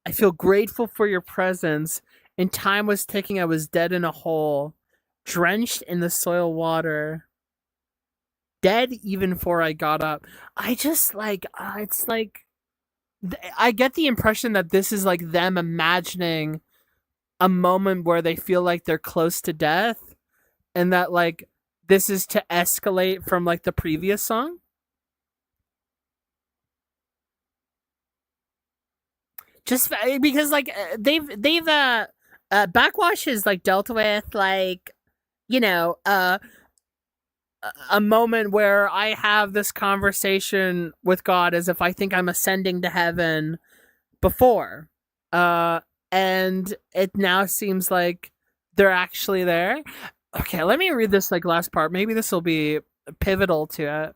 A: I feel grateful for your presence. And time was ticking. I was dead in a hole, drenched in the soil water. Dead even before I got up. I just like, it's like, I get the impression that this is like them imagining a moment where they feel like they're close to death, and that like this is to escalate from like the previous song. Just because like they've Backwash is like dealt with like, you know, a moment where I have this conversation with God as if I think I'm ascending to heaven before. And it now seems like they're actually there. Okay, let me read this like last part. Maybe this will be pivotal to it.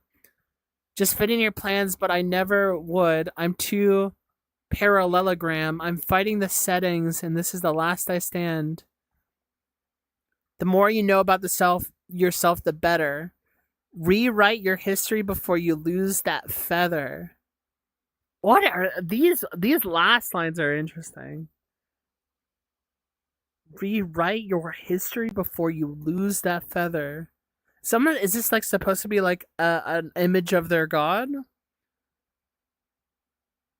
A: Just fitting your plans, but I never would. I'm too parallelogram. I'm fighting the settings, and this is the last I stand. The more you know about yourself, the better. Rewrite your history before you lose that feather. What are these? These last lines are interesting. Rewrite your history before you lose that feather. Someone, is this like supposed to be like an image of their god?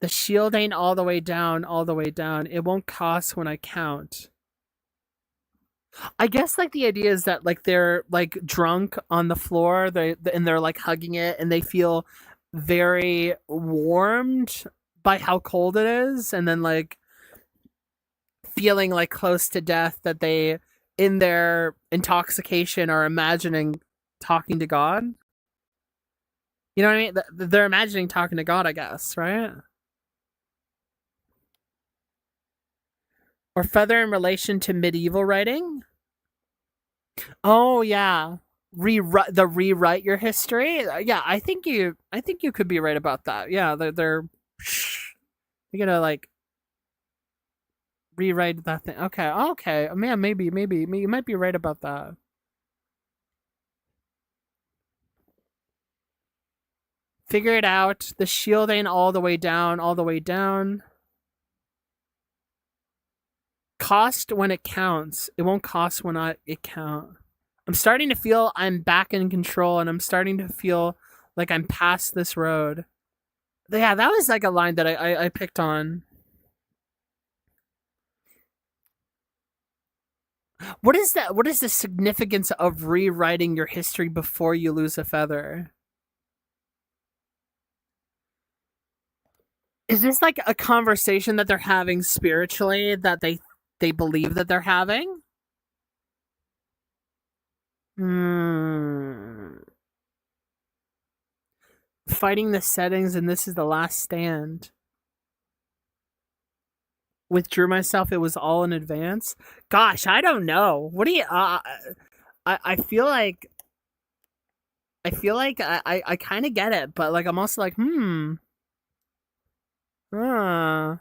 A: The shield ain't all the way down, all the way down. It won't cost when I count. I guess like the idea is that like they're like drunk on the floor, they're like hugging it, and they feel very warmed by how cold it is, and then like feeling like close to death, that they in their intoxication are imagining talking to God. You know what I mean? They're imagining talking to God, I guess, right? Or feather in relation to medieval writing. Oh yeah, rewrite your history. Yeah, I think you could be right about that. Yeah, you're gonna like rewrite that thing. Okay, okay, man, maybe you might be right about that. Figure it out. The shield ain't all the way down, all the way down. Cost when it counts. It won't cost when it count. I'm starting to feel I'm back in control, and I'm starting to feel like I'm past this road. Yeah, that was like a line that I picked on. What is that? What is the significance of rewriting your history before you lose a feather? Is this like a conversation that they're having spiritually that they believe that they're having? Hmm. Fighting the settings, and this is the last stand. Withdrew myself. It was all in advance. Gosh, I don't know. What do you? I feel like I kind of get it, but like I'm also like, uh,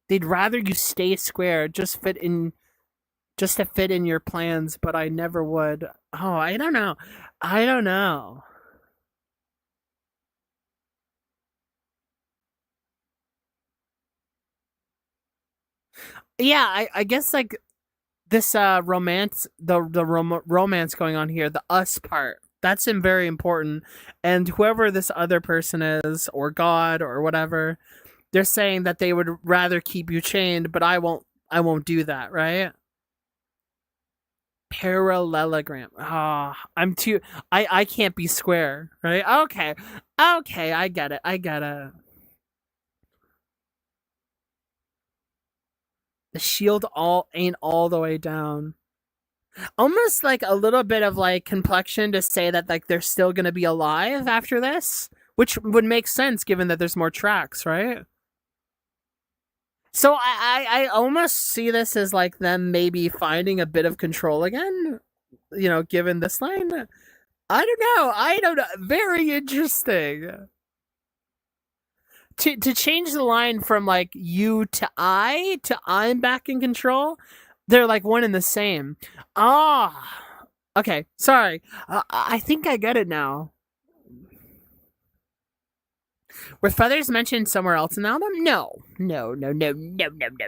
A: they'd rather you stay square, just to fit in your plans, but I never would. Oh, I don't know. I don't know. Yeah, I guess like this romance, romance going on here, the us part, that's very important. And whoever this other person is, or God, or whatever, they're saying that they would rather keep you chained, but I won't do that, right? Parallelogram. Ah, I'm too. I can't be square, right? Okay, okay, I get it. I get it. The shield all ain't all the way down. Almost like a little bit of like complexion to say that like they're still gonna be alive after this, which would make sense given that there's more tracks, right? So I almost see this as like them maybe finding a bit of control again, given this line. I don't know. I don't know. Very interesting. To change the line from like you to I'm back in control, they're like one and the same. Ah, okay. Sorry. I think I get it now. Were feathers mentioned somewhere else in the album? No, no, no, no, no, no, no, no, no,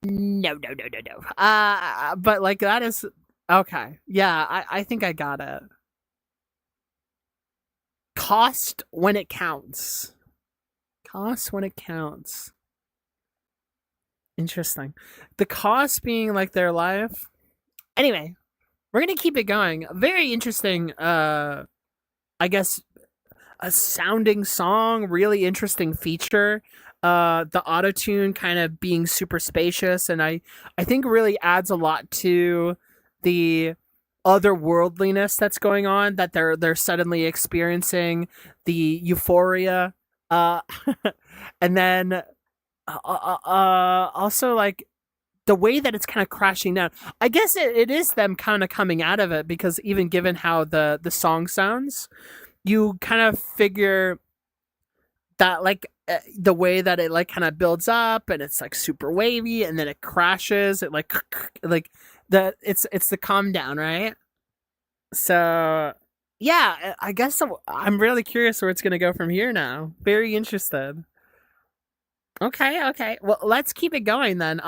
A: no, no, no, no, no, no. But like that is okay. Yeah, I think I got it. Cost when it counts. Cost when it counts. Interesting. The cost being like their life. Anyway, we're gonna keep it going. Very interesting. I guess a sounding song. Really interesting feature. The auto tune kind of being super spacious, and I think really adds a lot to the otherworldliness that's going on. That they're suddenly experiencing the euphoria. Uh, and then also like the way that it's kind of crashing down. I guess it is them kind of coming out of it, because even given how the song sounds, you kind of figure that like the way that it like kind of builds up and it's like super wavy and then it crashes. It like it's the calm down, right? So yeah, I guess I'm really curious where it's gonna go from here now. Very interested. Okay, okay. Well, let's keep it going then.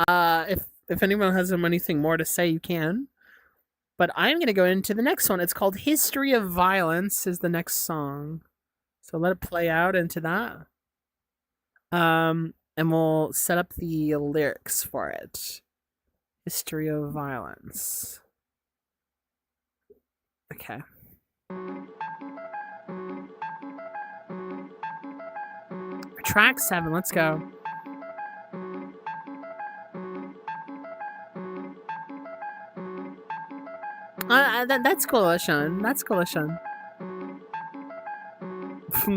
A: If anyone has anything more to say, you can. But I'm gonna go into the next one. It's called "History of Violence" is the next song. So let it play out into that. And we'll set up the lyrics for it. History of Violence. Okay. Track 7. Let's go. That's cool, Sean. That's cool, Sean.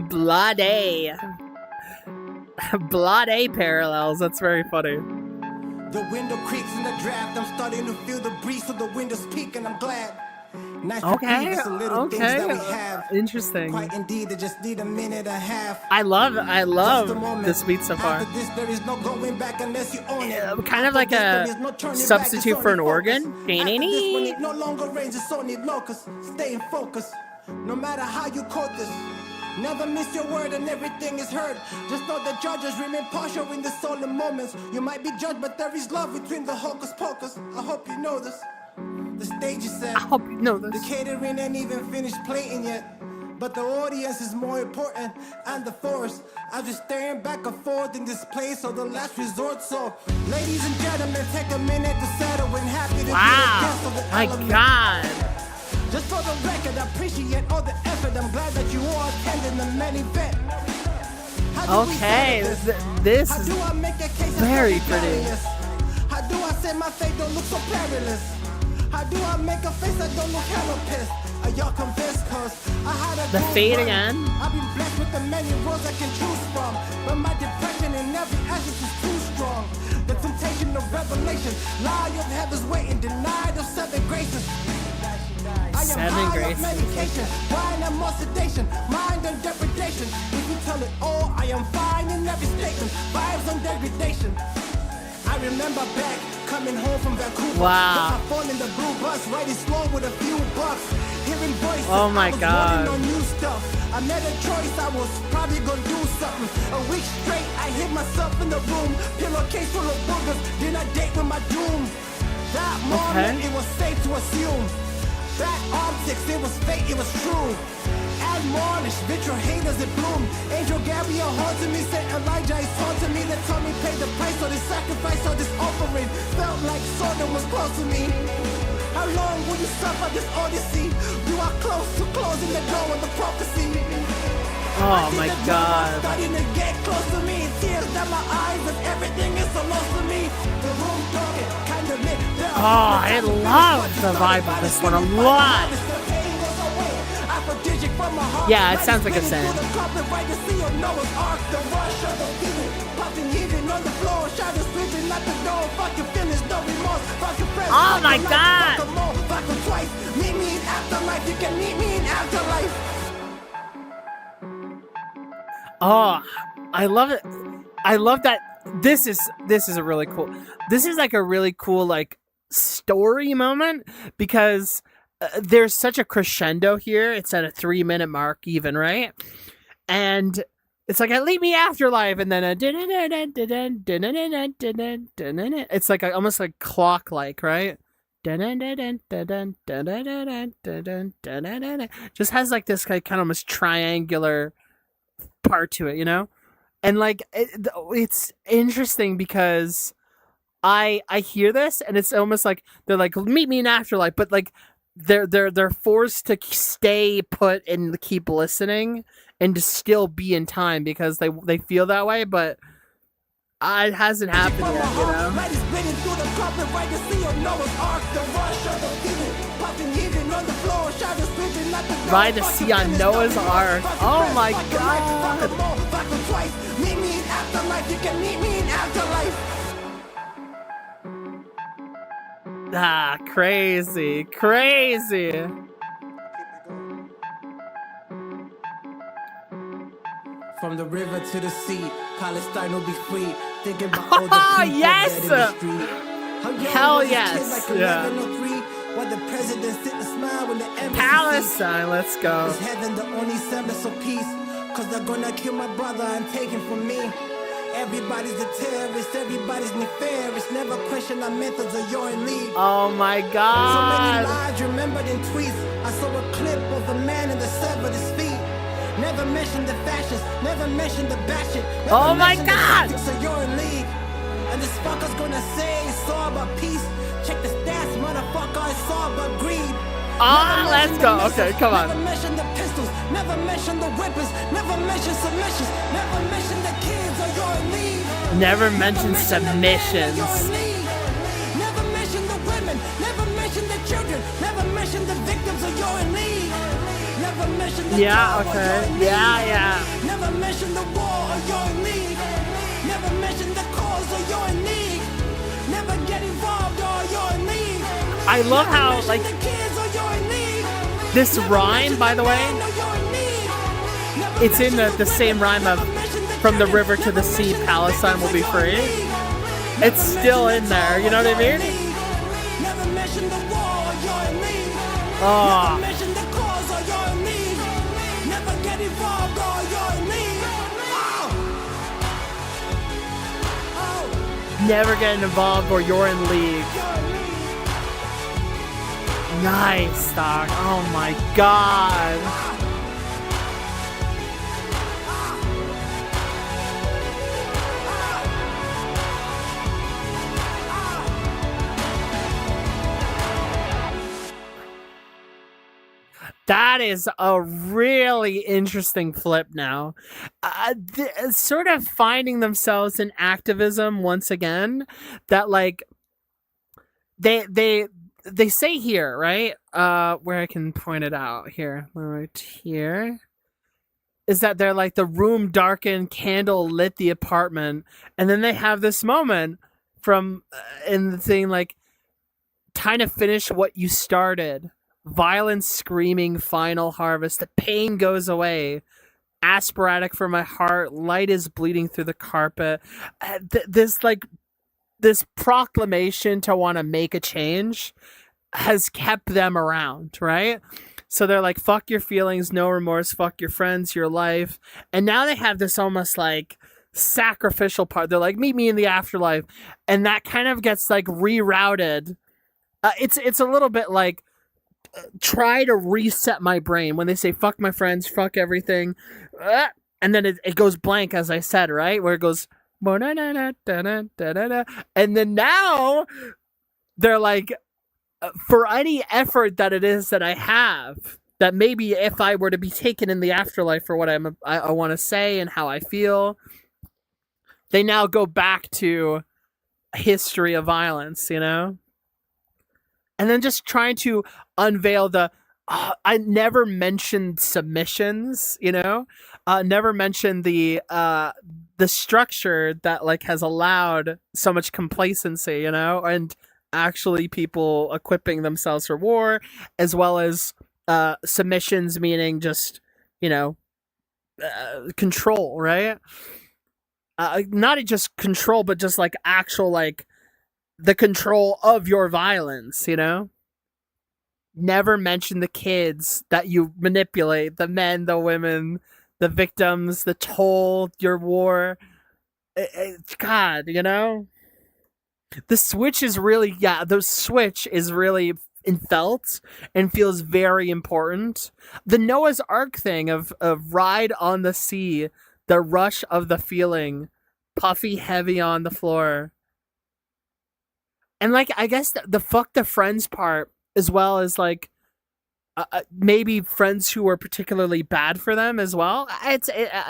A: Bloody. Bloody parallels. That's very funny.
B: The window creaks in the draft. I'm starting to feel the breeze through the windows peak, and I'm glad. Nice
A: Okay.
B: the little
A: Okay.
B: things that we have.
A: Interesting.
B: Quite indeed, they just need a minute and a half.
A: I love
B: Just a moment.
A: this beat so far.
B: After this, there is no going back unless you own it.
A: Kind of like
B: After this,
A: a
B: there is no turning
A: substitute
B: back, it's
A: for an
B: only
A: organ.
B: focus. After this, when it no longer rains, it's only locusts. Stay in focus. No matter how you quote this, never miss your word and everything is heard. Just know that judges remain partial in the solemn moments. You might be judged, but there is love between the hocus pocus. I hope you know this. The stage is set.
A: I hope you know this.
B: The catering ain't even finished plating yet. But the audience is more important, and the force. I'm just staring back and forth in this place of the last resort. So, ladies and gentlemen, take a minute to settle and happy to be a guest of the
A: My
B: element.
A: God.
B: Just for the record, I appreciate all the effort. I'm glad that you all attended the main event. How do we
A: Okay,
B: settle this?
A: this
B: How
A: is
B: do I make a case
A: very
B: that's
A: pretty.
B: hilarious? How do I say my face don't look so perilous? How do I make a face that don't look hella pissed? Are y'all convinced? Cause I had a
A: The
B: good
A: fade
B: run.
A: again.
B: I've been blessed with the many roads I can choose from. But my depression in every aspect is too strong. The temptation of revelation, lie of heaven's waiting, denied of 7 graces. I am
A: 7
B: high
A: graces.
B: of medication, wine and more sedation, mind and depredation. If you tell it all, I am fine in every statement. Vibes on degradation. I remember back coming home from Vancouver.
A: Wow.
B: I fall in the blue bus, riding slow with a few bucks. Hearing voices,
A: Oh my
B: I was
A: God.
B: running on new stuff. I made a choice, I was probably gonna do something. A week straight, I hid myself in the room. Pillowcase full of boogers, then I date with my doom. That moment,
A: Okay.
B: it was safe to assume. Bad optics, it was fate, it was true. Admonish, vitriol haters, it bloom. Angel Gabriel haunted me, Saint Elijah is haunting me. They told me pay the price for this sacrifice or this offering. Felt like Sodom was close to me. How long will you suffer this odyssey? You are close to closing the door of the prophecy.
A: Oh my God.
B: Starting to get close to me. Tears down my eyes and everything is so lost to me. The room darkened, kind of lit.
A: Oh, I love the vibe of this one a lot. Yeah, it sounds like a sin. Oh my God.
B: Meet me in afterlife. You can meet me in afterlife.
A: Oh, I love it. I love that. This is a really cool. This is like a really cool like story moment, because there's such a crescendo here. It's at a 3-minute mark even, right? And it's like, leave me afterlife, and then it's like almost like clock like, right? Just has like this kind of almost triangular part to it, you know? And like it's interesting because I hear this and it's almost like they're like, meet me in afterlife, but like they're forced to stay put and keep listening and to still be in time because they feel that way, but it hasn't happened yet, you know? Ride the sea on Noah's Ark. Oh my god!
B: Meet me in afterlife, you can meet me in afterlife.
A: Ah, crazy. Crazy.
B: From the river to the sea, Palestine will be free. Thinking about all the people
A: yes!
B: dead in the street.
A: Hell yes! Yeah.
B: While the president sit and smile when the embassy
A: Palestine, let's go.
B: Is heaven the only semblance of peace? Cause they're gonna kill my brother and take him from me. Everybody's a terrorist, everybody's nefarious. Never question our methods or you're in league.
A: Oh my god.
B: So many lies remembered in tweets. I saw a clip of a man in the severed his feet. Never mentioned the fascists, never mentioned the batshit.
A: Oh my god!
B: So you're in league. And this fucker's gonna say it's all about peace. Check the stats, motherfucker, it's all about greed.
A: Ah, let's go. Okay, come on.
B: Never mention the pistols, never mention the weapons, never mention submissions, never mention the kids or you're in league.
A: Never mention submissions.
B: Never mention the women, never mention the children, never mention the victims or you're in league. Never mention the Never mention the war or you're in league. Never mention the cause or you're in league. Never get involved or you're in league.
A: I love how, like, this rhyme, by the way, it's in the same rhyme of from the river to the sea, Palestine will be free. It's still in there, you know what I mean? Oh. Never getting involved or you're in league. Nice, dog. Oh my god. That is a really interesting flip now. Sort of finding themselves in activism once again, that like they say here, right? Where I can point it out here, right here, is that they're like the room darkened, candle lit the apartment, and then they have this moment from in the thing like, time to finish what you started. Violence, screaming, final harvest. The pain goes away. Aspiratic for my heart. Light is bleeding through the carpet. This proclamation to want to make a change has kept them around, right? So they're like, fuck your feelings, no remorse, fuck your friends, your life. And now they have this almost like sacrificial part. They're like, meet me in the afterlife. And that kind of gets like rerouted. It's a little bit like, try to reset my brain when they say fuck my friends, fuck everything, and then it goes blank, as I said, right, where it goes and then now they're like, for any effort that it is that I have, that maybe if I were to be taken in the afterlife for what I want to say and how I feel, they now go back to history of violence, you know. And then just trying to unveil the, I never mentioned submissions, you know, never mentioned the structure that like has allowed so much complacency, you know, and actually people equipping themselves for war, as well as submissions, meaning just, you know, control, right? Not just control, but just like actual, like, the control of your violence, you know? Never mention the kids that you manipulate, the men, the women, the victims, the toll, your war. God, you know? The switch is really, the switch is really felt and feels very important. The Noah's Ark thing of ride on the sea, the rush of the feeling, puffy, heavy on the floor. And like, I guess the fuck the friends part, as well as like maybe friends who were particularly bad for them as well.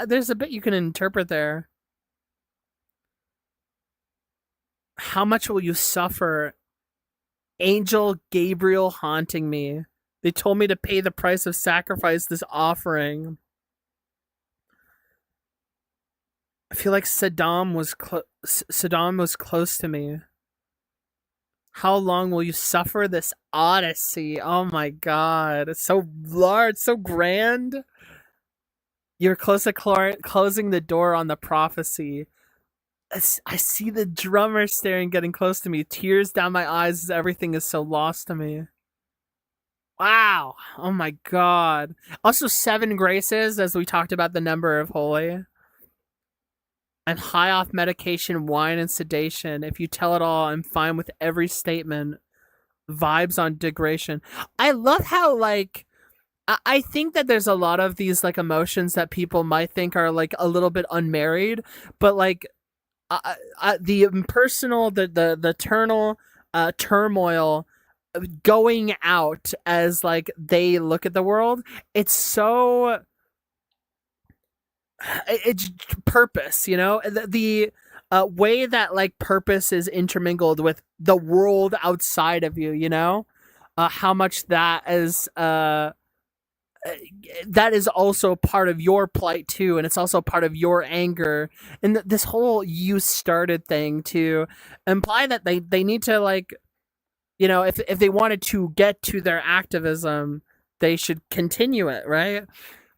A: There's a bit you can interpret there. How much will you suffer? Angel Gabriel haunting me. They told me to pay the price of sacrifice this offering. I feel like Saddam was close to me. How long will you suffer this odyssey? Oh my god. It's so large, so grand. You're close to closing the door on the prophecy. I see the drummer staring, getting close to me. Tears down my eyes as everything is so lost to me. Wow. Oh my god. Also, 7 graces, as we talked about the number of holy. I'm high off medication, wine, and sedation. If you tell it all, I'm fine with every statement. Vibes on degradation. I love how, like, I think that there's a lot of these, like, emotions that people might think are, like, a little bit unmarried, but, like, the impersonal, the eternal turmoil going out as, like, they look at the world, it's so... It's purpose, you know, the way that like purpose is intermingled with the world outside of you, you know, how much that is also part of your plight too, and it's also part of your anger, and this whole you started thing to imply that they need to, like, you know, if they wanted to get to their activism, they should continue it, right?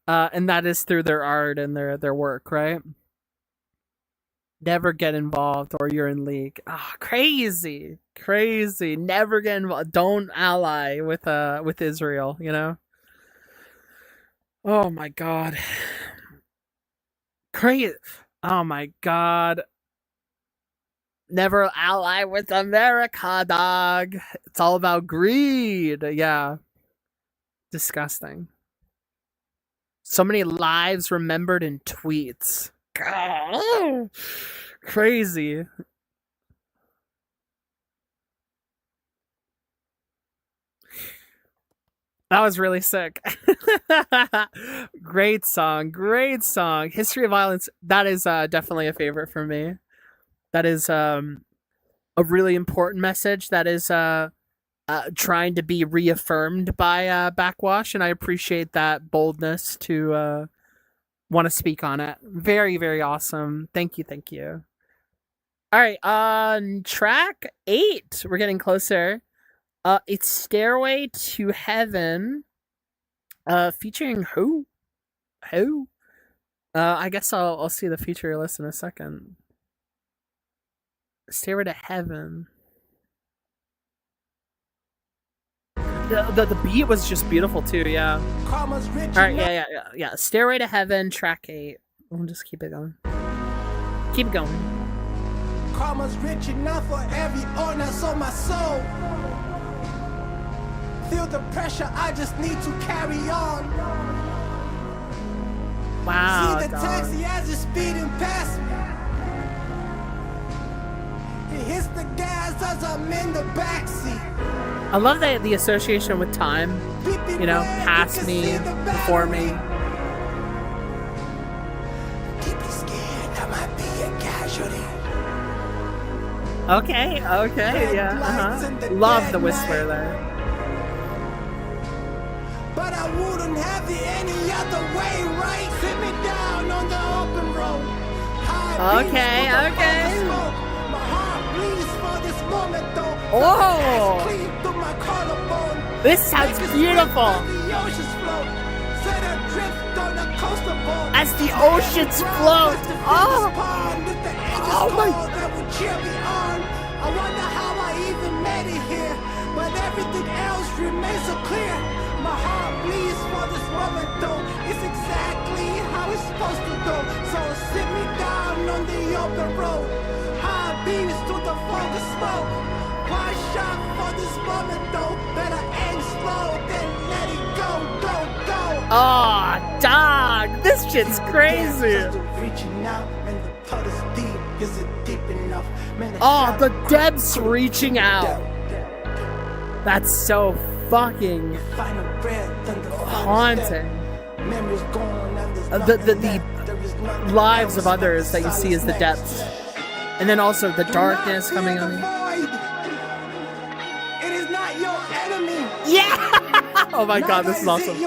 A: And that is through their art and their work, right? Never get involved or you're in league. Ah, oh, crazy. Never get involved. Don't ally with Israel, you know? Oh my god. Crazy. Oh my god. Never ally with America, dog. It's all about greed. Yeah. Disgusting. So many lives remembered in tweets. God. Crazy. That was really sick. Great song. History of Violence. That is definitely a favorite for me. That is a really important message that is trying to be reaffirmed by Backxwash, and I appreciate that boldness to want to speak on it. Very, very awesome. Thank you. All right, on track 8, we're getting closer. It's Stairway to Heaven, featuring who? I guess I'll see the feature list in a second. Stairway to Heaven. The beat was just beautiful too, yeah. Alright, yeah. Stairway to Heaven, track 8. We'll just keep it going. Keep it going.
B: Karma's rich enough for every owner, so my soul. Feel the pressure, I just need to carry on.
A: Wow.
B: See the taxi as it's speeding past me. It hits the gas as I'm in the backseat.
A: I love the association with time, you know, past me, before me.
B: Deeply scared, I might be a casualty.
A: Okay, yeah, Love the whisper there.
B: But I wouldn't have it any other way, right? Sit me down on the open road.
A: Okay.
B: My heart bleeds for this moment, though.
A: Oh! This sounds beautiful! As the oceans float! Oh! Oh my...
B: I wonder how I even made it here, but everything else remains so clear. My heart bleeds for this moment, though. It's exactly how it's supposed to go. So sit me down on the open road. High beams through the fog of smoke. One shot for this moment, though. Better aim slow, then let it go.
A: Oh, dog, this shit's crazy.
B: Reaching out, and the puddle's deep. Is it deep enough? Man,
A: Oh, the depths reaching out. That's so fucking haunting. The lives of others that you see is the depths. And then also the darkness coming on you.
B: It is not your enemy.
A: Yeah! Oh my god, this is awesome.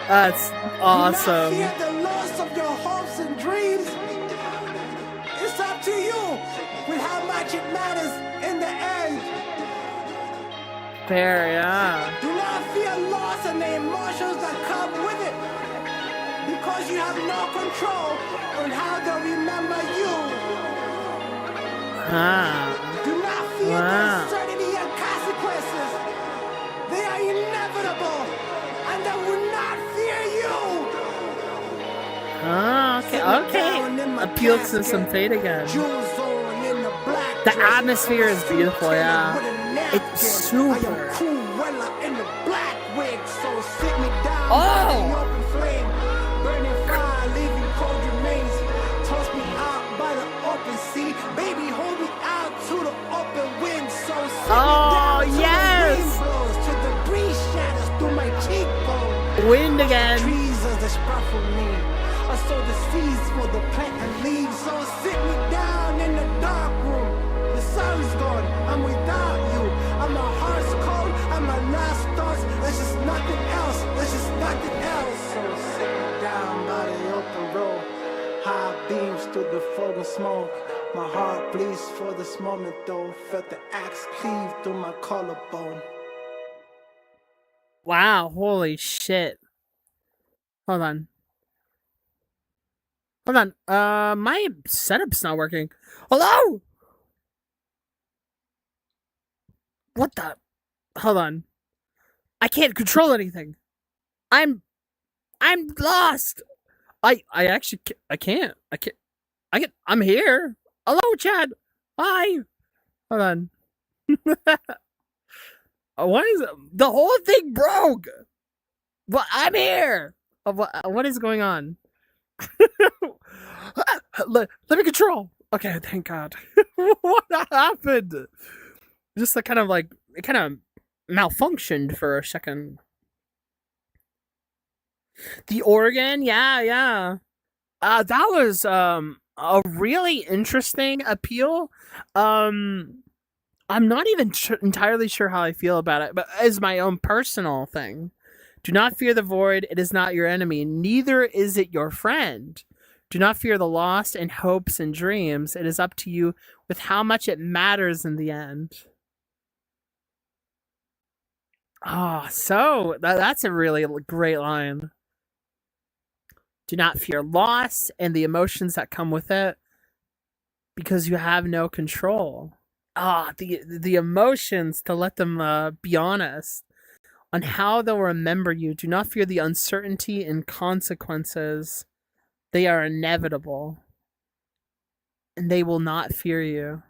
A: That's awesome.
B: Do not fear the loss of your hopes and dreams. It's up to you with how much it matters in the end.
A: Fair, yeah.
B: Do not fear loss and the emotions that come with it, because you have no control on how they remember you. Do not fear the uncertainty and consequences. They are inevitable, and they will not fear you.
A: Okay. Appeal to some fate again. The atmosphere is beautiful, yeah. It's super. Oh! Oh, yes! Wind again.
B: Trees as they sprout for me. I sow the seeds for the plant and leaves. So sit me down in the dark room. The sun's gone, I'm without you. And my heart's cold, and my last thoughts. There's just nothing else. There's just nothing else. So sit me down by the open road. High beams through the fog and smoke. My heart bleeds for this moment though. Felt the axe cleave through my collarbone.
A: Wow, holy shit. Hold on. My setup's not working. Hello? What the? Hold on. I can't control anything. I'm lost. I actually can't. I'm here. Hello, Chad. Hi. Hold on. What is the whole thing broke? Well, I'm here. What is going on? Let me control. Okay, thank God. What happened? Just it kind of malfunctioned for a second. The organ, yeah. That was a really interesting appeal. I'm not even entirely sure how I feel about it, but as my own personal thing. Do not fear the void, it is not your enemy, neither is it your friend. Do not fear the lost and hopes and dreams, it is up to you with how much it matters in the end. So that's a really great line. Do not fear loss and the emotions that come with it, because you have no control. The emotions, to let them be honest on how they'll remember you. Do not fear the uncertainty and consequences. They are inevitable, and they will not fear you.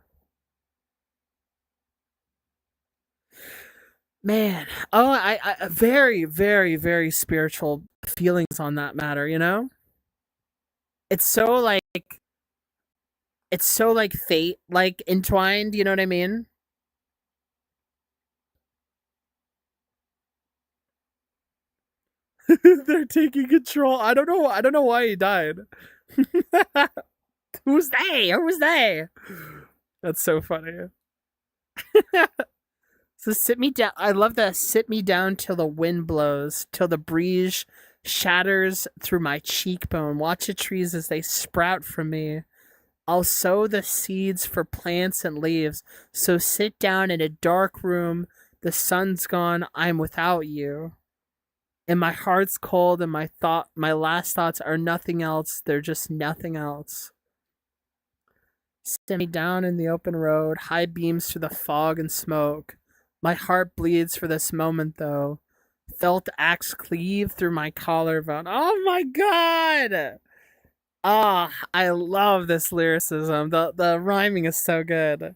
A: Man, I very, very, very spiritual feelings on that matter, you know? It's so fate, entwined, you know what I mean? They're taking control. I don't know why he died. Who's they? That's so funny. So sit me down. I love that. Sit me down till the wind blows, till the breeze shatters through my cheekbone. Watch the trees as they sprout from me. I'll sow the seeds for plants and leaves. So sit down in a dark room. The sun's gone. I'm without you. And my heart's cold, and my last thoughts are nothing else. They're just nothing else. Sit me down in the open road, high beams through the fog and smoke. My heart bleeds for this moment, though. Felt axe cleave through my collarbone. Oh my god! I love this lyricism. The rhyming is so good.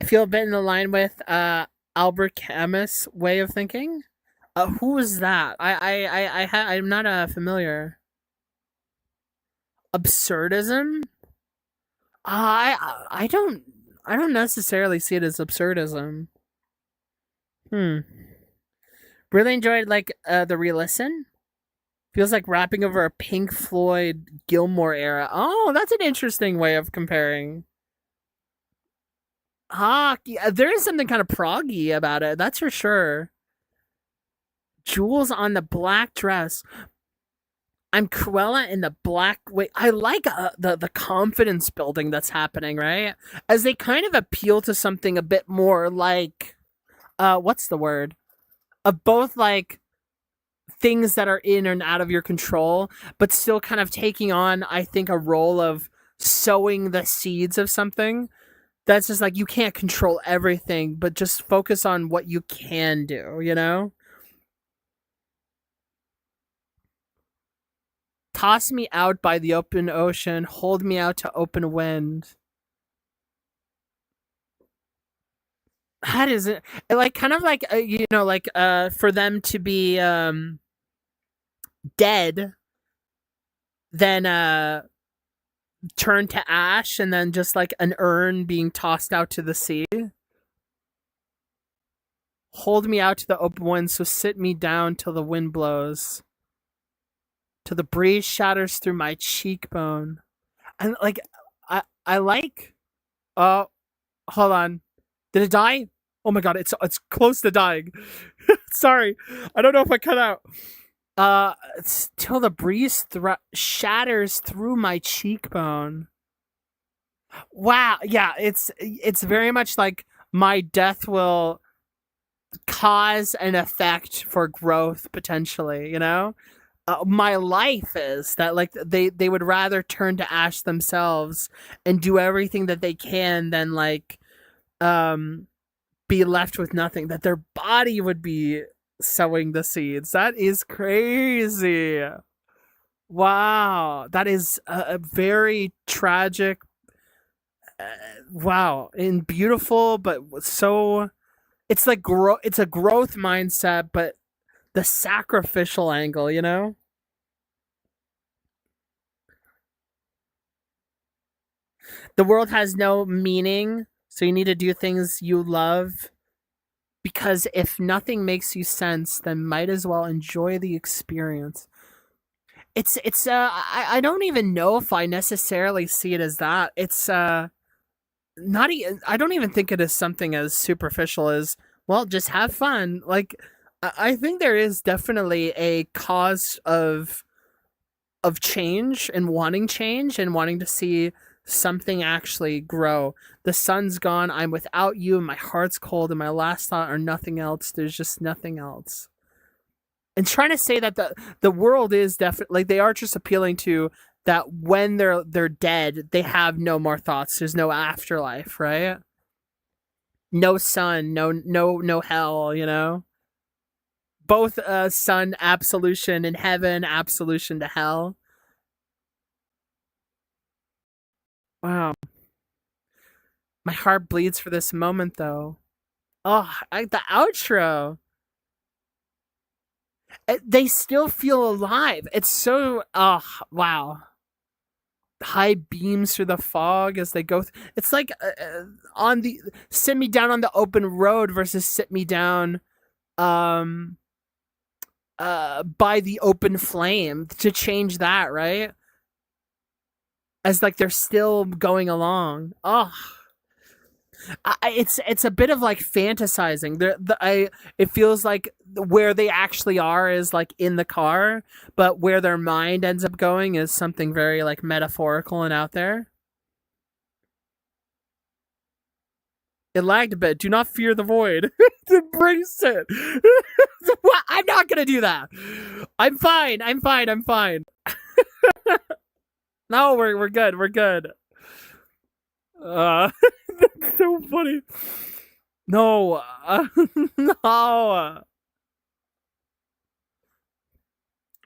A: I feel a bit in line with Albert Camus' way of thinking. Who is that? I'm not familiar. Absurdism? I don't necessarily see it as absurdism. Hmm. Really enjoyed like the re-listen. Feels like rapping over a Pink Floyd Gilmore era. Oh, that's an interesting way of comparing. Yeah, there is something kind of proggy about it. That's for sure. Jewels on the black dress. I'm Cruella in the black. Wait, I like the confidence building that's happening, right? As they kind of appeal to something a bit more like, what's the word? Of both like things that are in and out of your control, but still kind of taking on, I think, a role of sowing the seeds of something. That's just like you can't control everything, but just focus on what you can do, you know? Toss me out by the open ocean, hold me out to open wind. That isn't like kind of like like for them to be dead, then turn to ash, and then just like an urn being tossed out to the sea. Hold me out to the open wind, so sit me down till the wind blows, till the breeze shatters through my cheekbone. And like, I like. Oh, hold on. Did it die? Oh my god, it's close to dying. Sorry, I don't know if I cut out. It's till the breeze shatters through my cheekbone. Wow, yeah, it's very much like my death will cause an effect for growth potentially. My life is that like they would rather turn to ash themselves and do everything that they can than like be left with nothing, that their body would be sowing the seeds. That is crazy. Wow, that is a very tragic, wow, and beautiful, but so it's like it's a growth mindset, but the sacrificial angle. The world has no meaning, so you need to do things you love, because if nothing makes you sense, then might as well enjoy the experience. I don't even know if I necessarily see it as that. It's not even, I don't even think it is something as superficial as, well, just have fun. Like I think there is definitely a cause of change and wanting to see something actually grow. The sun's gone, I'm without you, and my heart's cold, and my last thought are nothing else. There's just nothing else. And trying to say that the world is definitely, like, they are just appealing to that when they're dead, they have no more thoughts. There's no afterlife, right? No sun, no hell. Both sun absolution and heaven absolution to hell. Wow. My heart bleeds for this moment, though. Oh, the outro. They still feel alive. It's so. Oh, wow. High beams through the fog as they go. It's like on the sit me down on the open road versus sit me down, um, by the open flame, to change that, right? As like they're still going along. Oh, it's a bit of like fantasizing. It feels like where they actually are is like in the car, but where their mind ends up going is something very like metaphorical and out there. It lagged a bit. Do not fear the void. Embrace it. I'm not gonna do that. I'm fine. I'm fine. I'm fine. No, we're good. We're good. That's so funny. No, no.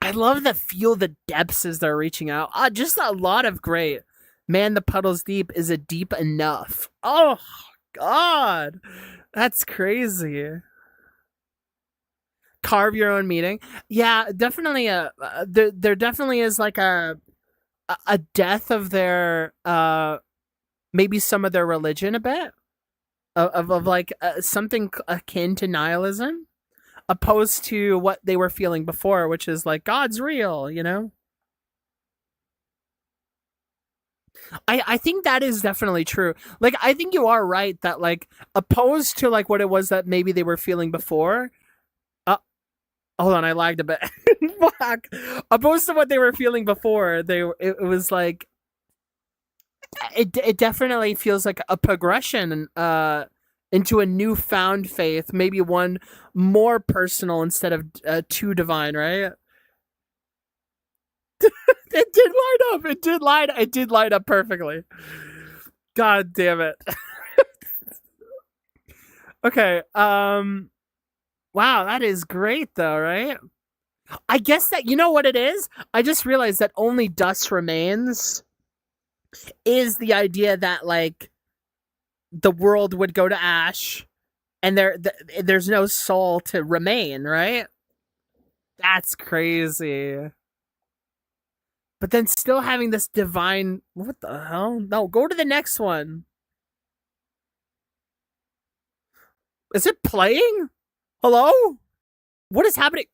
A: I love the feel the depths as they're reaching out. Just a lot of great. Man, the puddle's deep. Is it deep enough? Oh God, that's crazy. Carve your own meaning. Yeah, definitely. There definitely is like a death of their maybe some of their religion a bit of like something akin to nihilism, opposed to what they were feeling before, which is like God's real, you know. I think that is definitely true. Like, I think you are right that, like, opposed to like what it was that maybe they were feeling before. Uh, Hold on, I lagged a bit. Fuck. Opposed to what they were feeling before, it was like it definitely feels like a progression into a newfound faith, maybe one more personal instead of too divine, right? It did line up. It did line up perfectly. God damn it. Okay. Wow, that is great though, right? I guess that, you know what it is? I just realized that only dust remains is the idea that, like, the world would go to ash and there's no soul to remain, right? That's crazy. But then still having this divine, what the hell? No, go to the next one. Is it playing? Hello? What is happening?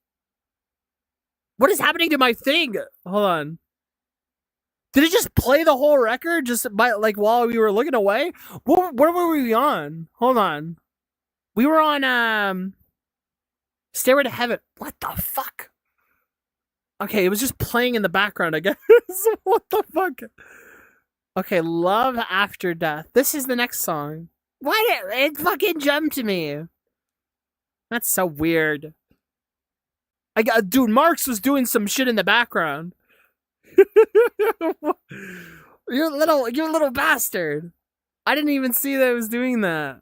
A: What is happening to my thing? Hold on. Did it just play the whole record just by, like, while we were looking away? What were we on? Hold on. We were on Stairway to Heaven. What the fuck? Okay, it was just playing in the background, I guess. What the fuck? Okay, Love After Death. This is the next song. Why did it fucking jump to me? That's so weird. Dude, Marks was doing some shit in the background. You little bastard. I didn't even see that it was doing that.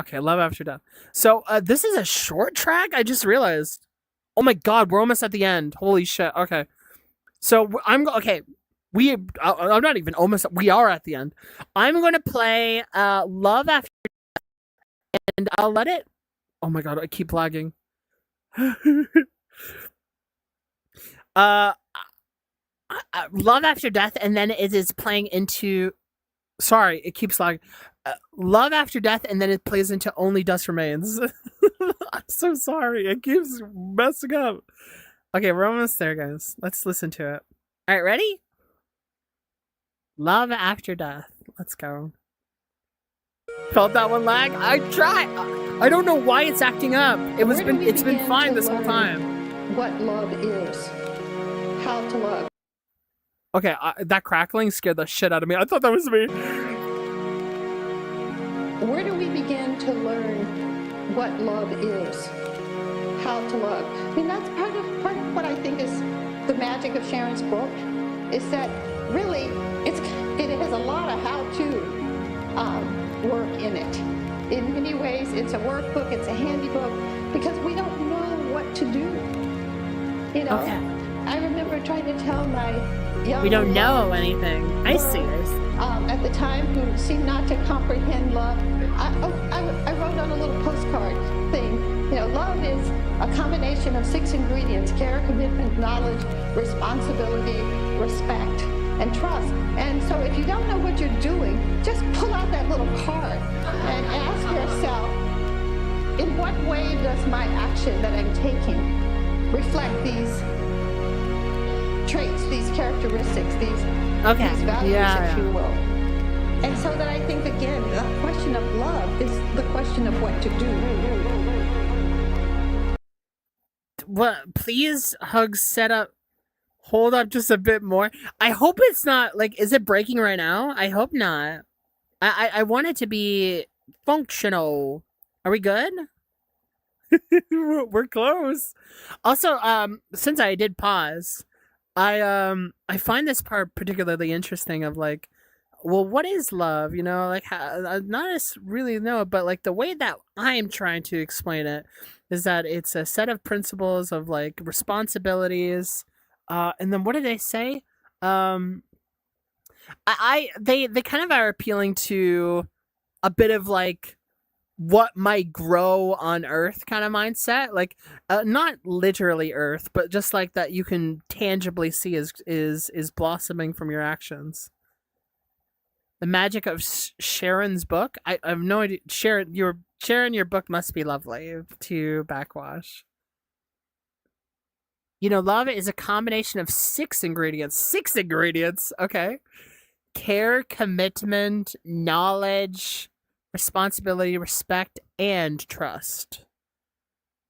A: Okay, Love After Death. So, this is a short track? I just realized. Oh my god, we're almost at the end. Holy shit. Okay. So, I'm not even almost, we are at the end. I'm going to play Love After Death, and I'll let it. Oh my god, I keep lagging. Love After Death, and then it is playing into. Sorry, it keeps lagging. Love After Death, and then it plays into Only Dust Remains. I'm so sorry. It keeps messing up. Okay, we're almost there, guys. Let's listen to it. All right, ready? Love After Death. Let's go. Felt that one lag? I tried. I don't know why it's acting up. It's been fine this whole time.
D: What love is, how to love.
A: Okay, that crackling scared the shit out of me. I thought that was me.
D: Where do we begin to learn what love is, how to love? I mean, that's part of what I think is the magic of Sharon's book, is that really it has a lot of how-to work in it. In many ways, it's a workbook, it's a handy book, because we don't know what to do. You know, okay. I remember trying to tell my young.
A: We don't know anything. I see.
D: At the time, who seemed not to comprehend love. I wrote on a little postcard thing. You know, love is a combination of 6 ingredients: care, commitment, knowledge, responsibility, respect, and trust. And so if you don't know what you're doing, just pull out that little card and ask yourself, in what way does my action that I'm taking reflect these traits, these characteristics, these values, if you will. And so that I think, again, the question of love is the question of what to do.
A: What? Please, Hugz, set up. Hold up just a bit more. I hope it's not, like, is it breaking right now? I hope not. I want it to be functional. Are we good? We're close. Also, since I did pause, I find this part particularly interesting of, like, well, what is love? You know, like, not as really know, but, like, the way that I'm trying to explain it is that it's a set of principles of, like, responsibilities. And then what did they say? They kind of are appealing to a bit of, like, what might grow on Earth kind of mindset, like, not literally Earth, but just like that you can tangibly see is blossoming from your actions. The magic of Sharon's book. I have no idea. Sharon, your book must be lovely to Backxwash. You know, love is a combination of 6 ingredients. 6 ingredients, okay. Care, commitment, knowledge, responsibility, respect, and trust.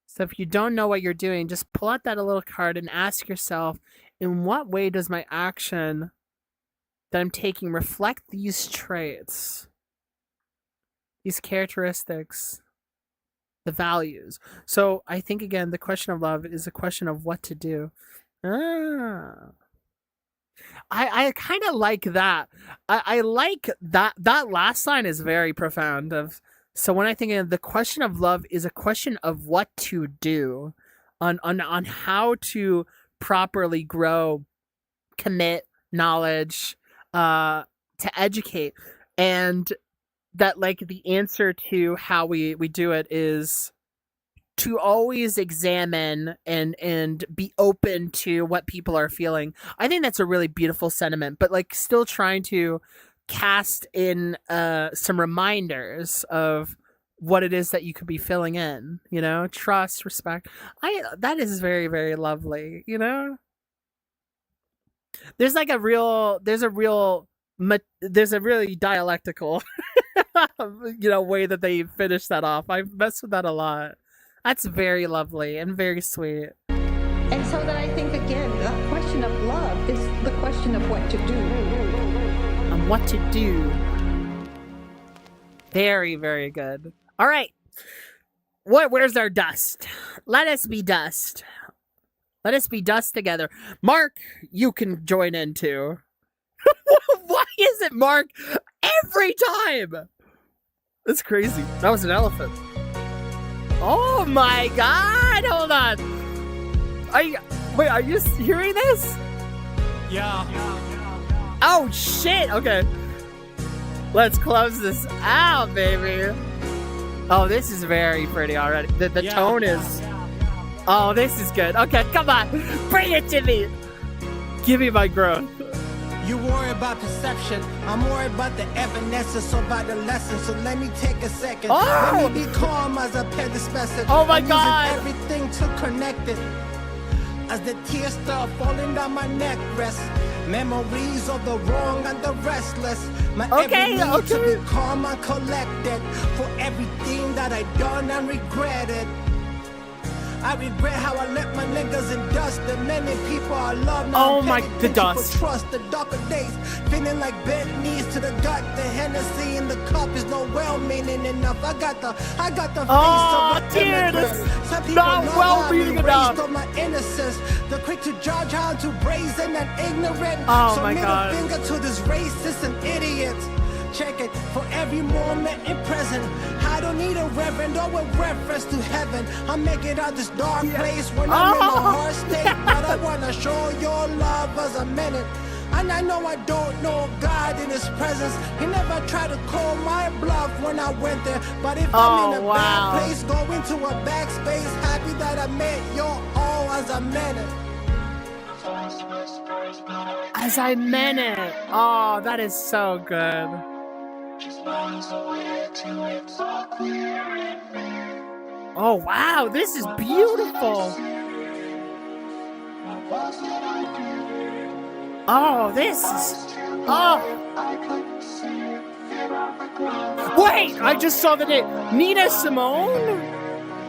A: So if you don't know what you're doing, just pull out that little card and ask yourself, in what way does my action that I'm taking reflect these traits, these characteristics, the values? So I think, again, the question of love is a question of what to do. I kind of like that. I like that. That last line is very profound. So when I think of the question of love is a question of what to do, on how to properly grow, commit, knowledge, to educate, and that, like, the answer to how we do it is to always examine and be open to what people are feeling. I think that's a really beautiful sentiment, but, like, still trying to cast in some reminders of what it is that you could be filling in, you know, trust, respect. That is very, very lovely, you know. There's a really dialectical you know, way that they finish that off. I mess with that a lot. That's very lovely and very sweet.
D: And so that I think, again, the question of love is the question of what to do.
A: And what to do. Very, very good. All right. Where's our dust? Let us be dust. Let us be dust together. Mark, you can join in too. Why is it Mark every time? That's crazy. That was an elephant. Oh my god! Hold on. Wait, are you hearing this?
B: Yeah.
A: Oh shit! Okay. Let's close this out, baby. Oh, this is very pretty already. The tone is... Oh, this is good. Okay, come on. Bring it to me. Give me my growth.
B: You worry about perception, I'm worried about the evanescence, about the lesson. So let me take a second.
A: Oh!
B: Let me be calm as I pay this message.
A: Oh my
B: I'm
A: god!
B: using everything to connect it. As the tears start falling down my neck rest. Memories of the wrong and the restless. My every need to be calm and collected. For everything that I done and regretted. I regret how I let my niggas in dust. The many people I love now.
A: Oh my, the dust.
B: Trust the darker days. Feeling like bent knees to the gut. The Hennessy in the cup is no well-meaning enough. I got the face of a immigrant. Some people
A: not
B: know
A: well-meaning enough.
B: Of my innocence. The quick to judge how to brazen and ignorant.
A: Oh
B: so
A: my god.
B: middle finger to this racist and idiots. Check it for every moment in present. I don't need a reverend or a reference to heaven. I make it out this dark place when I'm in a hard state. But I wanna show your love as a minute. And I know I don't know God in his presence. He never tried to call my bluff when I went there. But if I'm in a bad place, go into a backspace. Happy that I met your all as I meant it.
A: As I meant it. Oh, that is so good. Oh wow, this is beautiful. Oh, this is... Oh. Wait, I just saw the name. Nina Simone?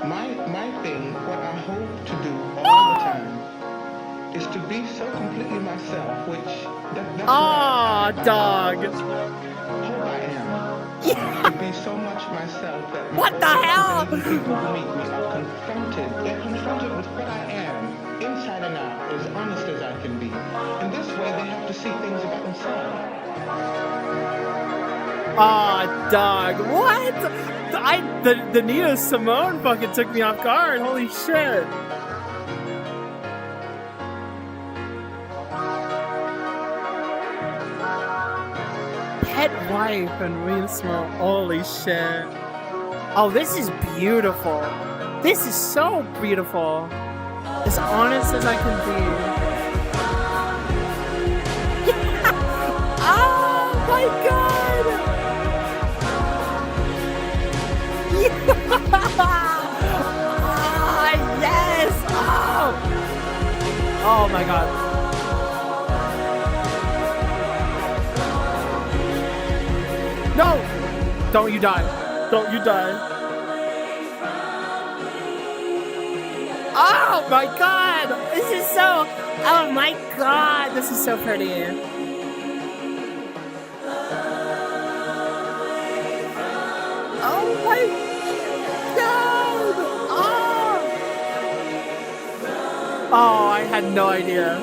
E: My thing, what I hope to do all the time, is to be so completely myself, which... That's
A: dog.
E: Hope I am. To be so much myself that...
A: What the hell?
E: People who meet me are confronted. They're confronted with what I am, inside and out, as honest as I can be. In this way, they have to see things about themselves.
A: Aw, dog. What? The Nina Simone fucking took me off guard. Holy shit. Pet wife and Nina Simone. Holy shit. Oh, this is beautiful. This is so beautiful. As honest as I can be. Oh my god! Yes! Oh my god. No! Don't you die. Don't you die. Oh my god! This is so... Oh my god! This is so pretty. Oh my god! Oh, I had no idea.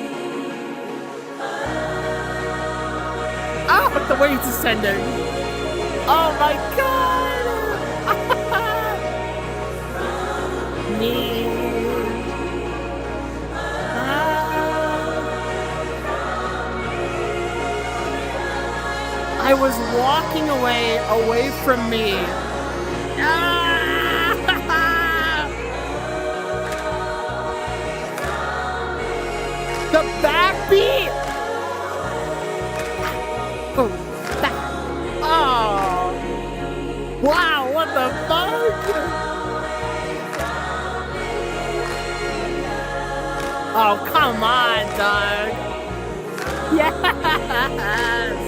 A: Oh, the wave's ascending. Oh my god! Me. I was walking away from me. The backbeat! Oh, back. Oh. Wow, what the fuck? Oh, come on, dog. Yes!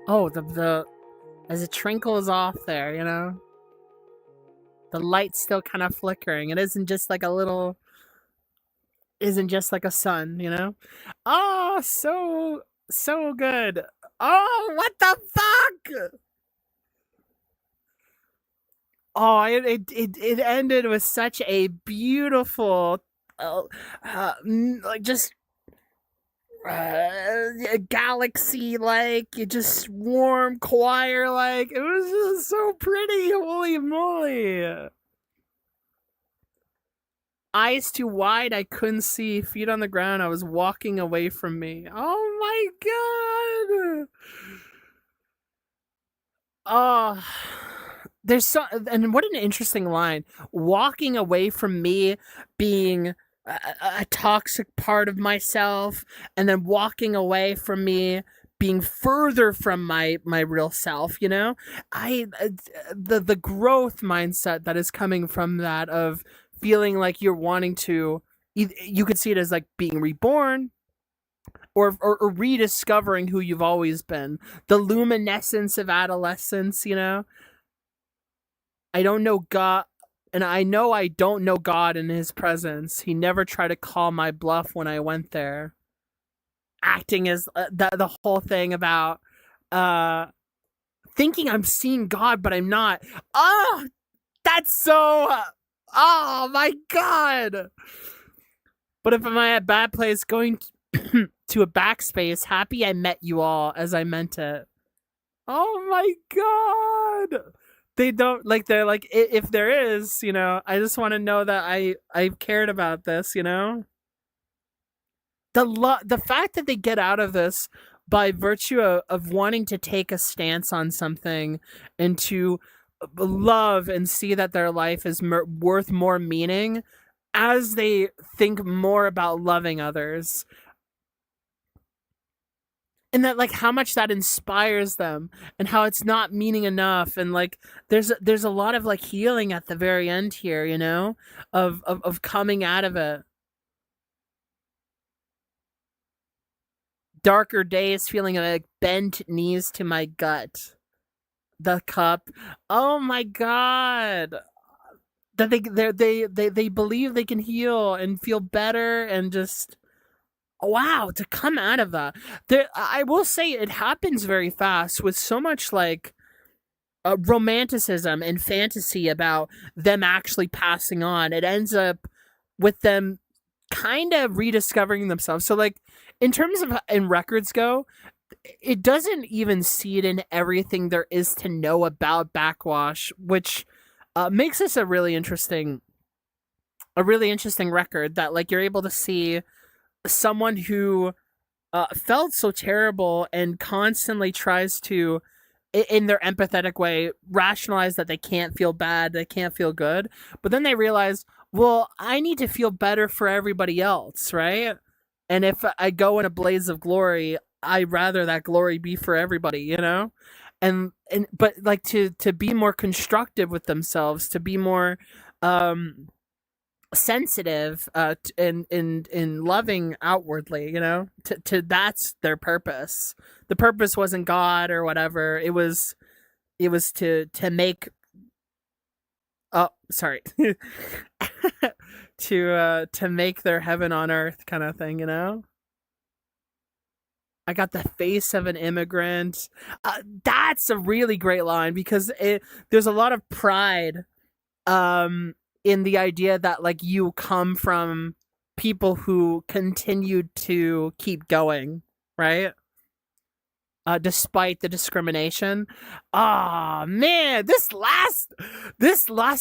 A: Oh, the as it trinkles off there, you know? The light's still kind of flickering. It isn't just like a sun, you know? Oh, so good. Oh, what the fuck? Oh, it ended with such a beautiful, like just galaxy, like just warm choir, like it was just so pretty. Holy moly! Eyes too wide, I couldn't see. Feet on the ground, I was walking away from me. Oh my god! Oh, there's so, and what an interesting line. Walking away from me being a toxic part of myself, and then walking away from me being further from my real self, you know? The growth mindset that is coming from that, of feeling like you're wanting to, you could see it as like being reborn, or rediscovering who you've always been. The luminescence of adolescence, you know? I don't know God, and I know I don't know God in his presence. He never tried to call my bluff when I went there. Acting as the whole thing about thinking I'm seeing God, but I'm not. Oh, that's so... oh my god! But if I'm at a bad place, going to a backspace, happy I met you all as I meant it. Oh my god! They don't, like, they're like, if there is, you know, I just want to know that I've cared about this, you know? The fact that they get out of this by virtue of wanting to take a stance on something, and to love and see that their life is worth more meaning as they think more about loving others. And that, like, how much that inspires them, and how it's not meaning enough, and like there's a lot of like healing at the very end here, you know, of coming out of it. Darker days, feeling like bent knees to my gut. The cup. Oh my god. That they believe they can heal and feel better, and just... wow, to come out of that. I will say it happens very fast, with so much like romanticism and fantasy about them actually passing on. It ends up with them kind of rediscovering themselves. So like, in terms of in records go, it doesn't even see it in everything there is to know about Backxwash, which makes this a really interesting record, that like you're able to see someone who felt so terrible and constantly tries to, in their empathetic way, rationalize that they can't feel bad, they can't feel good, but then they realize, well, I need to feel better for everybody else, right? And if I go in a blaze of glory, I'd rather that glory be for everybody, you know? But like to be more constructive with themselves, to be more sensitive in loving outwardly, you know? To that's their purpose. The purpose wasn't God or whatever. It was to make sorry. To make their heaven on earth kind of thing, you know? I got the face of an immigrant. That's a really great line because there's a lot of pride in the idea that like you come from people who continued to keep going, right? Despite the discrimination. Oh man, this last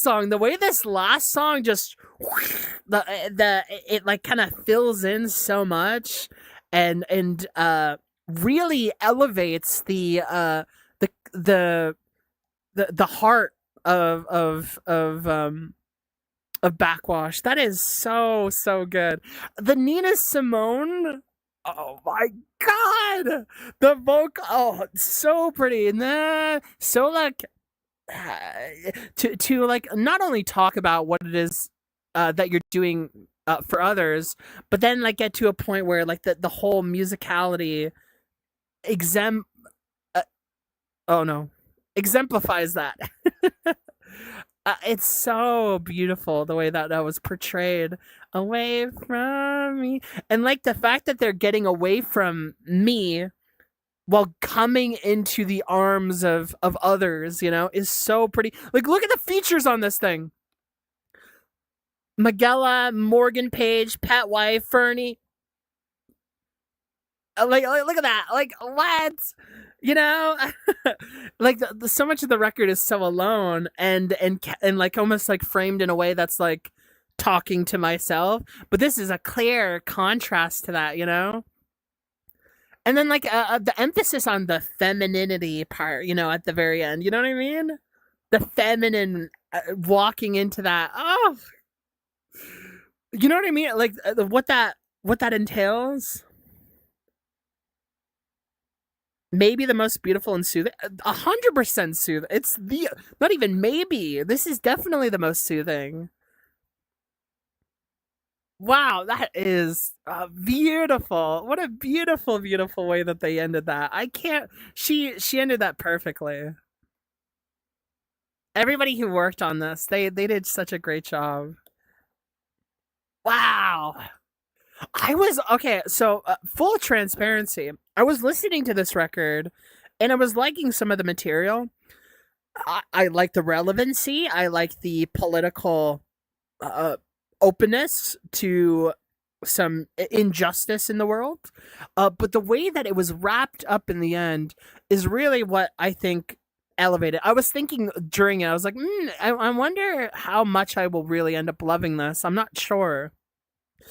A: song, the way this last song just it like kind of fills in so much and really elevates the heart of Backxwash. That is so good. The Nina Simone, oh my god, the vocal, oh, so pretty, and so like to like not only talk about what it is that you're doing for others, but then like get to a point where like the whole musicality exemplifies that. It's so beautiful the way that was portrayed. Away from me. And like the fact that they're getting away from me while coming into the arms of others, you know, is so pretty. Like, look at the features on this thing. Magella, Morgan Page, Pat White, Fernie. Like look at that. Like, what? You know, like so much of the record is so alone and like almost like framed in a way that's like talking to myself. But this is a clear contrast to that, you know. And then like the emphasis on the femininity part, you know, at the very end. You know what I mean? The feminine walking into that. Oh, you know what I mean? Like what that entails. Maybe the most beautiful and soothing. 100% soothing. It's not even maybe. This is definitely the most soothing. Wow, that is beautiful. What a beautiful, beautiful way that they ended that. I can't. She ended that perfectly. Everybody who worked on this, they did such a great job. Wow. I was okay. So full transparency, I was listening to this record, and I was liking some of the material. I like the relevancy. I like the political openness to some injustice in the world. But the way that it was wrapped up in the end is really what I think elevated. I was thinking during it, I was like, I wonder how much I will really end up loving this. I'm not sure.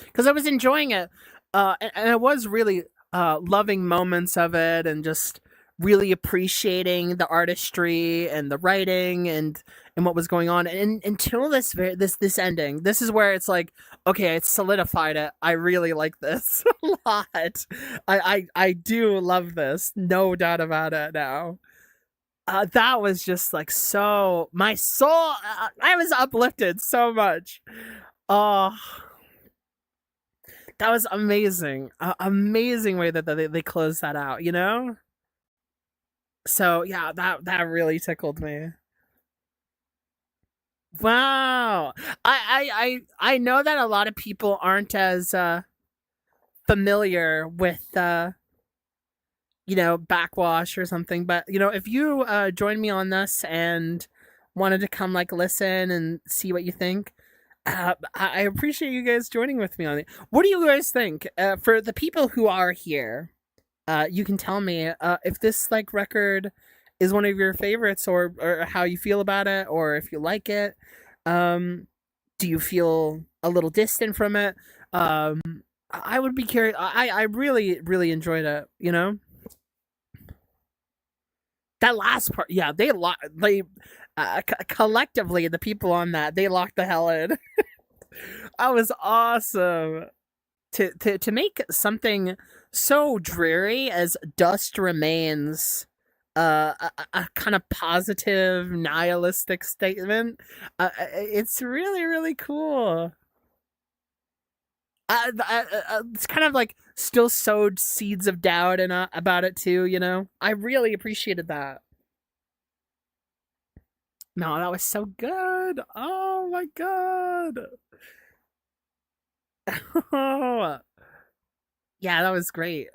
A: Because I was enjoying it, and I was really loving moments of it, and just really appreciating the artistry and the writing and what was going on. And until this ending, this is where it's like, okay, it's solidified it. I really like this a lot. I do love this, no doubt about it now. That was just like so, my soul. I was uplifted so much. Oh. That was amazing. Amazing way that they closed that out, you know? So, yeah, that really tickled me. Wow. I know that a lot of people aren't as familiar with you know, Backxwash or something, but you know, if you joined me on this and wanted to come like listen and see what you think, I appreciate you guys joining with me on it. What do you guys think? For the people who are here, you can tell me if this like record is one of your favorites, or how you feel about it, or if you like it. Do you feel a little distant from it? I would be curious. I really, really enjoyed it, you know? That last part, yeah, they collectively, the people on that, they locked the hell in. That was awesome. to make something so dreary as Dust Remains a kind of positive nihilistic statement, it's really, really cool. It's kind of like still sowed seeds of doubt and about it too, you know. I really appreciated that. No, that was so good. Oh my god. Oh, yeah, that was great.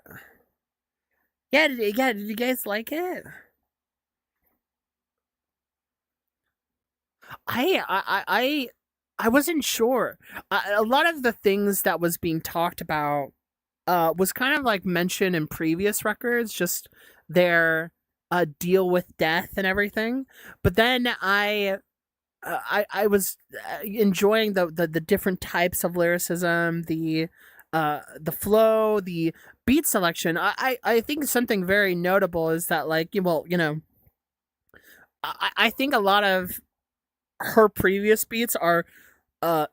A: Did you guys like it? I wasn't sure. A lot of the things that was being talked about was kind of like mentioned in previous records, just their deal with death and everything. But then I was enjoying the different types of lyricism, the flow, the beat selection. I think something very notable is that, like, well, you know, I think a lot of her previous beats are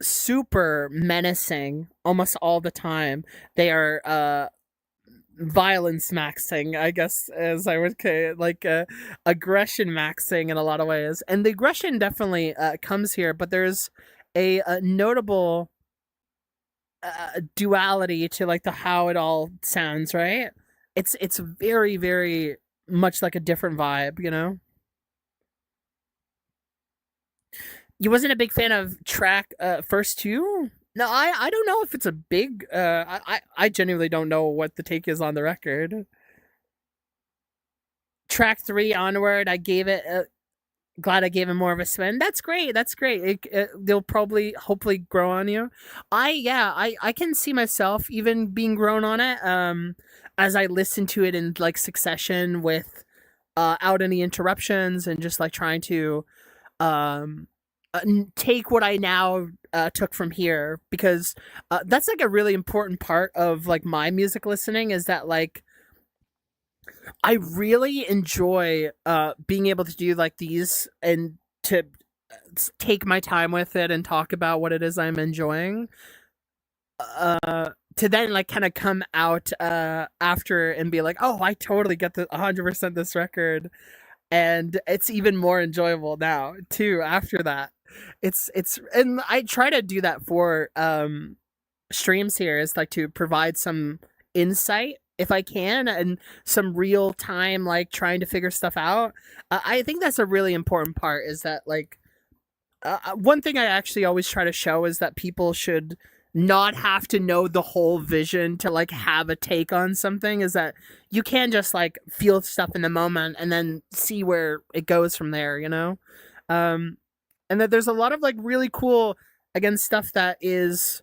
A: super menacing almost all the time. They are violence maxing, I guess, as I would say, like aggression maxing in a lot of ways. And the aggression definitely comes here, but there's a notable duality to like the how it all sounds, right? It's very, very much like a different vibe, you know? You wasn't a big fan of track first two? No, I don't know if it's a big I genuinely don't know what the take is on the record. Track 3 onward, I gave it glad I gave him more of a spin. That's great. That's great. They'll probably hopefully grow on you. I can see myself even being grown on it as I listen to it in like succession with out any interruptions and just like trying to um take what I now took from here, because that's like a really important part of like my music listening, is that like I really enjoy being able to do like these and to take my time with it and talk about what it is I'm enjoying, to then like kind of come out after and be like, oh, I totally get the 100% this record, and it's even more enjoyable now too after that. It's and I try to do that for streams here, is like to provide some insight if I can, and some real time like trying to figure stuff out. I think that's a really important part, is that like one thing I actually always try to show is that people should not have to know the whole vision to like have a take on something, is that you can just like feel stuff in the moment and then see where it goes from there, you know. And that there's a lot of like really cool, again, stuff that is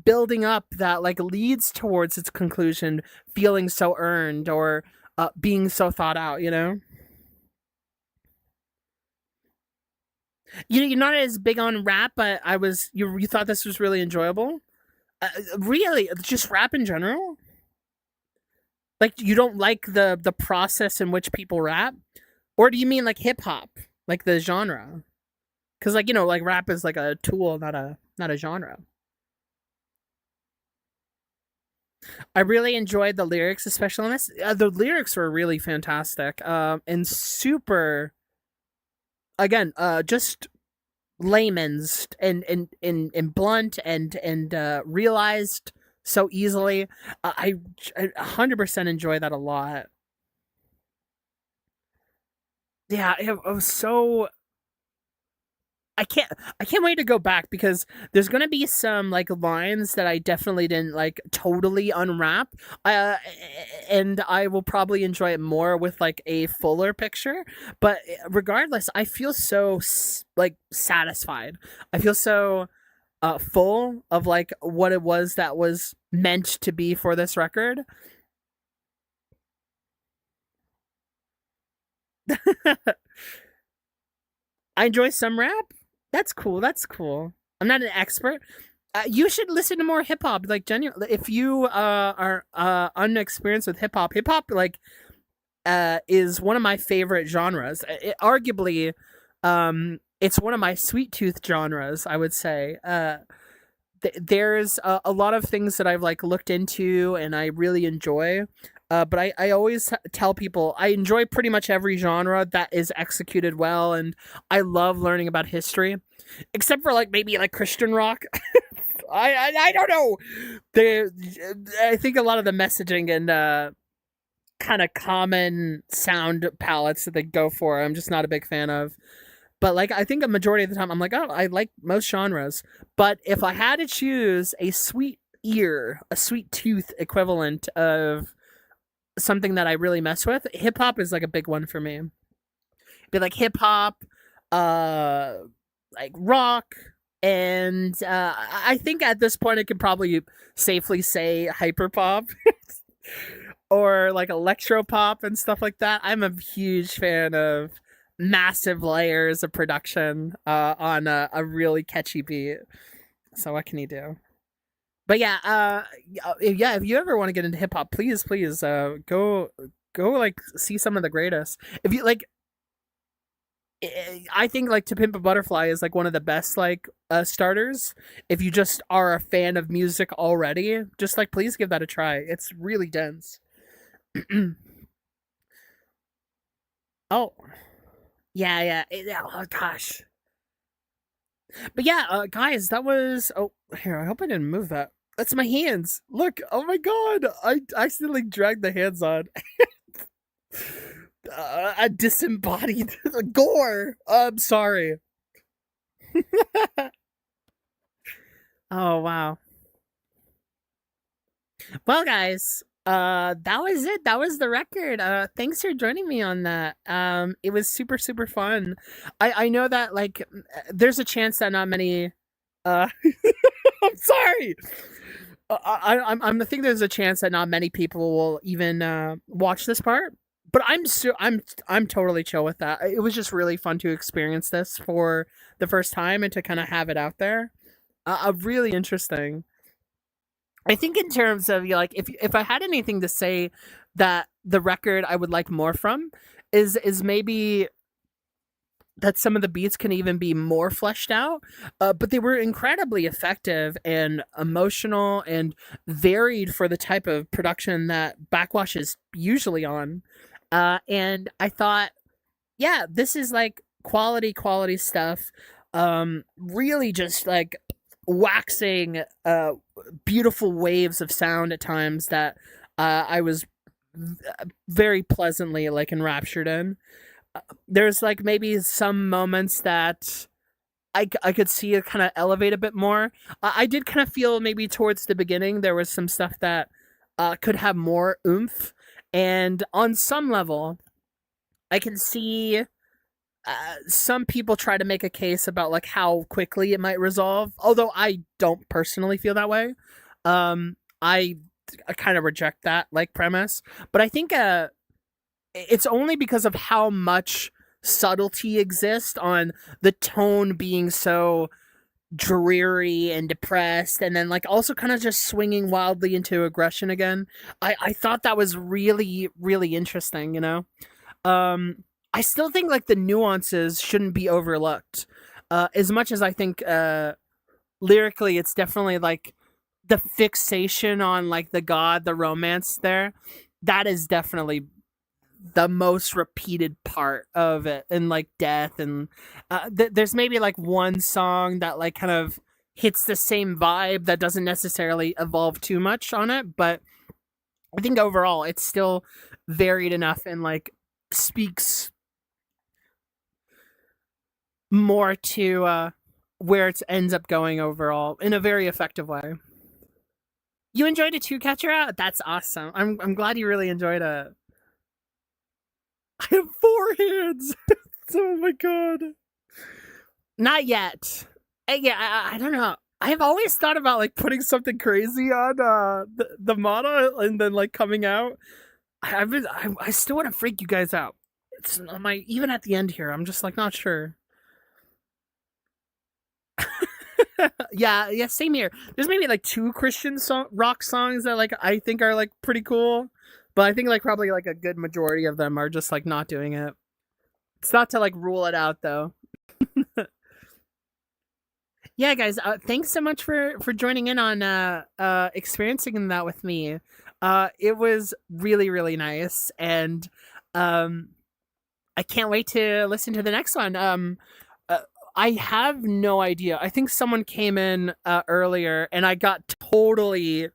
A: building up that like leads towards its conclusion feeling so earned, or being so thought out, you know. You're not as big on rap, but you thought this was really enjoyable. Really, just rap in general. Like, you don't like the process in which people rap, or do you mean like hip hop, like the genre? Because like, you know, like rap is like a tool, not a genre. I really enjoyed the lyrics, especially on this. The lyrics were really fantastic, and super. Again, just layman's and blunt and realized so easily. I 100% enjoy that a lot. Yeah, it was so. I can't wait to go back, because there's gonna be some like lines that I definitely didn't like totally unwrap, and I will probably enjoy it more with like a fuller picture. But regardless, I feel so like satisfied. I feel so full of like what it was that was meant to be for this record. I enjoy some rap. That's cool. That's cool. I'm not an expert. You should listen to more hip hop. Like, genuinely, if you are unexperienced with hip hop like is one of my favorite genres. Arguably, it's one of my sweet tooth genres, I would say. there's a lot of things that I've like looked into and I really enjoy. But I always tell people I enjoy pretty much every genre that is executed well, and I love learning about history, except for like maybe like Christian rock. I don't know. I think a lot of the messaging and kind of common sound palettes that they go for, I'm just not a big fan of. But like I think a majority of the time I'm like, oh, I like most genres. But if I had to choose a sweet ear, a sweet tooth equivalent of something that I really mess with, hip hop is like a big one for me. Be like hip hop, like rock, and I think at this point I could probably safely say hyper pop or like electro pop and stuff like that. I'm a huge fan of massive layers of production on a really catchy beat. So what can you do? But yeah, if you ever want to get into hip hop, please, go like see some of the greatest. If you like, I think like To Pimp a Butterfly is like one of the best like starters. If you just are a fan of music already, just like please give that a try. It's really dense. Oh, yeah. Oh gosh. But yeah, guys, that was. Oh, here. I hope I didn't move that. That's my hands. Look. Oh my god. I accidentally dragged the hands on. A disembodied gore. I'm sorry. Oh wow. Well, guys, that was it. That was the record. Thanks for joining me on that. It was super super fun. I know that like there's a chance that not many. I'm sorry. I think there's a chance that not many people will even watch this part. But I'm totally chill with that. It was just really fun to experience this for the first time and to kind of have it out there. Really interesting. I think in terms of like if I had anything to say that the record I would like more from is maybe that some of the beats can even be more fleshed out, but they were incredibly effective and emotional and varied for the type of production that Backwash is usually on. And I thought, yeah, this is like quality stuff. Really just like waxing beautiful waves of sound at times that I was very pleasantly like enraptured in. There's like maybe some moments that I could see it kind of elevate a bit more. I did kind of feel maybe towards the beginning there was some stuff that could have more oomph, and on some level, I can see some people try to make a case about like how quickly it might resolve. Although I don't personally feel that way. I kind of reject that like premise, but I think it's only because of how much subtlety exists on the tone being so dreary and depressed, and then like also kind of just swinging wildly into aggression again. I thought that was really really interesting, you know. I still think like the nuances shouldn't be overlooked, as much as I think lyrically it's definitely like the fixation on like the romance there, that is definitely the most repeated part of it, and like death and there's maybe like one song that like kind of hits the same vibe that doesn't necessarily evolve too much on it, but I think overall it's still varied enough and like speaks more to where it ends up going overall in a very effective way. You enjoyed it too, Catcher? That's awesome. I'm glad you really enjoyed it. I have 4 hands. Oh my god. Not yet. I don't know. I have always thought about like putting something crazy on the model and then like coming out. I still want to freak you guys out. It's even at the end here. I'm just like not sure. yeah, same here. There's maybe like 2 Christian rock songs that like I think are like pretty cool. But I think like probably like a good majority of them are just like not doing it. It's not to like rule it out though. Yeah, guys, thanks so much for joining in on experiencing that with me. It was really really nice, and um I can't wait to listen to the next one. Uh, I have no idea. I think someone came in earlier, and I got totally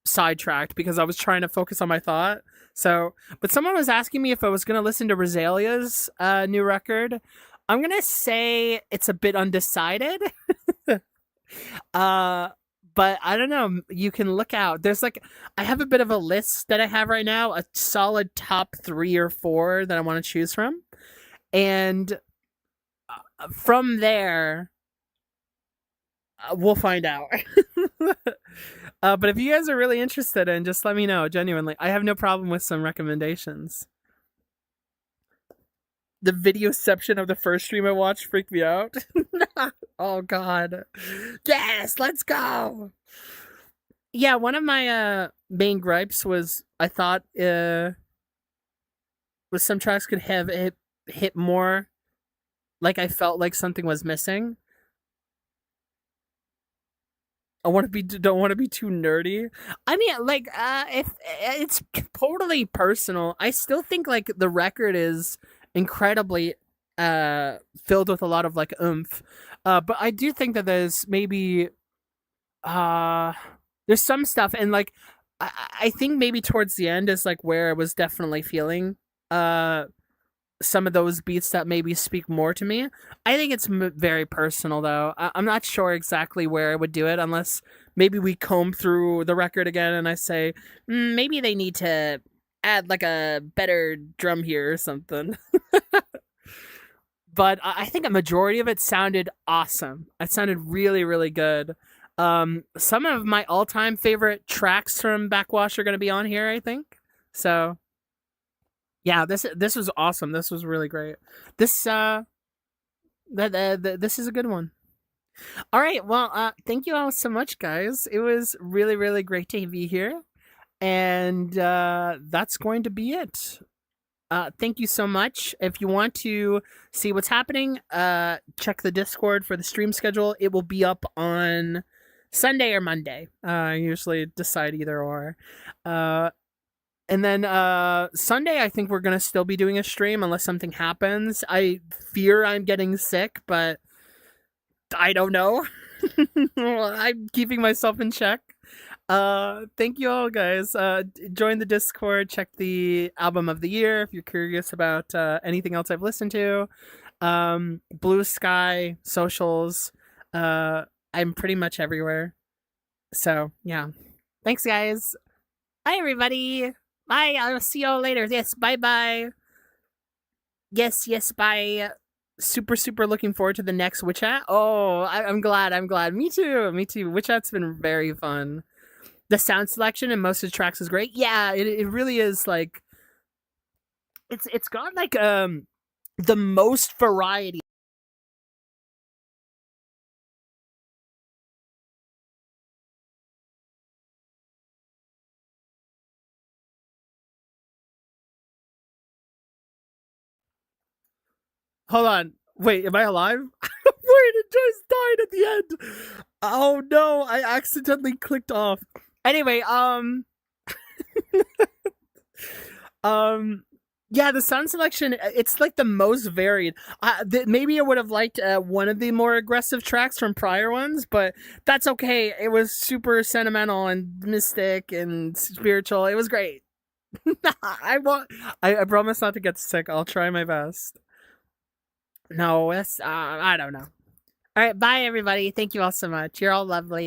A: sidetracked because I was trying to focus on my thought. So, but someone was asking me if I was going to listen to Rosalia's new record. I'm going to say it's a bit undecided. uh but I don't know. You can look out. There's like, I have a bit of a list that I have right now, a solid top 3 or 4 that I want to choose from. And from there, we'll find out. But if you guys are really interested in, just let me know. Genuinely, I have no problem with some recommendations. The videoception of the first stream I watched freaked me out. Oh god. Yes, let's go. Yeah, one of my main gripes was I thought was some tracks could have hit more, like I felt like something was missing. Don't want to be too nerdy. I mean, like, if it's totally personal, I still think like the record is incredibly filled with a lot of like oomph. But I do think that there's maybe there's some stuff, and like I think maybe towards the end is like where I was definitely feeling some of those beats that maybe speak more to me. I think it's very personal, though. I'm not sure exactly where I would do it unless maybe we comb through the record again and I say, maybe they need to add like a better drum here or something. But I think a majority of it sounded awesome. It sounded really, really good. Some of my all-time favorite tracks from Backxwash are going to be on here, I think. So yeah, this was awesome. This was really great. This this is a good one. All right, well, thank you all so much, guys. It was really really great to be here, and that's going to be it. Thank you so much. If you want to see what's happening, check the Discord for the stream schedule. It will be up on Sunday or Monday. I usually decide either or. And then Sunday, I think we're going to still be doing a stream unless something happens. I fear I'm getting sick, but I don't know. I'm keeping myself in check. Thank you all, guys. Join the Discord. Check the album of the year if you're curious about anything else I've listened to. Blue Sky, socials. I'm pretty much everywhere. So, yeah. Thanks, guys. Bye, everybody. Bye. I'll see y'all later. Yes, bye-bye. Yes, bye. Super, super looking forward to the next Witch Hat. Oh, I'm glad. Me too. Witch Hat's been very fun. The sound selection in most of the tracks is great. Yeah, it really is like... It's got like the most variety. Hold on. Wait, am I alive? Wait, it just died at the end. Oh no, I accidentally clicked off. Anyway, yeah, the sound selection, it's like the most varied. Maybe I would have liked one of the more aggressive tracks from prior ones, but that's okay. It was super sentimental and mystic and spiritual. It was great. I promise not to get sick. I'll try my best. No, that's I don't know. All right, bye everybody. Thank you all so much. You're all lovely.